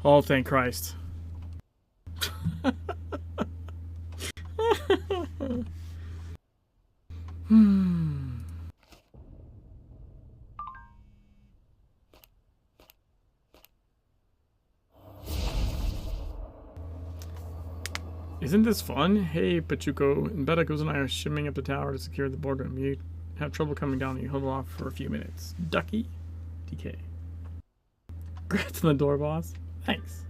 Oh, thank Christ. Isn't this fun? Hey, Pachuco. Bedekos and I are shimming up the tower to secure the boardroom. You have trouble coming down, you hold off for a few minutes. Ducky? DK. Congrats on the door, boss. Thanks.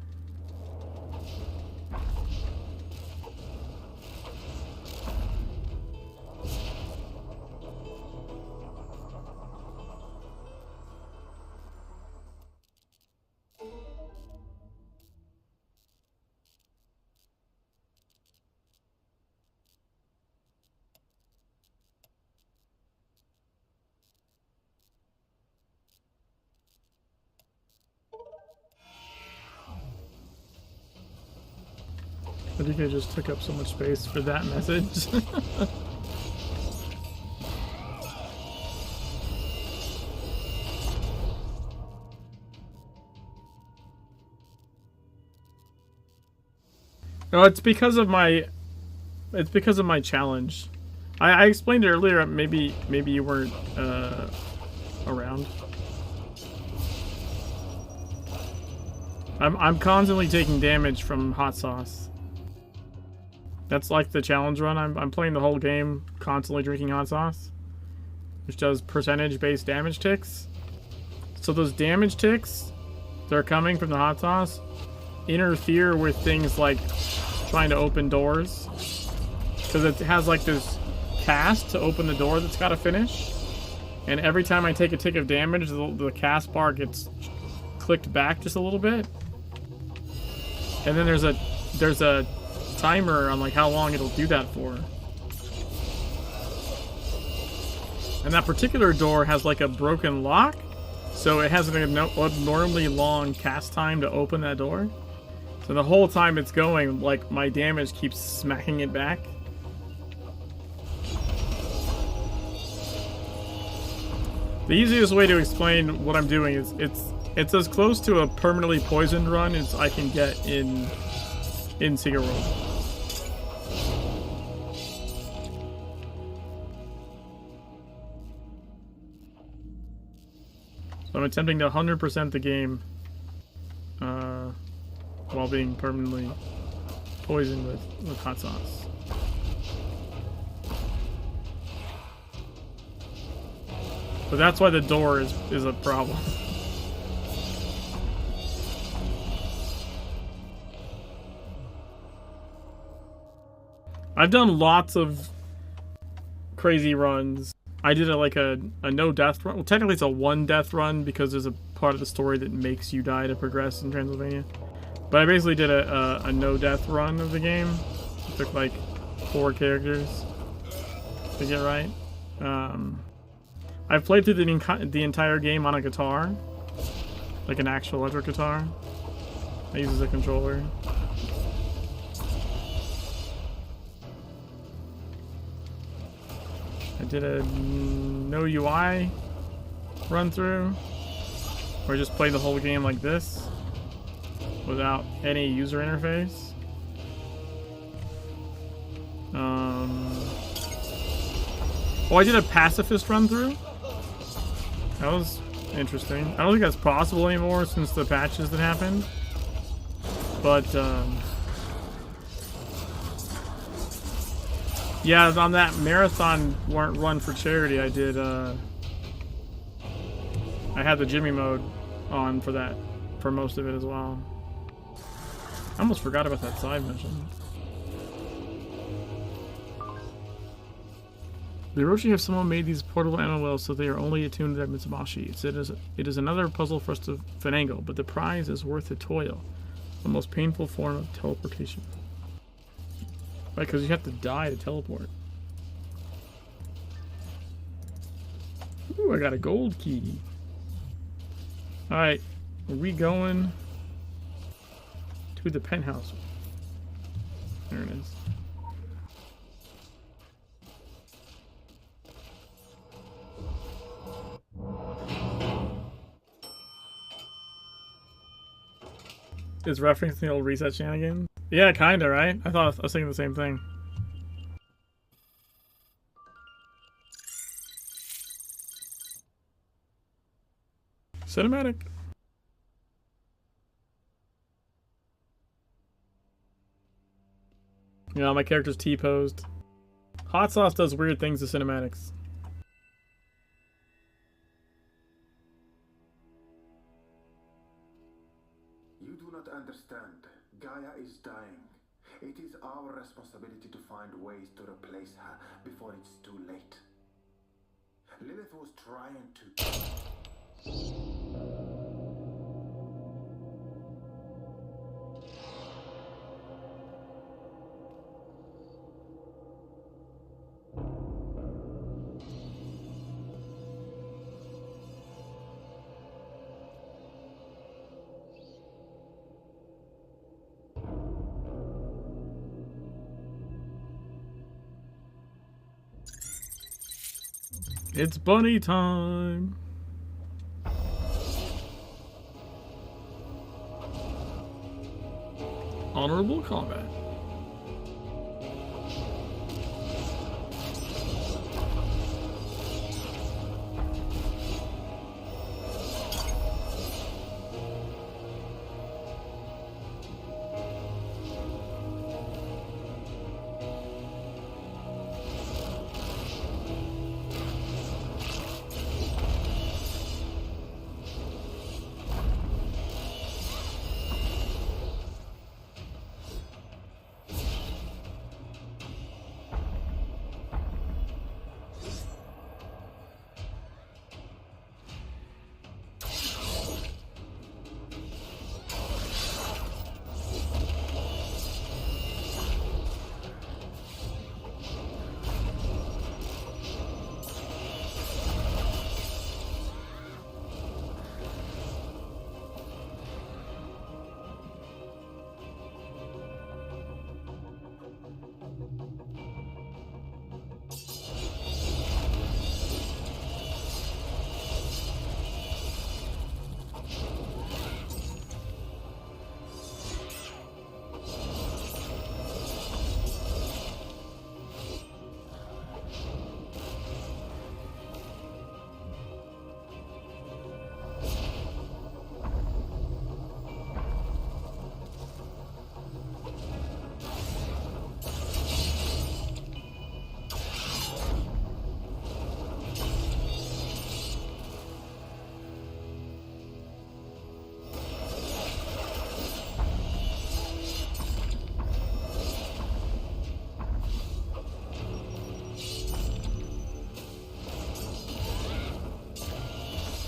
I think I just took up so much space for that message. No, it's because of my challenge. I explained it earlier. Maybe you weren't around. I'm constantly taking damage from hot sauce. That's like the challenge run. I'm playing the whole game constantly drinking hot sauce, which does percentage-based damage ticks. So those damage ticks that are coming from the hot sauce interfere with things like trying to open doors, because it has like this cast to open the door that's got to finish, and every time I take a tick of damage, the cast bar gets clicked back just a little bit, and then there's a timer on like how long it'll do that for. And that particular door has like a broken lock, so it has an abnormally long cast time to open that door. So the whole time it's going, like, my damage keeps smacking it back. The easiest way to explain what I'm doing is it's as close to a permanently poisoned run as I can get in Secret World. So I'm attempting to 100% the game while being permanently poisoned with hot sauce. But that's why the door is a problem. I've done lots of crazy runs. I did a no death run. Well, technically it's a 1 death run because there's a part of the story that makes you die to progress in Transylvania. But I basically did a no death run of the game. It took like 4 characters to get right. I've played through the entire game on a guitar, like an actual electric guitar. I use as a controller. I did a no UI run through, where I just played the whole game like this, without any user interface. Oh, I did a pacifist run through. That was interesting. I don't think that's possible anymore since the patches that happened. But, yeah, on that marathon run for charity, I did, I had the Jimmy mode on for most of it as well. I almost forgot about that side mission. The Orochi have somehow made these portable NOLs so they are only attuned to their Mitsubashi. It is another puzzle for us to finagle, but the prize is worth the toil. The most painful form of teleportation. Right, because you have to die to teleport. Ooh, I got a gold key. Alright, are we going to the penthouse? There it is. is referencing the old reset shenanigans. Yeah, kinda, right? I was thinking the same thing. Cinematic. Yeah, my character's T-posed. Hot Sauce does weird things to cinematics.
You do not understand. Gaia is dying. It is our responsibility to find ways to replace her before it's too late. Lilith was trying to...
It's bunny time. Honorable combat.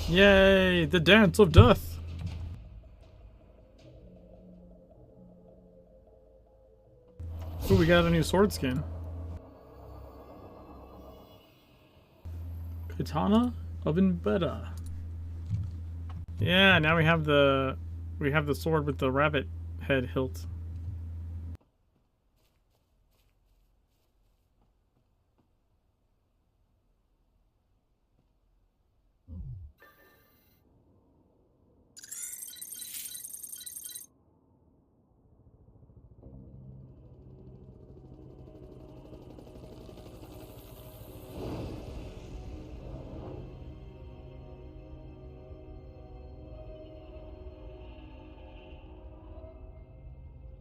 Yay! The dance of death! Ooh, we got a new sword skin. Katana of Inbeta. Yeah, now we have the sword with the rabbit head hilt.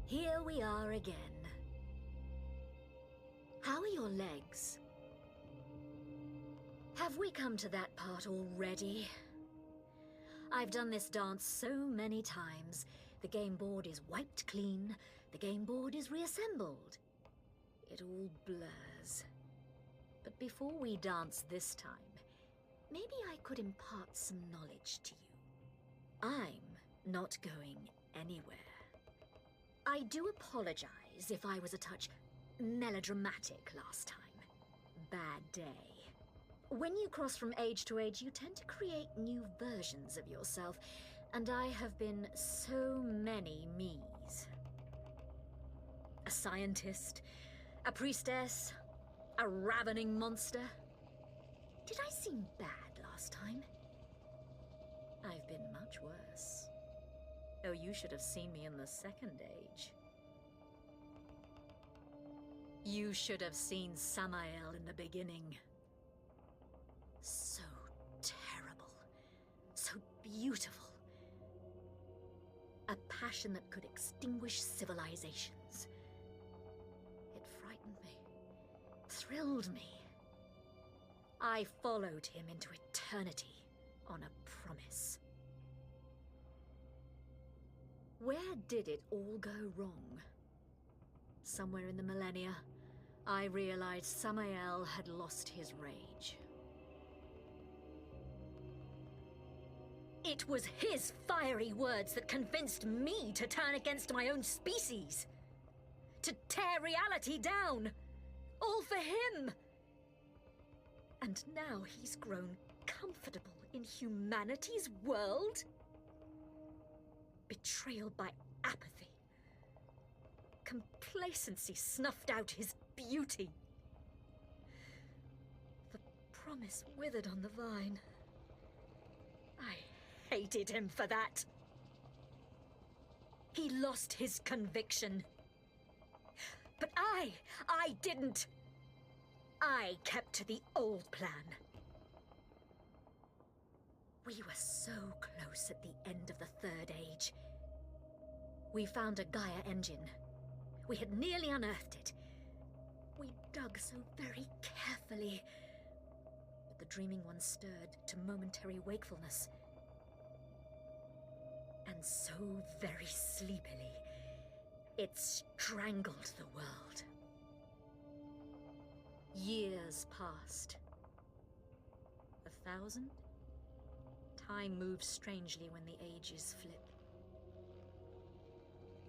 Here we are again. How are your legs? Have we come to that part already? I've done this dance so many times. The game board is wiped clean, the game board is reassembled. It all blurs. But before we dance this time, maybe I could impart some knowledge to you. I'm not going anywhere. I do apologize if I was a touch melodramatic last time. Bad day. When you cross from age to age, you tend to create new versions of yourself, and I have been so many me's. A scientist, a priestess, a ravening monster. Did I seem bad last time? I've been much worse.
Oh, you should have seen me in the second age. You should have seen Samael in the beginning. So terrible. So beautiful. A passion that could extinguish civilizations. It frightened me. Thrilled me. I followed him into eternity on a promise. Where did it all go wrong? Somewhere in the millennia, I realized Samael had lost his rage. It was his fiery words that convinced me to turn against my own species. To tear reality down. All for him. And now he's grown comfortable in humanity's world? Betrayal by apathy. Complacency snuffed out his beauty. The promise withered on the vine. I hated him for that. He lost his conviction. But I didn't. I kept to the old plan. We were so close at the end of the Third Age. We found a Gaia engine. We had nearly unearthed it. We dug so very carefully. But the dreaming one stirred to momentary wakefulness. And so very sleepily, it strangled the world. Years passed. 1,000? Time moves strangely when the ages flip.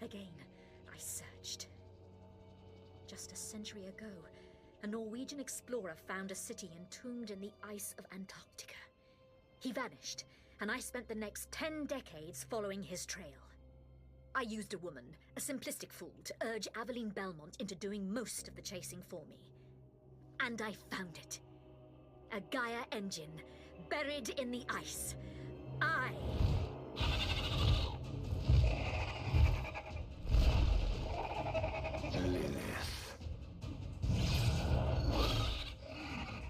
Again, I searched. Just a century ago, a Norwegian explorer found a city entombed in the ice of Antarctica. He vanished, and I spent the next 10 decades following his trail. I used a woman, a simplistic fool, to urge Aveline Belmont into doing most of the chasing for me. And I found it. A Gaia engine, buried in the ice.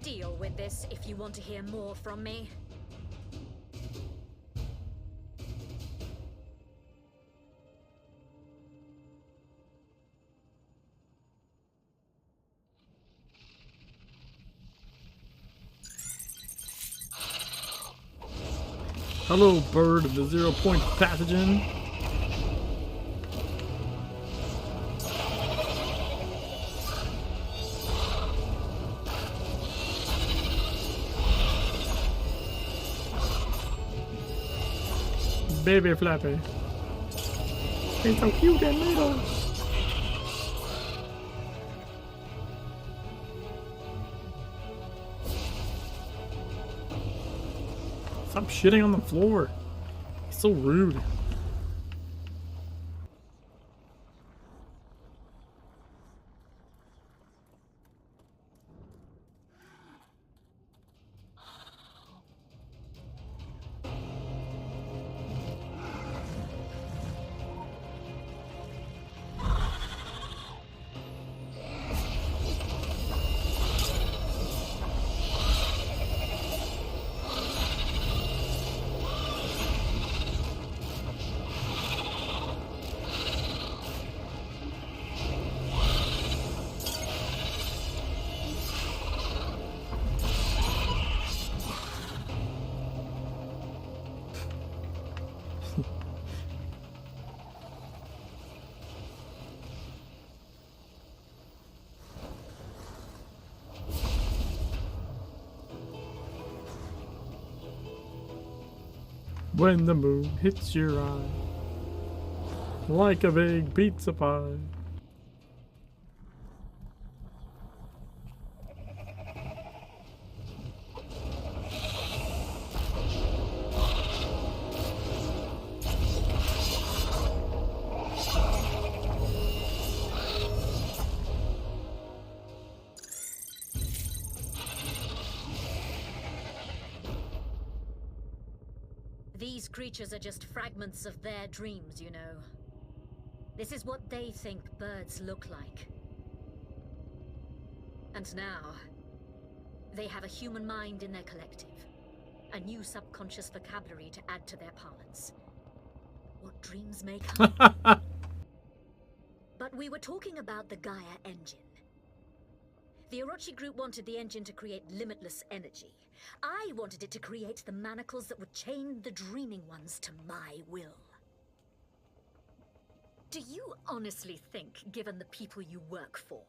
Deal with this if you want to hear more from me.
Hello, bird of the 0-point pathogen. Baby Flappy. He's so cute and little. Stop shitting on the floor. He's so rude. When the moon hits your eye, like a big pizza pie.
These creatures are just fragments of their dreams, you know. This is what they think birds look like. And now, they have a human mind in their collective. A new subconscious vocabulary to add to their parlance. What dreams may come. But we were talking about the Gaia engine. The Orochi group wanted the engine to create limitless energy. I wanted it to create the manacles that would chain the dreaming ones to my will. Do you honestly think, given the people you work for,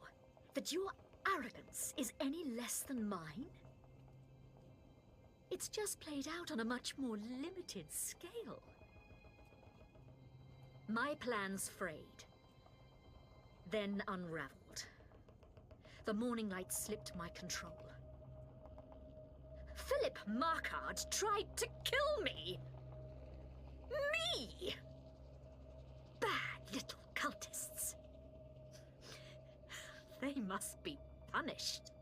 that your arrogance is any less than mine? It's just played out on a much more limited scale. My plans frayed, then unraveled. The morning light slipped my control. Philip Markard tried to kill me! Me! Bad little cultists. They must be punished.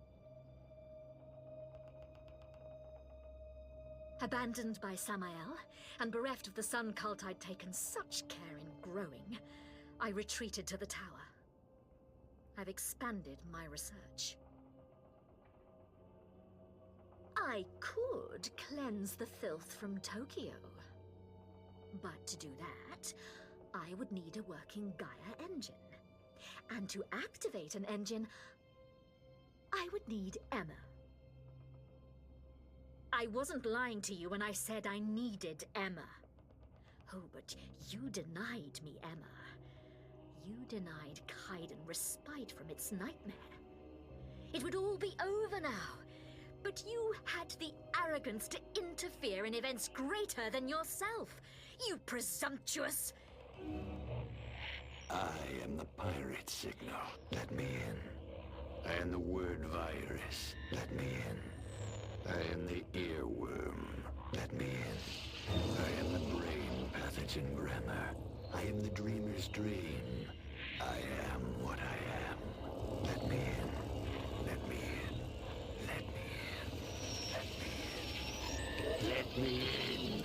Abandoned by Samael, and bereft of the sun cult I'd taken such care in growing, I retreated to the tower. I've expanded my research. I could cleanse the filth from Tokyo. But to do that, I would need a working Gaia engine. And to activate an engine, I would need Emma. I wasn't lying to you when I said I needed Emma. Oh, but you denied me Emma. You denied Kaiden respite from its nightmare. It would all be over now. But you had the arrogance to interfere in events greater than yourself. You presumptuous...
I am the pirate signal. Let me in. I am the word virus. Let me in. I am the earworm. Let me in. I am the brain pathogen grammar. I am the dreamer's dream. I am what I am. Let me in. Let me in. Let me in. Let me in. Let me in.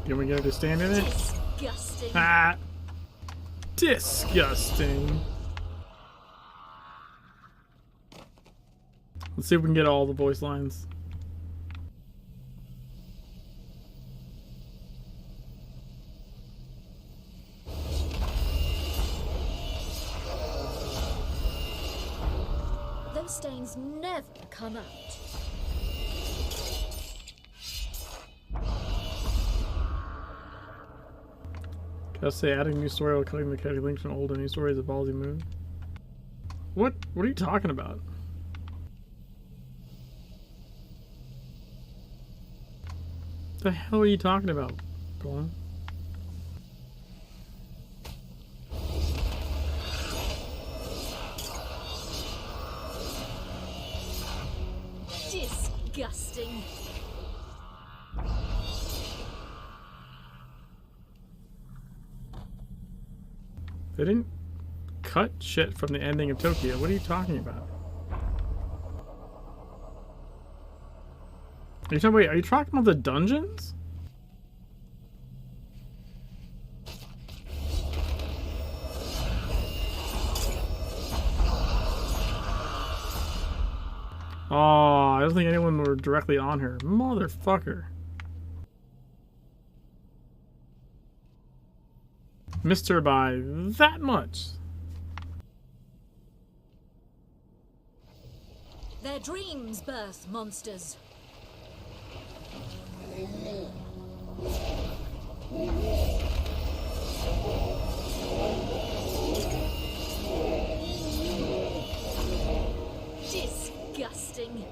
Can we get to stand in it?
Disgusting.
Ah! Disgusting. Let's see if we can get all the voice lines.
Those stains never come out.
Just say adding new story while cutting the connecting links from old and new stories is a ballsy move. What are you talking about? The hell are you talking about, Paula?
Disgusting.
They didn't cut shit from the ending of Tokyo. What are you talking about? Are you talking about the dungeons? Oh, I don't think anyone were directly on her. Motherfucker. Missed her by that much.
Their dreams birth monsters. Disgusting.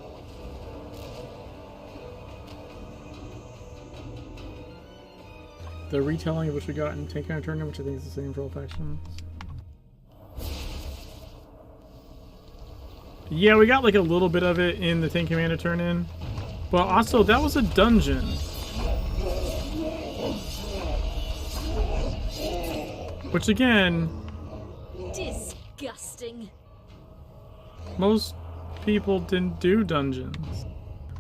The retelling of which we got in Taken and Turner, which I think is the same for all factions. Yeah, we got like a little bit of it in the Ten Commander turn-in. But also, that was a dungeon. Which again...
Disgusting.
Most people didn't do dungeons.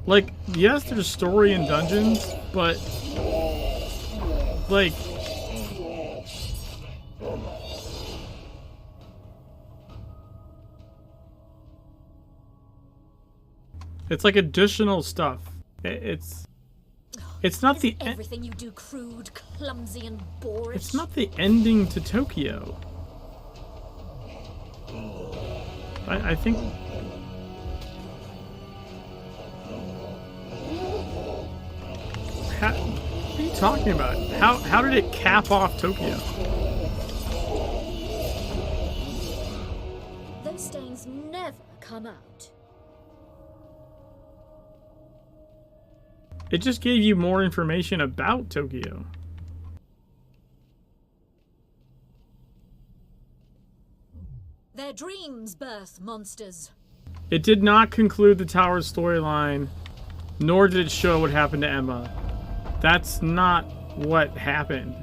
Like, yes, there's story in dungeons, but... like... it's like additional stuff. It's not the
everything you do crude, clumsy, and boorish.
It's not the ending to Tokyo. I think. What are you talking about? How did it cap off Tokyo?
Those stains never come out.
It just gave you more information about Tokyo.
Their dreams birth monsters.
It did not conclude the tower's storyline, nor did it show what happened to Emma. That's not what happened.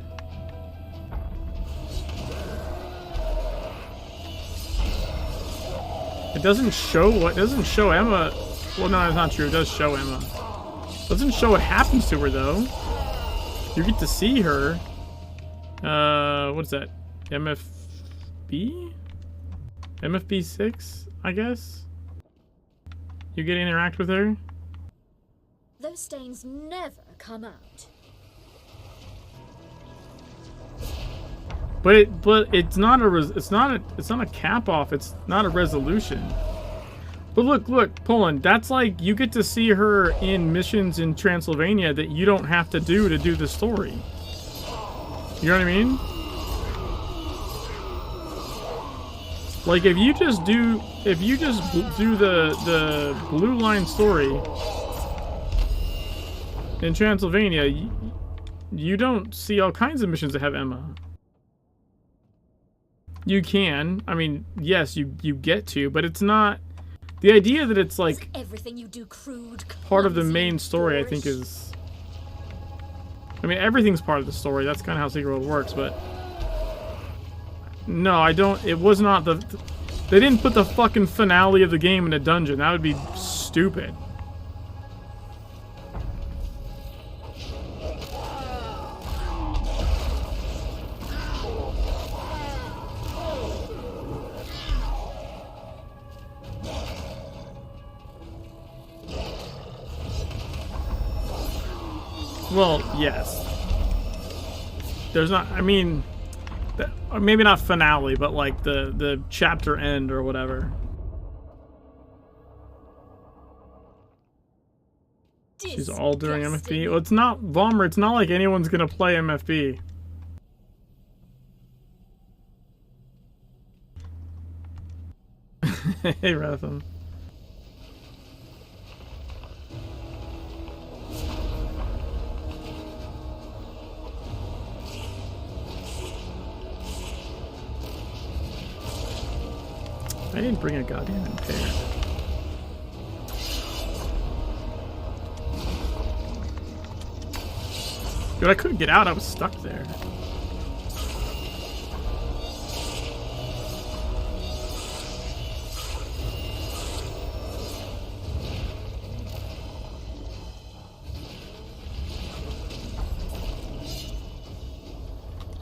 It doesn't show what, it doesn't show Emma. Well, no, that's not true. It does show Emma. It doesn't show what happens to her, though. You get to see her. What's that? MFB? MFB 6, I guess? You get to interact with her?
Those stains never come out.
But it's not a cap off. It's not a resolution. But look, Poland. That's like you get to see her in missions in Transylvania that you don't have to do the story. You know what I mean? Like if you just do the blue line story in Transylvania, you don't see all kinds of missions that have Emma. You can. I mean, yes, you get to, but it's not. The idea that it's like
everything you do crude,
part of the main story, I think is. I mean, everything's part of the story. That's kind of how Secret World works, but no, I don't. It was not the. They didn't put the fucking finale of the game in a dungeon. That would be stupid. Well, yes. There's not, I mean, maybe not finale, but like the chapter end or whatever. She's all during MFB. Well, it's not, Vollmer, it's not like anyone's gonna play MFB. Hey, Ratham. I didn't bring a goddamn impair. Dude, I couldn't get out. I was stuck there.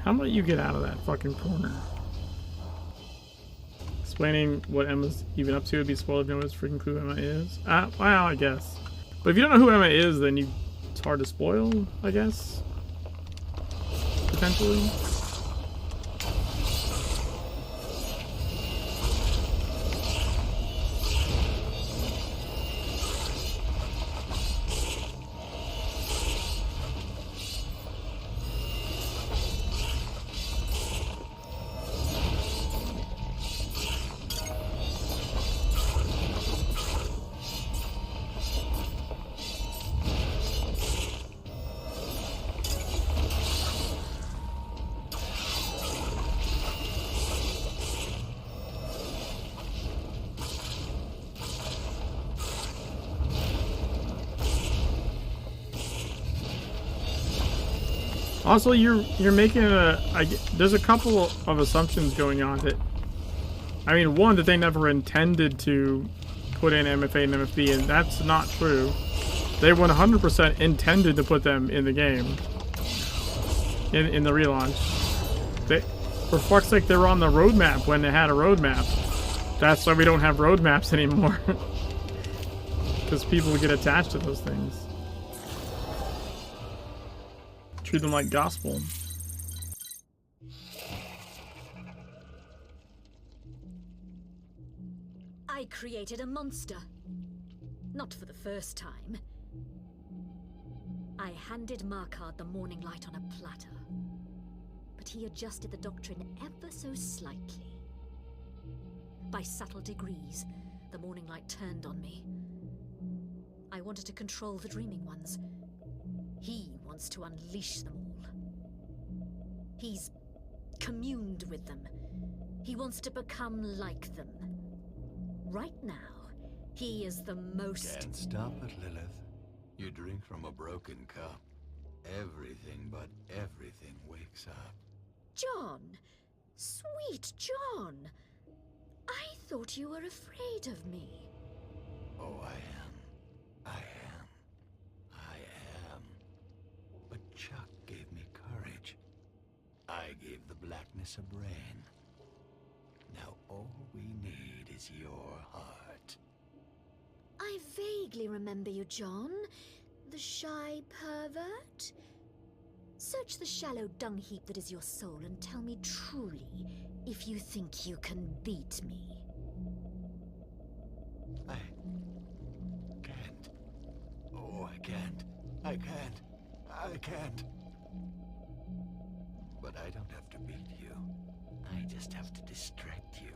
How about you get out of that fucking corner? Explaining what Emma's even up to would be spoiled if no one's freaking clue who Emma is. Well, I guess. But if you don't know who Emma is, then it's hard to spoil, I guess. Potentially. Also, you're making there's a couple of assumptions going on that, I mean, one, that they never intended to put in MFA and MFB, and that's not true. They 100% intended to put them in the game, in the relaunch. For fuck's sake, they were on the roadmap when they had a roadmap. That's why we don't have roadmaps anymore. Because people get attached to those things. Treat them like gospel.
I created a monster. Not for the first time. I handed Markard the morning light on a platter. But he adjusted the doctrine ever so slightly. By subtle degrees, the morning light turned on me. I wanted to control the dreaming ones. He wants to unleash them all. He's communed with them. He wants to become like them. Right now, he is the most...
Can't stop it, Lilith. You drink from a broken cup. Everything but everything wakes up.
John! Sweet John! I thought you were afraid of me.
Oh, I am. But Chuck gave me courage. I gave the blackness a brain. Now all we need is your heart.
I vaguely remember you, John. The shy pervert? Search the shallow dung heap that is your soul and tell me truly if you think you can beat me.
I can't. Oh, I can't. I can't. I can't. But I don't have to beat you. I just have to distract you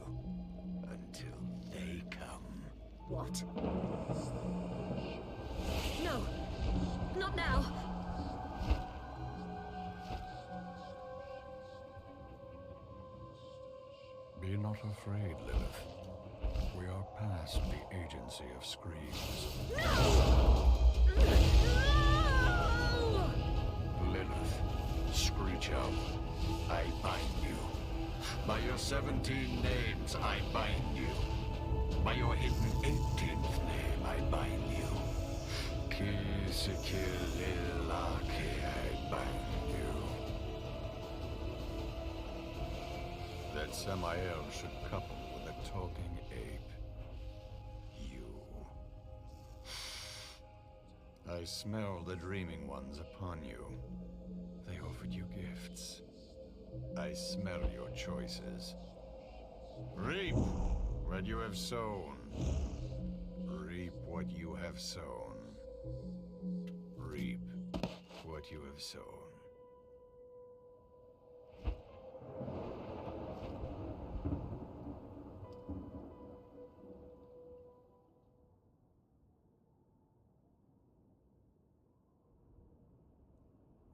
until they come.
What? No! Not now!
Be not afraid, Lilith. We are past the agency of screams.
No!
Lilith, screech out. I bind you. By your 17 names, I bind you. By your hidden 18th name, I bind you. Kisikililaki, I bind you. That Samael should couple with a talking ape. You. I smell the dreaming ones upon you. They offered you gifts. I smell your choices. Reap what you have sown. Reap what you have sown. Reap what you have sown.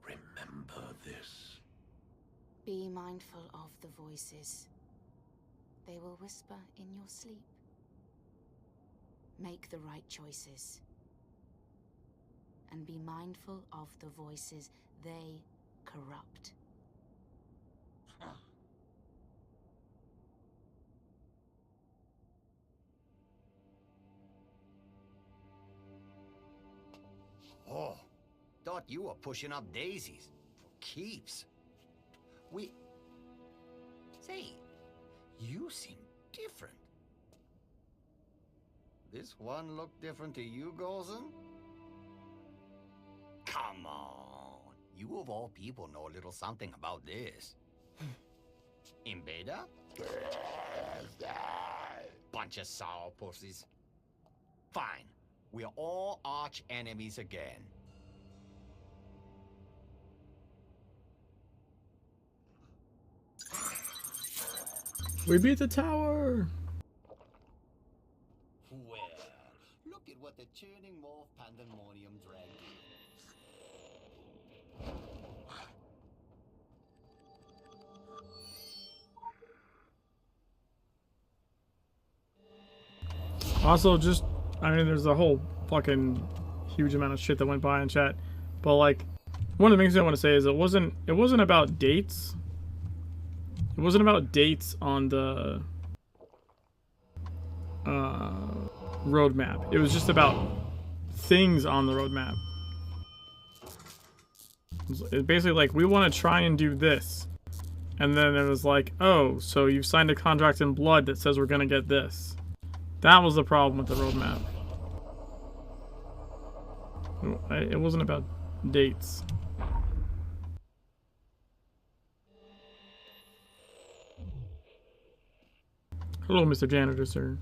Remember this.
Be mindful of the voices. They will whisper in your sleep. Make the right choices. And be mindful of the voices they corrupt.
Oh, thought you were pushing up daisies. For keeps. Say, you seem different. This one look different to you, Golson? Come on. You of all people know a little something about this. In beta? Bunch of sour pussies. Fine. We're all arch enemies again.
We beat the tower!
Well, look at what the churning morph pandemonium dragged you.
Also, just, I mean, there's a whole fucking huge amount of shit that went by in chat, but like, One of the things I want to say is it wasn't about dates. It wasn't about dates on the roadmap. It was just about things on the roadmap. It's basically like, we want to try and do this. And then it was like, oh, so you've signed a contract in blood that says we're going to get this. That was the problem with the roadmap. It wasn't about dates. Hello, Mr. Janitor, sir.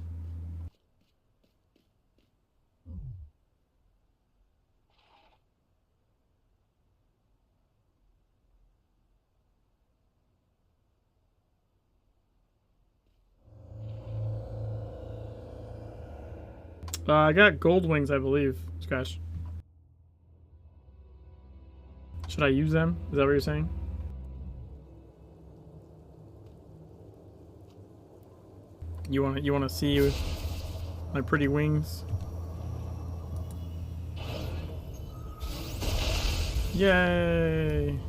I got gold wings, I believe. Scratch. Should I use them? Is that what you're saying? You want to see my pretty wings? Yay!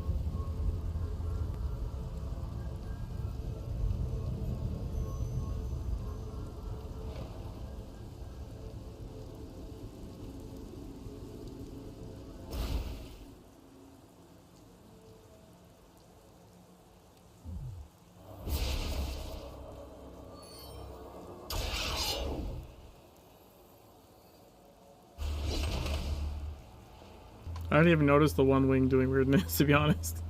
I didn't even notice the one wing doing weirdness, to be honest.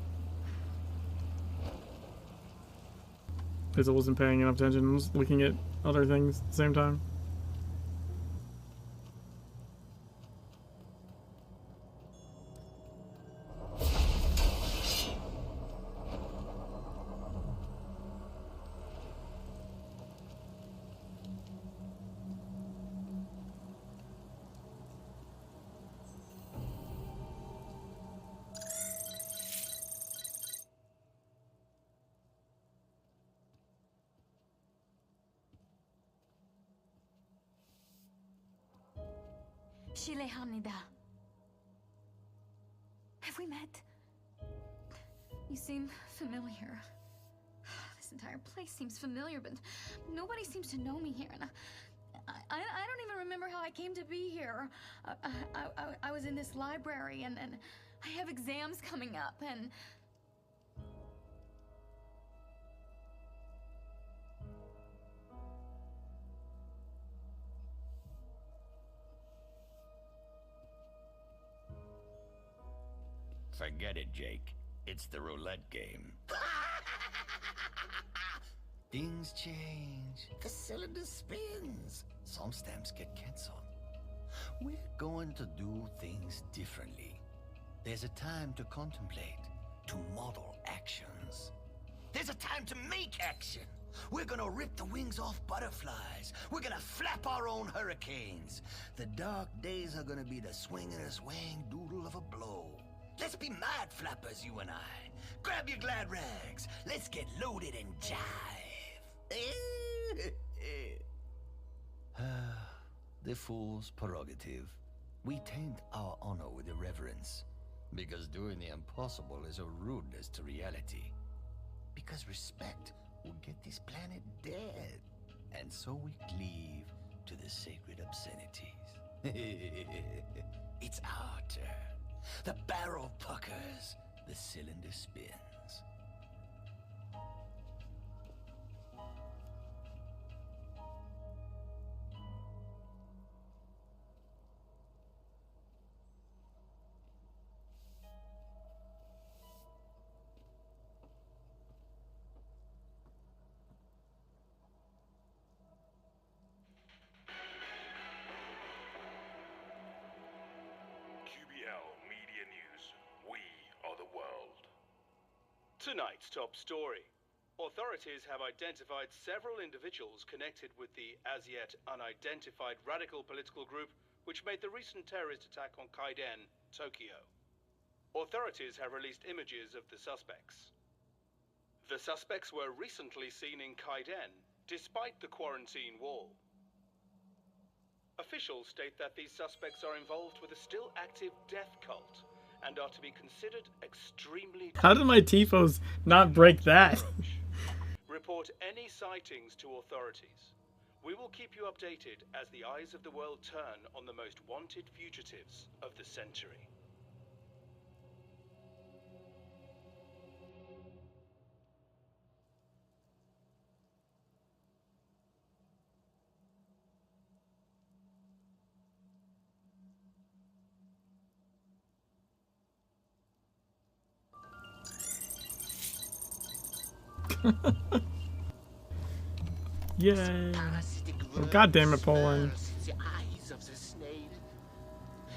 Because I wasn't paying enough attention. I was looking at other things at the same time.
실례합니다. Have we met? You seem familiar. This entire place seems familiar, but nobody seems to know me here. And I don't even remember how I came to be here. I was in this library, and I have exams coming up, and...
Forget it, Jake. It's the roulette game.
Things change. The cylinder spins. Some stamps get canceled. We're going to do things differently. There's a time to contemplate, to model actions. There's a time to make action. We're gonna rip the wings off butterflies. We're gonna flap our own hurricanes. The dark days are gonna be the swing and a swang doodle of a blow. Let's be mad flappers, you and I. Grab your glad rags. Let's get loaded and jive. The fool's prerogative. We taint our honor with irreverence. Because doing the impossible is a rudeness to reality. Because respect will get this planet dead. And so we cleave to the sacred obscenities. It's our turn. The barrel puckers, the cylinder spins.
Tonight's top story. Authorities have identified several individuals connected with the as-yet unidentified radical political group which made the recent terrorist attack on Kaiden, Tokyo. Authorities have released images of the suspects. The suspects were recently seen in Kaiden, despite the quarantine wall. Officials state that these suspects are involved with a still active death cult and are to be considered extremely
How did my tifos not break that?
Report any sightings to authorities. We will keep you updated as the eyes of the world turn on the most wanted fugitives of the century.
Yay. Oh, God damn it, Poland.
The eyes of the snail.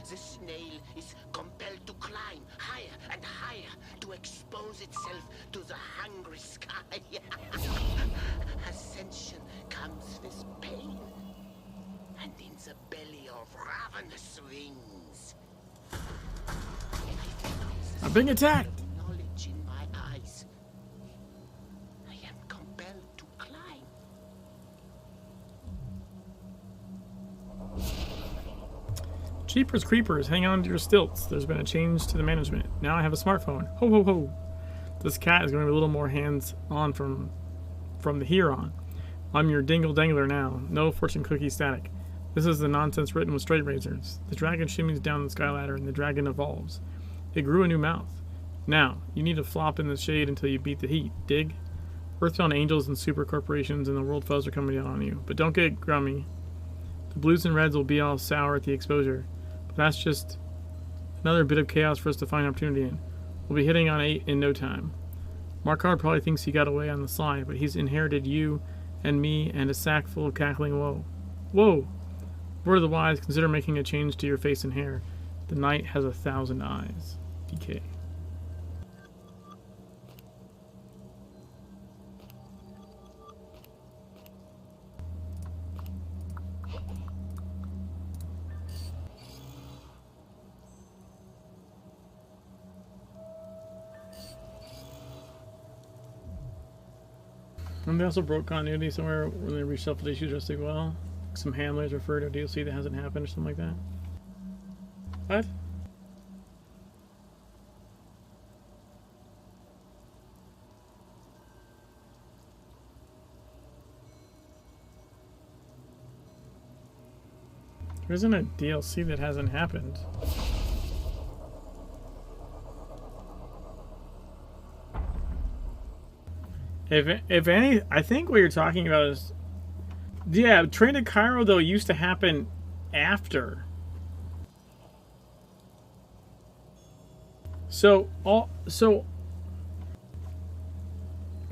The snail is compelled to climb higher and higher to expose itself to the hungry sky. Ascension comes with pain, and in the belly of ravenous wings.
I'm being attacked.
Knowledge in my eyes. I am compelled to climb.
Jeepers creepers, hang on to your stilts. There's been a change to the management. Now I have a smartphone. Ho ho ho. This cat is going to be a little more hands-on from the here on. I'm your dingle dangler now. No fortune cookie static. This is the nonsense written with straight razors. The dragon shimmies down the sky ladder and the dragon evolves. It grew a new mouth. Now, you need to flop in the shade until you beat the heat. Dig? Earthbound angels and super corporations and the world fuzz are coming down on you. But don't get grummy. The blues and reds will be all sour at the exposure. But that's just another bit of chaos for us to find opportunity in. We'll be hitting on 8 in no time. Markard probably thinks he got away on the slide, but he's inherited you and me and a sack full of cackling woe. Whoa! Word of the wise, consider making a change to your face and hair. The night has 1,000 eyes. DK. And they also broke continuity somewhere when they reshuffled issues just as well. Some handlers refer to a DLC that hasn't happened or something like that. What? There isn't a DLC that hasn't happened. If any, I think what you're talking about is, yeah, Train to Cairo though used to happen after.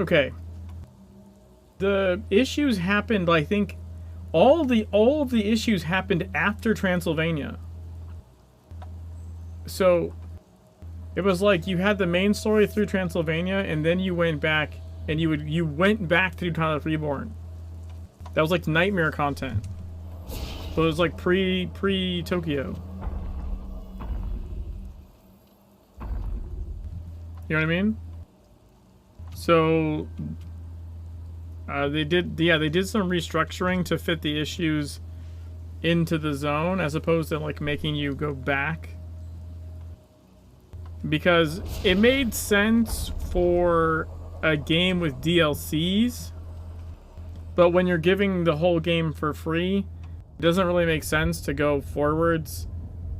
Okay. The issues happened, I think, all of the issues happened after Transylvania. So it was like you had the main story through Transylvania, and then you went back and you went back to do Twilight Reborn. That was like nightmare content. So it was like pre Tokyo. You know what I mean? So they did some restructuring to fit the issues into the zone as opposed to like making you go back. Because it made sense for a game with DLCs, but when you're giving the whole game for free, it doesn't really make sense to go forwards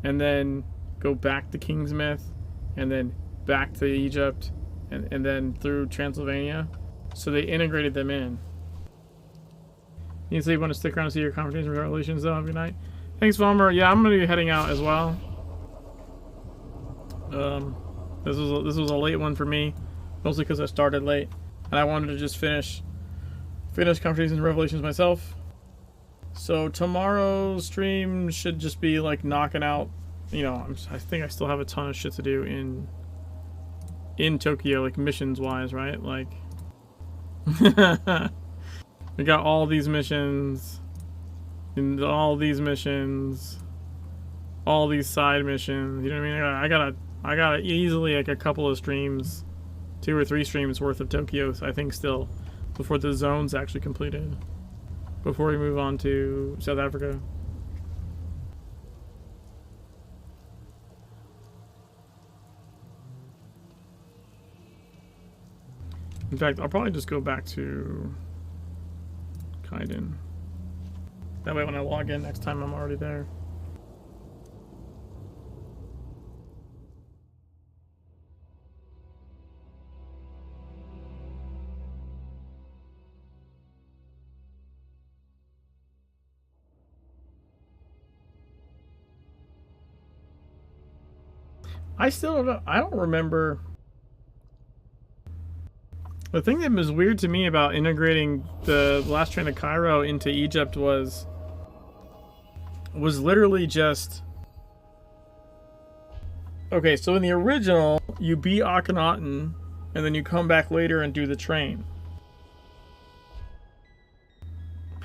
and then go back to King's Myth and then back to Egypt and then through Transylvania. So they integrated them in. You say you want to stick around and see your conversations with Revelations though. Have a good night. Thanks, Vollmer. Yeah, I'm gonna be heading out as well. This was a late one for me, mostly because I started late, and I wanted to just finish Conversations and Revelations myself. So tomorrow's stream should just be like knocking out, you know, I think I still have a ton of shit to do in Tokyo, like missions wise, right? Like we got all these missions, and all these missions, all these side missions. You know what I mean? I got easily like a couple of streams, 2 or 3 streams worth of Tokyo, I think, still, before the zone's actually completed. Before we move on to South Africa. In fact, I'll probably just go back to Kaiden. That way when I log in next time I'm already there. I still don't know. I don't remember. The thing that was weird to me about integrating the last train to Cairo into Egypt was literally just... Okay, so in the original, you beat Akhenaten, and then you come back later and do the train.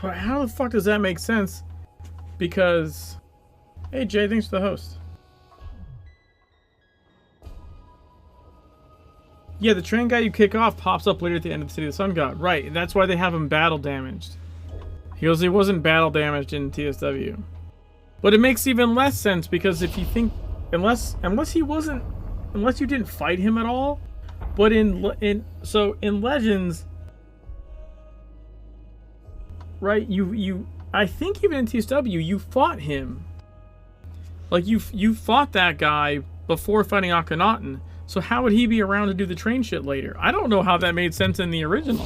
But how the fuck does that make sense? Because... Hey Jay, thanks for the host. Yeah, the train guy you kick off pops up later at the end of the City of the Sun God. Right, that's why they have him battle damaged. He wasn't battle damaged in TSW. But it makes even less sense because if you think... Unless you didn't fight him at all. But in Legends... Right, I think even in TSW, you fought him. Like, you fought that guy before fighting Akhenaten. So how would he be around to do the train shit later? I don't know how that made sense in the original.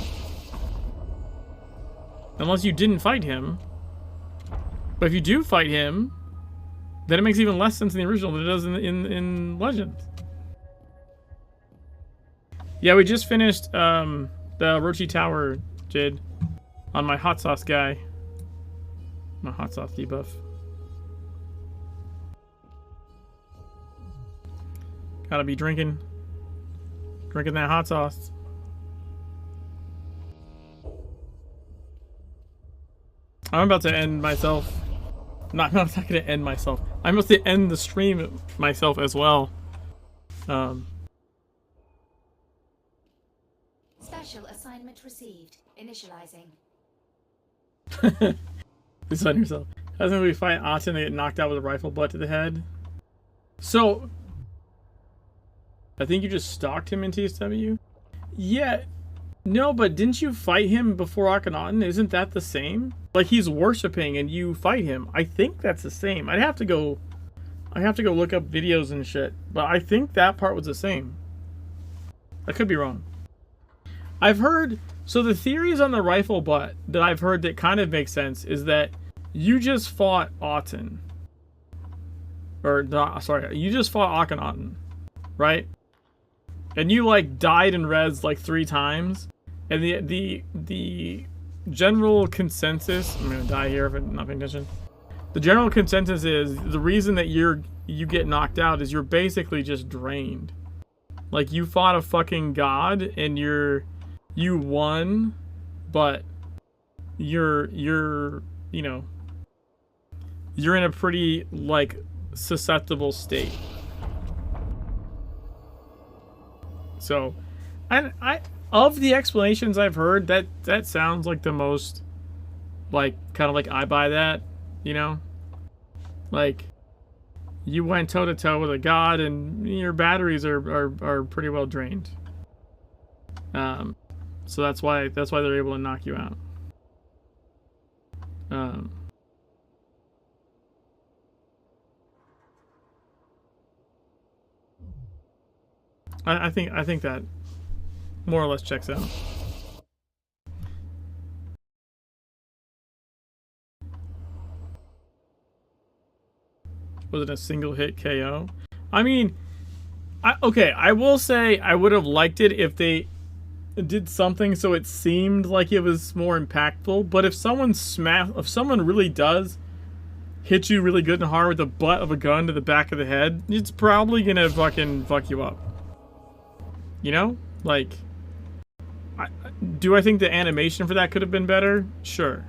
Unless you didn't fight him. But if you do fight him, then it makes even less sense in the original than it does in Legends. Yeah, we just finished the Orochi Tower, Jid, on my hot sauce guy. My hot sauce debuff. Gotta be drinking that hot sauce. I'm about to end myself. I'm not gonna end myself. I'm about to end the stream myself as well.
Special assignment received. Initializing.
This on yourself. That's when we fight Aten and get knocked out with a rifle butt to the head. So I think you just stalked him in TSW? Yeah. No, but didn't you fight him before Akhenaten? Isn't that the same? Like, he's worshipping and you fight him. I think that's the same. I'd have to go look up videos and shit. But I think that part was the same. I could be wrong. I've heard... So the theories on the rifle butt that I've heard that kind of make sense is that you just fought Aten. Or, sorry, you just fought Akhenaten. Right? And you, like, died in res, like, 3 times. And the general consensus... I'm gonna die here if I'm not paying attention. The general consensus is the reason that you get knocked out is you're basically just drained. Like, you fought a fucking god and you won, but you're you know, you're in a pretty, like, susceptible state. So, and of the explanations I've heard, that sounds like the most, like, kind of like I buy that, you know? Like, you went toe-to-toe with a god and your batteries are pretty well drained. So that's why they're able to knock you out. I think that more or less checks out. Was it a single hit KO? I mean, okay, I will say I would have liked it if they did something so it seemed like it was more impactful. But if someone really does hit you really good and hard with the butt of a gun to the back of the head, it's probably gonna fucking fuck you up. You know? Like, do I think the animation for that could have been better? Sure.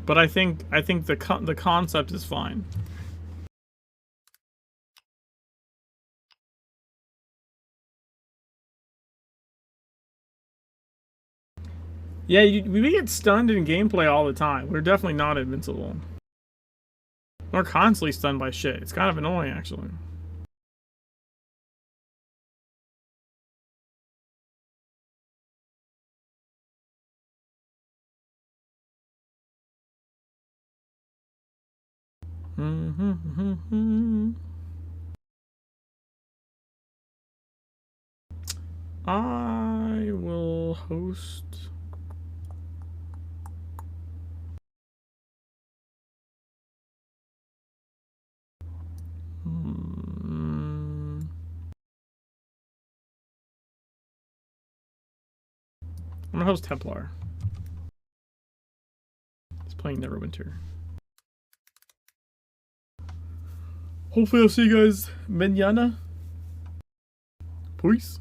But I think the concept is fine. Yeah, we get stunned in gameplay all the time. We're definitely not invincible. We're constantly stunned by shit. It's kind of annoying, actually. I will host. I'm gonna host Templar. He's playing Neverwinter. Hopefully I'll see you guys mañana. Peace.